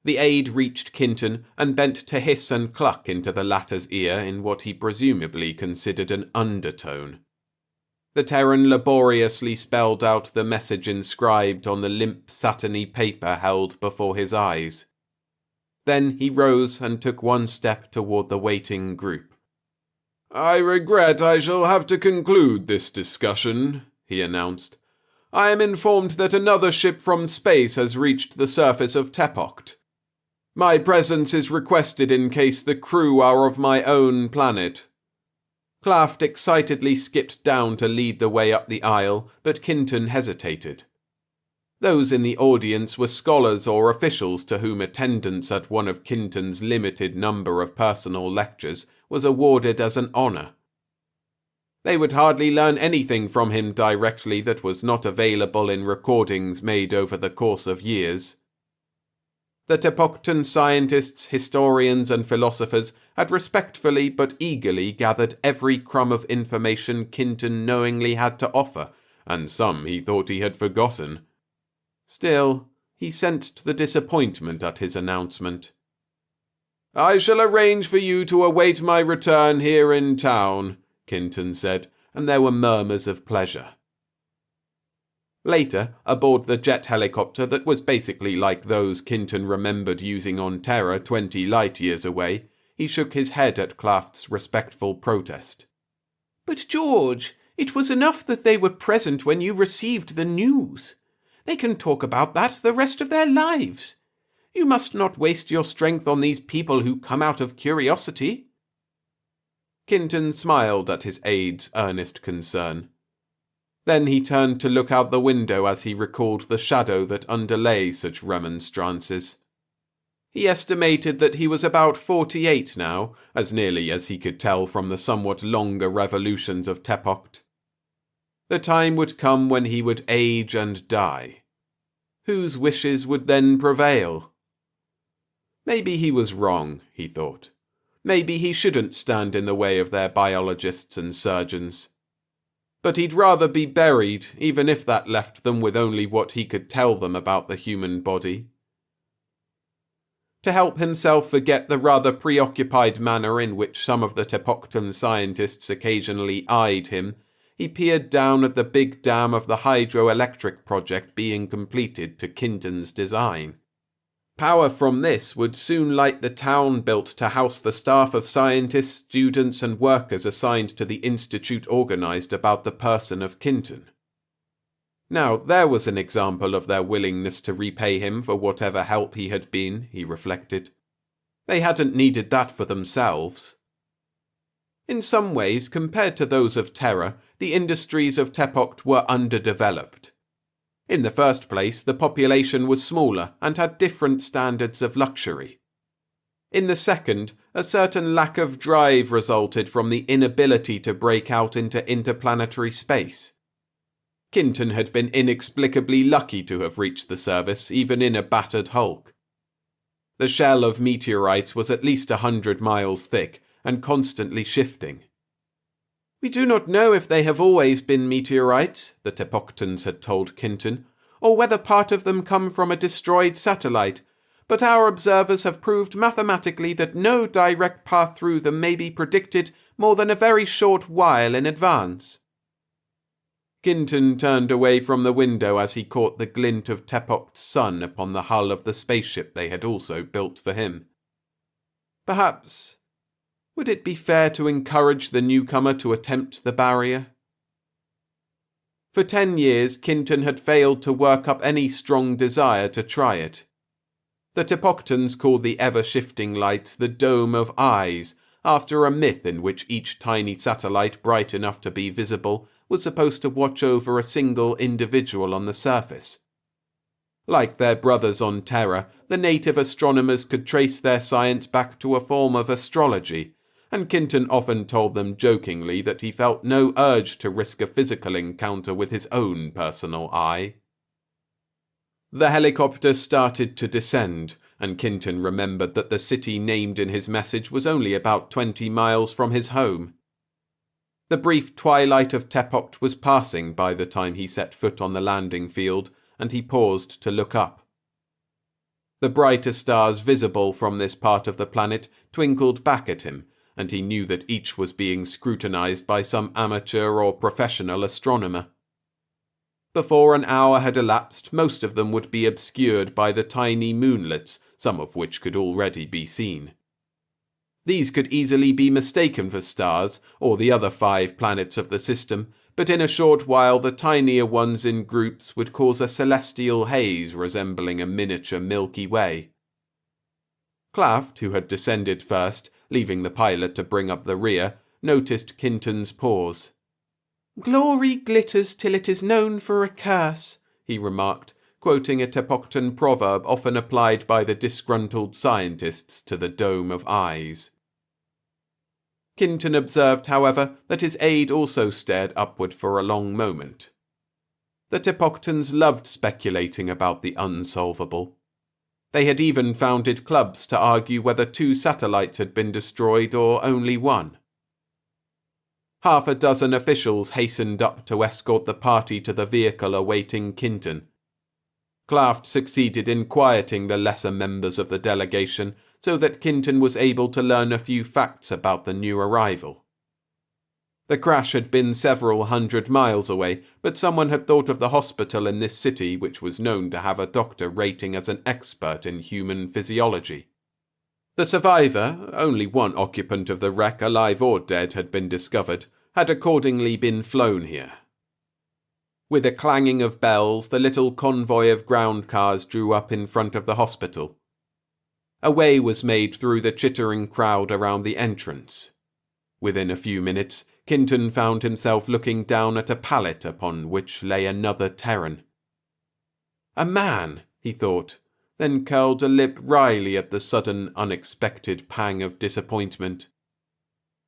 The aide reached Kinton and bent to hiss and cluck into the latter's ear in what he presumably considered an undertone. The Terran laboriously spelled out the message inscribed on the limp satiny paper held before his eyes. Then he rose and took one step toward the waiting group. "I regret I shall have to conclude this discussion," he announced. "I am informed that another ship from space has reached the surface of Tepoct. My presence is requested in case the crew are of my own planet." Claft excitedly skipped down to lead the way up the aisle, but Kinton hesitated. Those in the audience were scholars or officials to whom attendance at one of Kinton's limited number of personal lectures was awarded as an honor. They would hardly learn anything from him directly that was not available in recordings made over the course of years. The Tepoctan scientists, historians, and philosophers had respectfully but eagerly gathered every crumb of information Kinton knowingly had to offer, and some he thought he had forgotten. Still, he sensed the disappointment at his announcement. "I shall arrange for you to await my return here in town," Kinton said, and there were murmurs of pleasure. Later, aboard the jet helicopter that was basically like those Kinton remembered using on Terra 20 light-years away, he shook his head at Claft's respectful protest. "But George, it was enough that they were present when you received the news. They can talk about that the rest of their lives. You must not waste your strength on these people who come out of curiosity." Kinton smiled at his aide's earnest concern. Then he turned to look out the window as he recalled the shadow that underlay such remonstrances. He estimated that he was about 48 now, as nearly as he could tell from the somewhat longer revolutions of Tepoct. The time would come when he would age and die. Whose wishes would then prevail? Maybe he was wrong, he thought. Maybe he shouldn't stand in the way of their biologists and surgeons. But he'd rather be buried, even if that left them with only what he could tell them about the human body. To help himself forget the rather preoccupied manner in which some of the Tepoctan scientists occasionally eyed him, he peered down at the big dam of the hydroelectric project being completed to Kinton's design. Power from this would soon light the town built to house the staff of scientists, students, and workers assigned to the institute organized about the person of Kinton. Now, there was an example of their willingness to repay him for whatever help he had been, he reflected. They hadn't needed that for themselves. In some ways, compared to those of Terra, the industries of Tepoct were underdeveloped. In the first place, the population was smaller and had different standards of luxury. In the second, a certain lack of drive resulted from the inability to break out into interplanetary space. Kinton had been inexplicably lucky to have reached the service, even in a battered hulk. The shell of meteorites was at least 100 miles thick and constantly shifting. "We do not know if they have always been meteorites," the Tepoctans had told Kinton, "or whether part of them come from a destroyed satellite, but our observers have proved mathematically that no direct path through them may be predicted more than a very short while in advance." Kinton turned away from the window as he caught the glint of Tepoct's sun upon the hull of the spaceship they had also built for him. Perhaps... would it be fair to encourage the newcomer to attempt the barrier? For 10 years, Kinton had failed to work up any strong desire to try it. The Tepoctans called the ever-shifting lights the Dome of Eyes, after a myth in which each tiny satellite bright enough to be visible was supposed to watch over a single individual on the surface. Like their brothers on Terra, the native astronomers could trace their science back to a form of astrology, and Kinton often told them jokingly that he felt no urge to risk a physical encounter with his own personal eye. The helicopter started to descend, and Kinton remembered that the city named in his message was only about 20 miles from his home. The brief twilight of Tepoct was passing by the time he set foot on the landing field, and he paused to look up. The brighter stars visible from this part of the planet twinkled back at him, and he knew that each was being scrutinized by some amateur or professional astronomer. Before an hour had elapsed, most of them would be obscured by the tiny moonlets, some of which could already be seen. These could easily be mistaken for stars, or the other 5 planets of the system, but in a short while the tinier ones in groups would cause a celestial haze resembling a miniature Milky Way. Claft, who had descended first, leaving the pilot to bring up the rear, noticed Kinton's pause. "Glory glitters till it is known for a curse," he remarked, quoting a Tepocton proverb often applied by the disgruntled scientists to the dome of eyes. Kinton observed, however, that his aide also stared upward for a long moment. The Tepoctons loved speculating about the unsolvable. They had even founded clubs to argue whether 2 satellites had been destroyed or only 1. Half a dozen officials hastened up to escort the party to the vehicle awaiting Kinton. Claft succeeded in quieting the lesser members of the delegation so that Kinton was able to learn a few facts about the new arrival. The crash had been several hundred miles away, but someone had thought of the hospital in this city, which was known to have a doctor rating as an expert in human physiology. The survivor, only one occupant of the wreck, alive or dead, had been discovered, had accordingly been flown here. With a clanging of bells, the little convoy of ground cars drew up in front of the hospital. A way was made through the chittering crowd around the entrance. Within a few minutes, Kinton found himself looking down at a pallet upon which lay another Terran. A man, he thought, then curled a lip wryly at the sudden, unexpected pang of disappointment.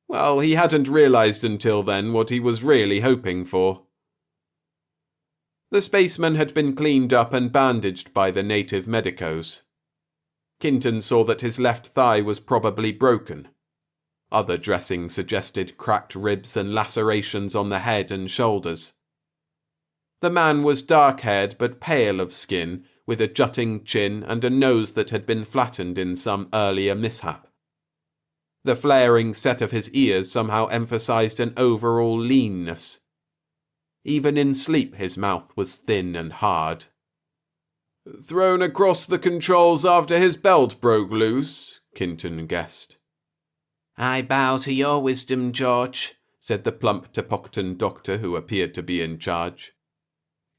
Well, he hadn't realized until then what he was really hoping for. The spaceman had been cleaned up and bandaged by the native medicos. Kinton saw that his left thigh was probably broken. Other dressing suggested cracked ribs and lacerations on the head and shoulders. The man was dark-haired but pale of skin, with a jutting chin and a nose that had been flattened in some earlier mishap. The flaring set of his ears somehow emphasized an overall leanness. Even in sleep his mouth was thin and hard. "Thrown across the controls after his belt broke loose," Kinton guessed. "I bow to your wisdom, George," said the plump Tepocton doctor who appeared to be in charge.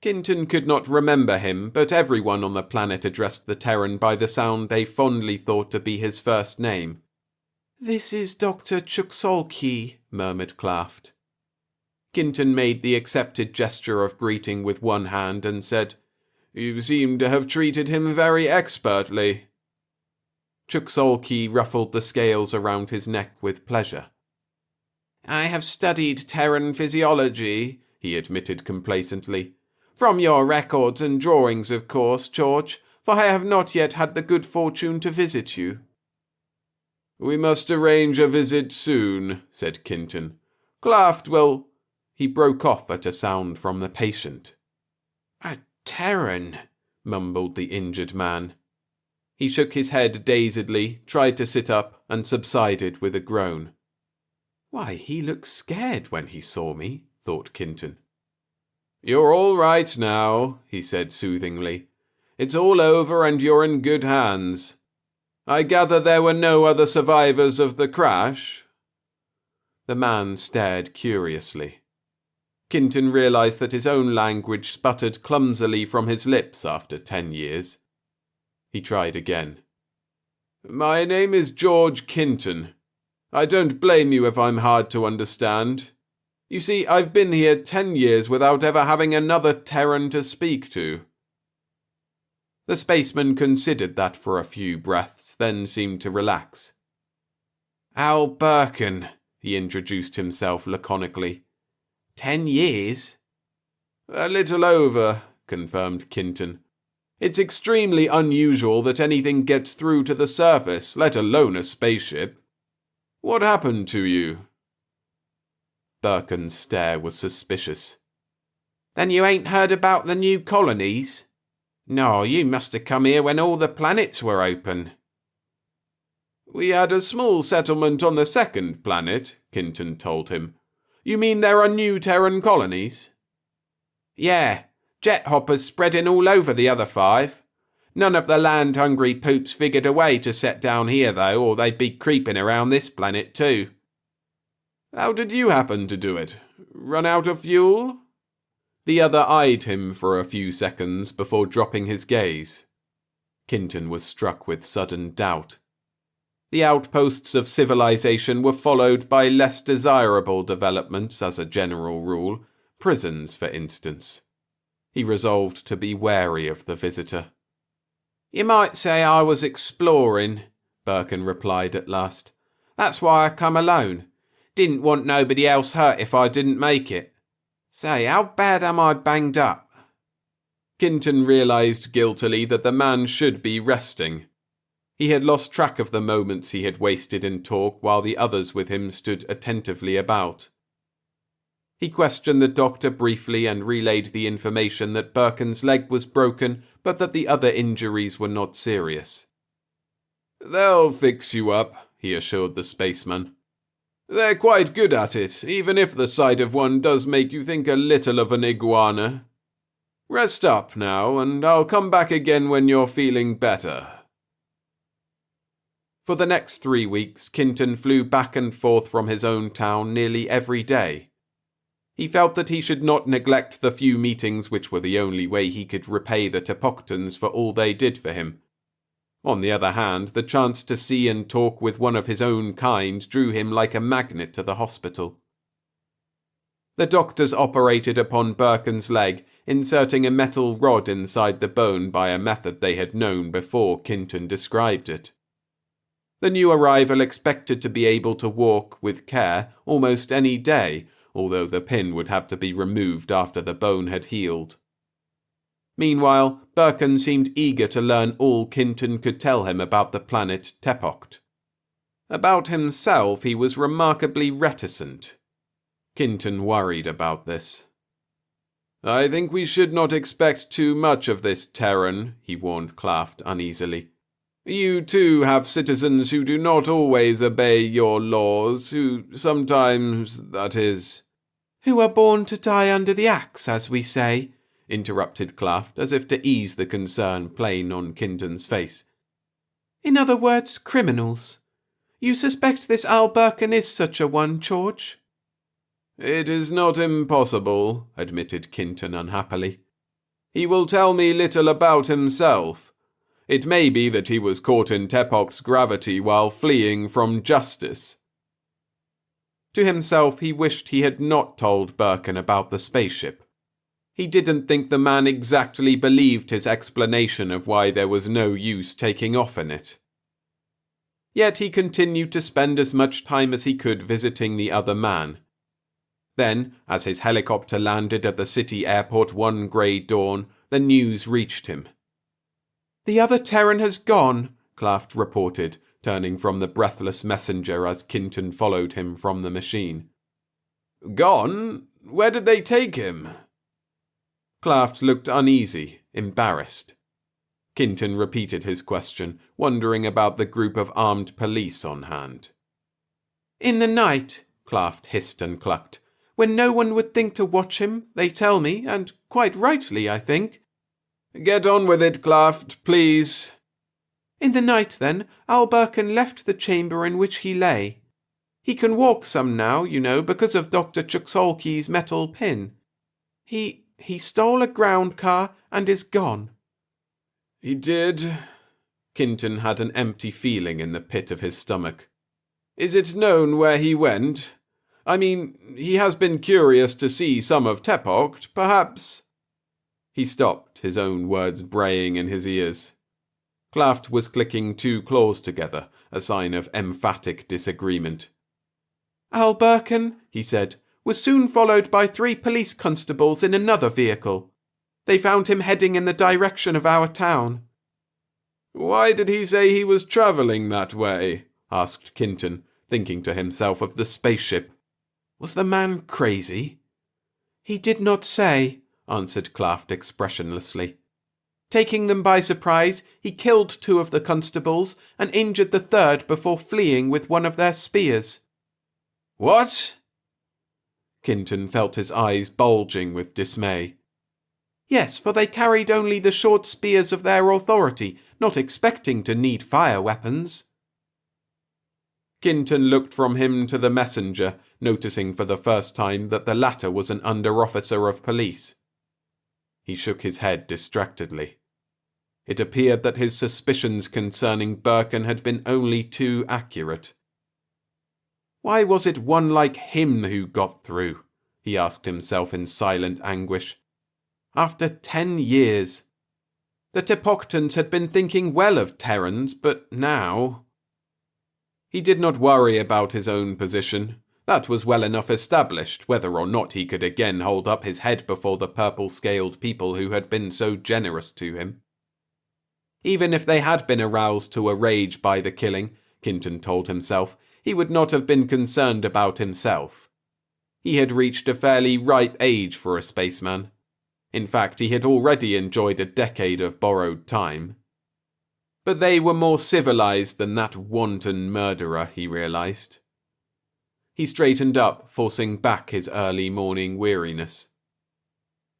Kinton could not remember him, but everyone on the planet addressed the Terran by the sound they fondly thought to be his first name. "This is Dr. Chuksolki," murmured Claft. Kinton made the accepted gesture of greeting with one hand and said, "You seem to have treated him very expertly." Chuksolki ruffled the scales around his neck with pleasure. "I have studied Terran physiology," he admitted complacently. "From your records and drawings, of course, George, for I have not yet had the good fortune to visit you." "We must arrange a visit soon," said Kinton. "Claft will—" He broke off at a sound from the patient. "A Terran," mumbled the injured man. He shook his head dazedly, tried to sit up, and subsided with a groan. "Why, he looked scared when he saw me," thought Kinton. "You're all right now," he said soothingly. "It's all over and you're in good hands. I gather there were no other survivors of the crash?" The man stared curiously. Kinton realized that his own language sputtered clumsily from his lips after 10 years. He tried again. "My name is George Kinton. I don't blame you if I'm hard to understand. You see, I've been here 10 years without ever having another Terran to speak to." The spaceman considered that for a few breaths, then seemed to relax. "Al Birkin," he introduced himself laconically. 10 years? "A little over," confirmed Kinton. "It's extremely unusual that anything gets through to the surface, let alone a spaceship. What happened to you?" Birkin's stare was suspicious. "Then you ain't heard about the new colonies?" No, you must have come here when all the planets were open. We had a small settlement on the second planet, Kinton told him. You mean there are new Terran colonies? Yeah, jet hoppers spreading all over the other 5. None of the land-hungry poops figured a way to set down here, though, or they'd be creeping around this planet too. How did you happen to do it? Run out of fuel? The other eyed him for a few seconds before dropping his gaze. Kinton was struck with sudden doubt. The outposts of civilization were followed by less desirable developments as a general rule, prisons, for instance. He resolved to be wary of the visitor. You might say I was exploring, Birkin replied at last. That's why I come alone. Didn't want nobody else hurt if I didn't make it. Say, how bad am I banged up? Kinton realized guiltily that the man should be resting. He had lost track of the moments he had wasted in talk while the others with him stood attentively about. He questioned the doctor briefly and relayed the information that Birkin's leg was broken, but that the other injuries were not serious. "They'll fix you up," he assured the spaceman. "They're quite good at it, even if the sight of one does make you think a little of an iguana. Rest up now, and I'll come back again when you're feeling better." For the next 3 weeks, Kinton flew back and forth from his own town nearly every day. He felt that he should not neglect the few meetings which were the only way he could repay the Tepoctans for all they did for him. On the other hand, the chance to see and talk with one of his own kind drew him like a magnet to the hospital. The doctors operated upon Birkin's leg, inserting a metal rod inside the bone by a method they had known before Kinton described it. The new arrival expected to be able to walk, with care, almost any day, although the pin would have to be removed after the bone had healed. Meanwhile, Birkin seemed eager to learn all Kinton could tell him about the planet Tepoct. About himself he was remarkably reticent. Kinton worried about this. "I think we should not expect too much of this Terran," he warned Klaft uneasily. "You too have citizens who do not always obey your laws, who sometimes, that is—" "Who are born to die under the axe, as we say," interrupted Klaft, as if to ease the concern plain on Kinton's face. "In other words, criminals. You suspect this Al Birkin is such a one, George?" "It is not impossible," admitted Kinton unhappily. "He will tell me little about himself. It may be that he was caught in Tepoct's gravity while fleeing from justice." To himself, he wished he had not told Birkin about the spaceship. He didn't think the man exactly believed his explanation of why there was no use taking off in it. Yet he continued to spend as much time as he could visiting the other man. Then, as his helicopter landed at the city airport one grey dawn, the news reached him. "The other Terran has gone," Klaft reported, turning from the breathless messenger as Kinton followed him from the machine. "Gone? Where did they take him?" Klaft looked uneasy, embarrassed. Kinton repeated his question, wondering about the group of armed police on hand. "In the night," Klaft hissed and clucked. "when no one would think to watch him, they tell me, and quite rightly, I think." "Get on with it, Klaft, please." "In the night, then, Al Birkin left the chamber in which he lay. He can walk some now, you know, because of Dr. Chuksolki's metal pin. He stole a ground car and is gone." "He did?" Kinton had an empty feeling in the pit of his stomach. "Is it known where he went? I mean, he has been curious to see some of Tepoct, perhaps—" He stopped, his own words braying in his ears. Klaft was clicking two claws together, a sign of emphatic disagreement. "Al Birkin," he said, "was soon followed by 3 police constables in another vehicle. They found him heading in the direction of our town." "Why did he say he was travelling that way?" asked Kinton, thinking to himself of the spaceship. Was the man crazy? "He did not say," answered Klaft expressionlessly. Taking them by surprise, he killed 2 of the constables and injured the 3rd before fleeing with one of their spears." "What?" Kinton felt his eyes bulging with dismay. "Yes, for they carried only the short spears of their authority, not expecting to need fire weapons." Kinton looked from him to the messenger, noticing for the first time that the latter was an under-officer of police. He shook his head distractedly. It appeared that his suspicions concerning Birkin had been only too accurate. Why was it one like him who got through? He asked himself in silent anguish. After 10 years. The Tepoctans had been thinking well of Terrans, but now... He did not worry about his own position. That was well enough established, whether or not he could again hold up his head before the purple-scaled people who had been so generous to him. Even if they had been aroused to a rage by the killing, Kinton told himself, he would not have been concerned about himself. He had reached a fairly ripe age for a spaceman. In fact, he had already enjoyed a decade of borrowed time. But they were more civilized than that wanton murderer, he realized. He straightened up, forcing back his early morning weariness.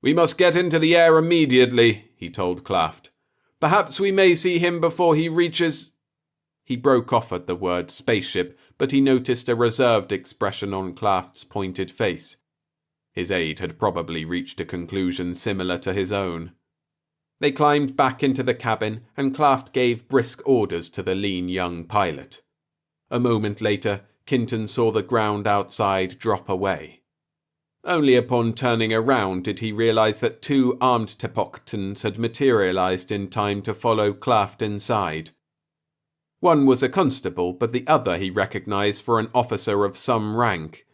"We must get into the air immediately," he told Klaft. "Perhaps we may see him before he reaches—" He broke off at the word spaceship, but he noticed a reserved expression on Klaft's pointed face. His aide had probably reached a conclusion similar to his own. They climbed back into the cabin, and Klaft gave brisk orders to the lean young pilot. A moment later, Kinton saw the ground outside drop away. Only upon turning around did he realize that 2 armed Tepoctans had materialized in time to follow Klaft inside. One was a constable, but the other he recognized for an officer of some rank.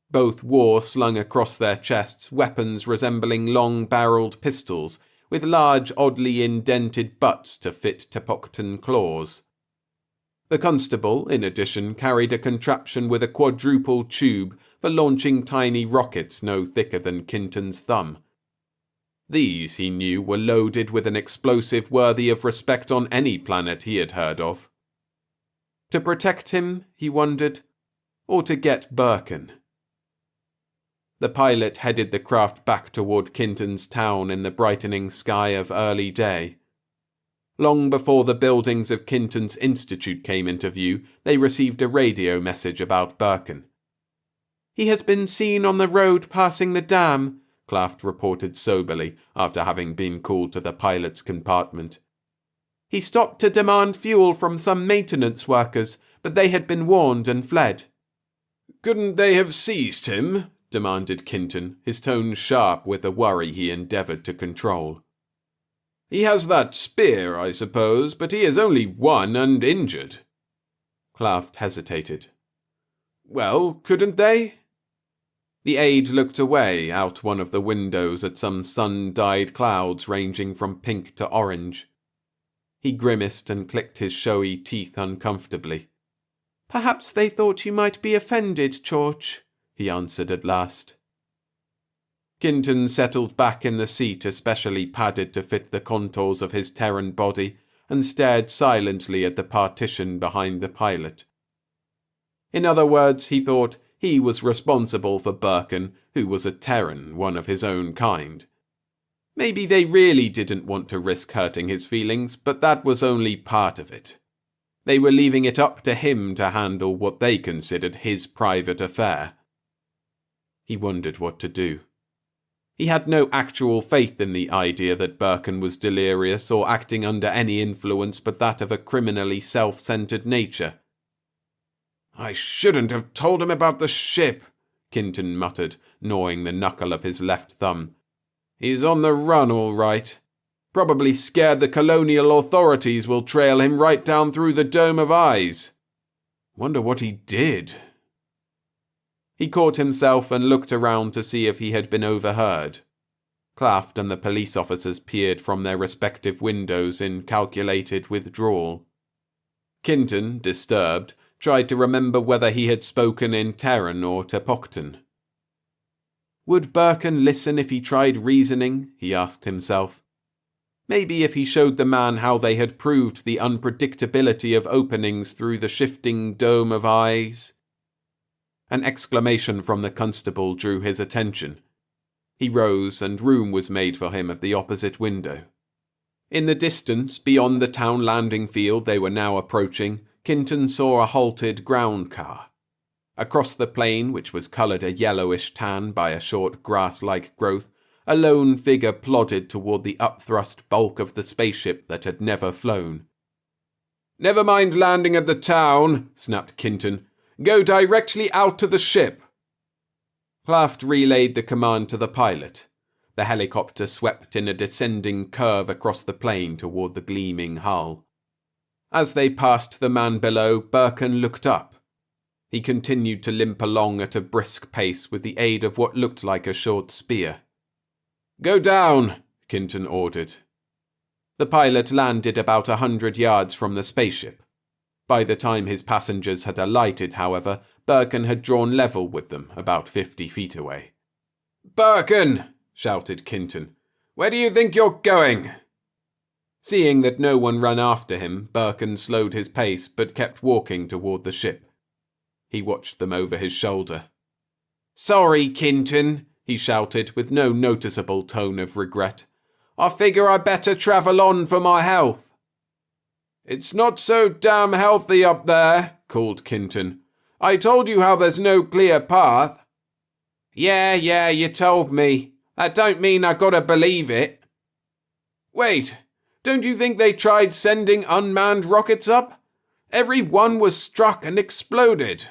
Both wore, slung across their chests, weapons resembling long-barreled pistols, with large, oddly indented butts to fit Tepoctan claws. The constable, in addition, carried a contraption with a quadruple tube for launching tiny rockets no thicker than Kinton's thumb. These, he knew, were loaded with an explosive worthy of respect on any planet he had heard of. To protect him, he wondered, or to get Birkin? The pilot headed the craft back toward Kinton's town in the brightening sky of early day. Long before the buildings of Kinton's Institute came into view, they received a radio message about Birkin. "He has been seen on the road passing the dam," Klaft reported soberly after having been called to the pilot's compartment. "He stopped to demand fuel from some maintenance workers, but they had been warned and fled." "Couldn't they have seized him?" demanded Kinton, his tone sharp with the worry he endeavoured to control. "He has that spear, I suppose, but he is only 1 and injured." Klaft hesitated. "Well, couldn't they?" The aide looked away out one of the windows at some sun-dyed clouds ranging from pink to orange. He grimaced and clicked his showy teeth uncomfortably. "Perhaps they thought you might be offended, George," he answered at last. Kinton settled back in the seat especially padded to fit the contours of his Terran body and stared silently at the partition behind the pilot. In other words, he thought, he was responsible for Birkin, who was a Terran, one of his own kind. Maybe they really didn't want to risk hurting his feelings, but that was only part of it. They were leaving it up to him to handle what they considered his private affair. He wondered what to do. He had no actual faith in the idea that Birkin was delirious or acting under any influence but that of a criminally self-centered nature. "I shouldn't have told him about the ship," Kinton muttered, gnawing the knuckle of his left thumb. "He's on the run, all right. Probably scared the colonial authorities will trail him right down through the Dome of Eyes. Wonder what he did." He caught himself and looked around to see if he had been overheard. Klaft and the police officers peered from their respective windows in calculated withdrawal. Kinton, disturbed, tried to remember whether he had spoken in Terran or Tepoctan. Would Birkin listen if he tried reasoning? He asked himself. Maybe if he showed the man how they had proved the unpredictability of openings through the shifting dome of eyes. An exclamation from the constable drew his attention. He rose, and room was made for him at the opposite window. In the distance, beyond the town landing field they were now approaching, Kinton saw a halted ground car. Across the plain, which was coloured a yellowish tan by a short grass-like growth, a lone figure plodded toward the upthrust bulk of the spaceship that had never flown. "Never mind landing at the town," snapped Kinton. "Go directly out to the ship." Claft relayed the command to the pilot. The helicopter swept in a descending curve across the plain toward the gleaming hull. As they passed the man below, Birkin looked up. He continued to limp along at a brisk pace with the aid of what looked like a short spear. "Go down," Kinton ordered. The pilot landed about 100 yards from the spaceship. By the time his passengers had alighted, however, Birkin had drawn level with them about 50 feet away. "Birkin!" shouted Kinton. "Where do you think you're going?" Seeing that no one ran after him, Birkin slowed his pace but kept walking toward the ship. He watched them over his shoulder. "Sorry, Kinton," he shouted with no noticeable tone of regret. "I figure I better travel on for my health." "It's not so damn healthy up there," called Kinton. "I told you how there's no clear path." Yeah, you told me. That don't mean I gotta believe it." "Wait, don't you think they tried sending unmanned rockets up? Every one was struck and exploded."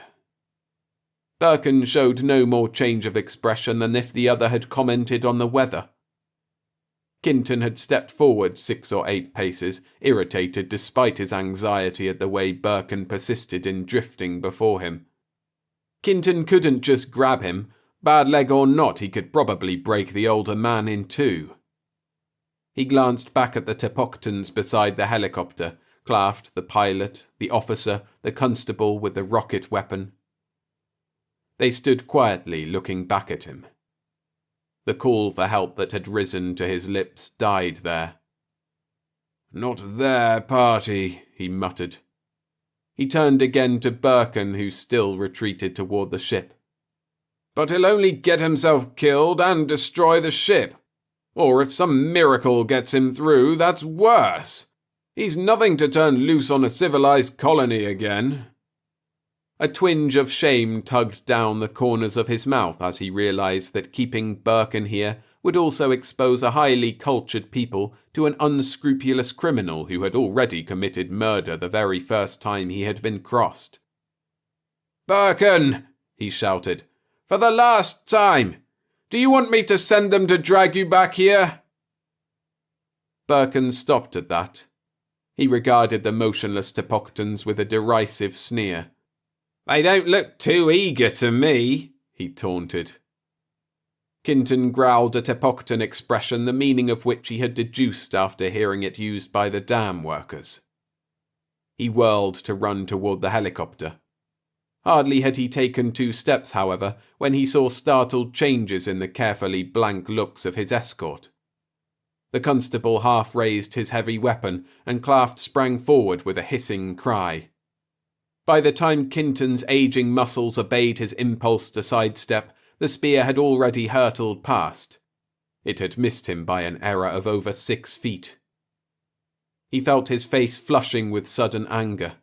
Birkin showed no more change of expression than if the other had commented on the weather. Kinton had stepped forward 6 or 8 paces, irritated despite his anxiety at the way Birkin persisted in drifting before him. Kinton couldn't just grab him. Bad leg or not, he could probably break the older man in two. He glanced back at the Tepoctans beside the helicopter, Claft, the pilot, the officer, the constable with the rocket weapon. They stood quietly looking back at him. The call for help that had risen to his lips died there. "Not their party," he muttered. He turned again to Birkin, who still retreated toward the ship. "But he'll only get himself killed and destroy the ship. Or if some miracle gets him through, that's worse. He's nothing to turn loose on a civilized colony again." A twinge of shame tugged down the corners of his mouth as he realized that keeping Birkin here would also expose a highly cultured people to an unscrupulous criminal who had already committed murder the very first time he had been crossed. "Birkin!" he shouted. "For the last time! Do you want me to send them to drag you back here?" Birkin stopped at that. He regarded the motionless Tepoctans with a derisive sneer. "They don't look too eager to me," he taunted. Kinton growled a Tepoctan expression the meaning of which he had deduced after hearing it used by the dam workers. He whirled to run toward the helicopter. Hardly had he taken 2 steps, however, when he saw startled changes in the carefully blank looks of his escort. The constable half raised his heavy weapon, and Claft sprang forward with a hissing cry. By the time Kinton's aging muscles obeyed his impulse to sidestep, the spear had already hurtled past. It had missed him by an error of over 6 feet. He felt his face flushing with sudden anger.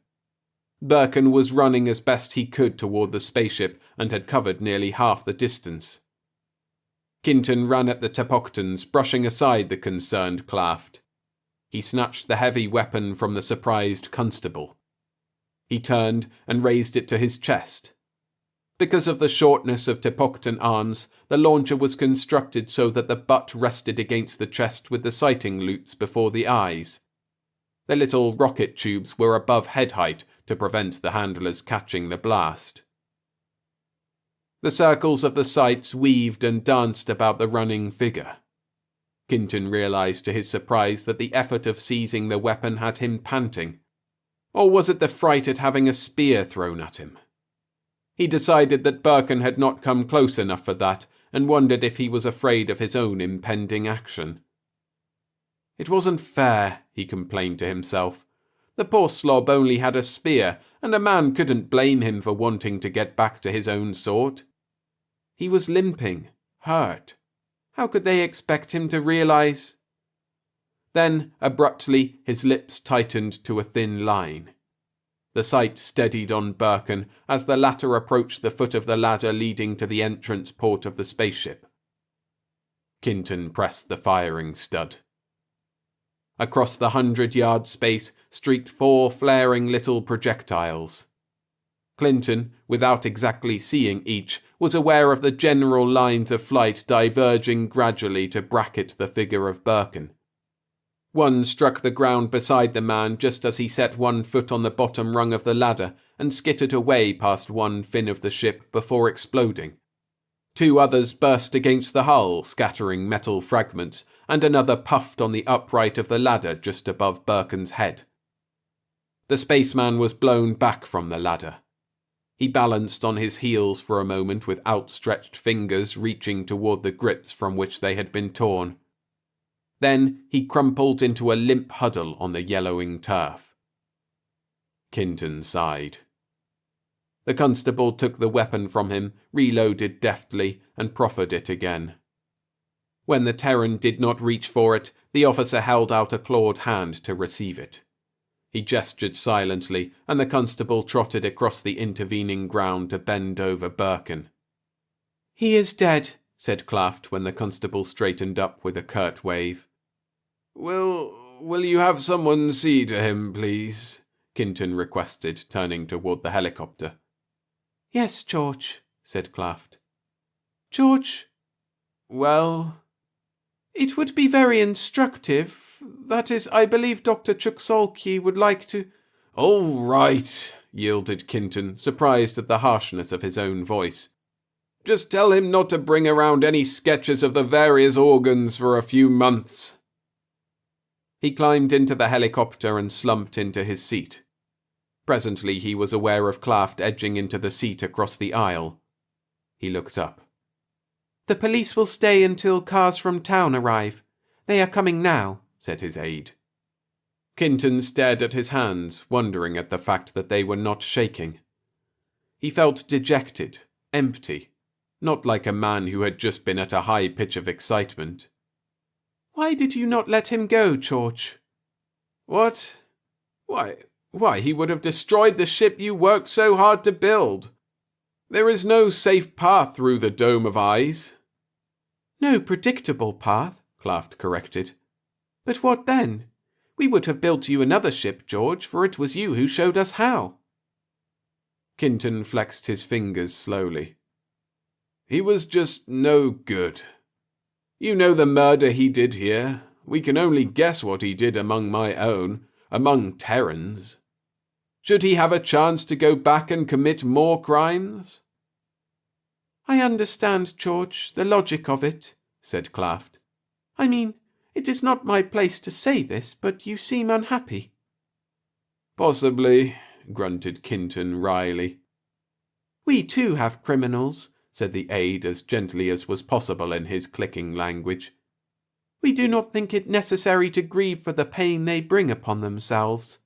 Birkin was running as best he could toward the spaceship and had covered nearly half the distance. Kinton ran at the Tepoctans, brushing aside the concerned Claft. He snatched the heavy weapon from the surprised constable. He turned and raised it to his chest. Because of the shortness of Tepoctan arms, the launcher was constructed so that the butt rested against the chest with the sighting loops before the eyes. The little rocket tubes were above head height to prevent the handlers catching the blast. The circles of the sights weaved and danced about the running figure. Kinton realized to his surprise that the effort of seizing the weapon had him panting. Or was it the fright at having a spear thrown at him? He decided that Birkin had not come close enough for that, and wondered if he was afraid of his own impending action. It wasn't fair, he complained to himself. The poor slob only had a spear, and a man couldn't blame him for wanting to get back to his own sort. He was limping, hurt. How could they expect him to realize? Then, abruptly, his lips tightened to a thin line. The sight steadied on Birkin as the latter approached the foot of the ladder leading to the entrance port of the spaceship. Kinton pressed the firing stud. Across the 100-yard space streaked 4 flaring little projectiles. Clinton, without exactly seeing each, was aware of the general lines of flight diverging gradually to bracket the figure of Birkin. One struck the ground beside the man just as he set one foot on the bottom rung of the ladder and skittered away past one fin of the ship before exploding. 2 others burst against the hull, scattering metal fragments, and another puffed on the upright of the ladder just above Birkin's head. The spaceman was blown back from the ladder. He balanced on his heels for a moment with outstretched fingers reaching toward the grips from which they had been torn. Then he crumpled into a limp huddle on the yellowing turf. Kinton sighed. The constable took the weapon from him, reloaded deftly, and proffered it again. When the Terran did not reach for it, the officer held out a clawed hand to receive it. He gestured silently, and the constable trotted across the intervening ground to bend over Birkin. "He is dead," said Klaft when the constable straightened up with a curt wave. Will you have someone see to him, please?" Kinton requested, turning toward the helicopter. "Yes, George," said Klaft. "George?" "Well?" "It would be very instructive. That is, I believe Dr. Chuksolki would like to—" "All right," yielded Kinton, surprised at the harshness of his own voice. "Just tell him not to bring around any sketches of the various organs for a few months." He climbed into the helicopter and slumped into his seat. Presently he was aware of Klaft edging into the seat across the aisle. He looked up. "The police will stay until cars from town arrive. They are coming now," said his aide. Kinton stared at his hands, wondering at the fact that they were not shaking. He felt dejected, empty, not like a man who had just been at a high pitch of excitement. "Why did you not let him go, George?" "What? Why, he would have destroyed the ship you worked so hard to build. There is no safe path through the Dome of Eyes." "No predictable path," Klaft corrected. "But what then? We would have built you another ship, George, for it was you who showed us how." Kinton flexed his fingers slowly. "He was just no good. You know the murder he did here. We can only guess what he did among my own, among Terrans. Should he have a chance to go back and commit more crimes?" "I understand, George, the logic of it," said Klaft. "I mean, it is not my place to say this, but you seem unhappy." "Possibly," grunted Kinton wryly. "We too have criminals," said the aide as gently as was possible in his clicking language. "We do not think it necessary to grieve for the pain they bring upon themselves."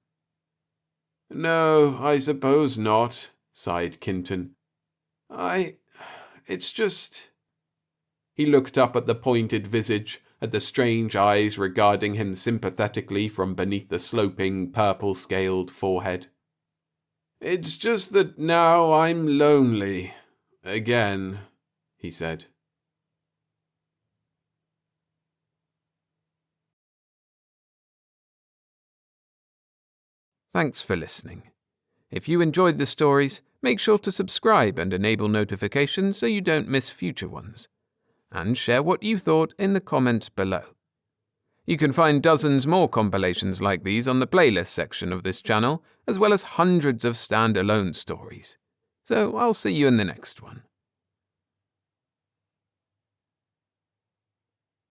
"No, I suppose not," sighed Kinton. It's just—" He looked up at the pointed visage, at the strange eyes regarding him sympathetically from beneath the sloping, purple-scaled forehead. "It's just that now I'm lonely. Again," he said. Thanks for listening. If you enjoyed the stories, make sure to subscribe and enable notifications so you don't miss future ones. And share what you thought in the comments below. You can find dozens more compilations like these on the playlist section of this channel, as well as hundreds of standalone stories. So I'll see you in the next one.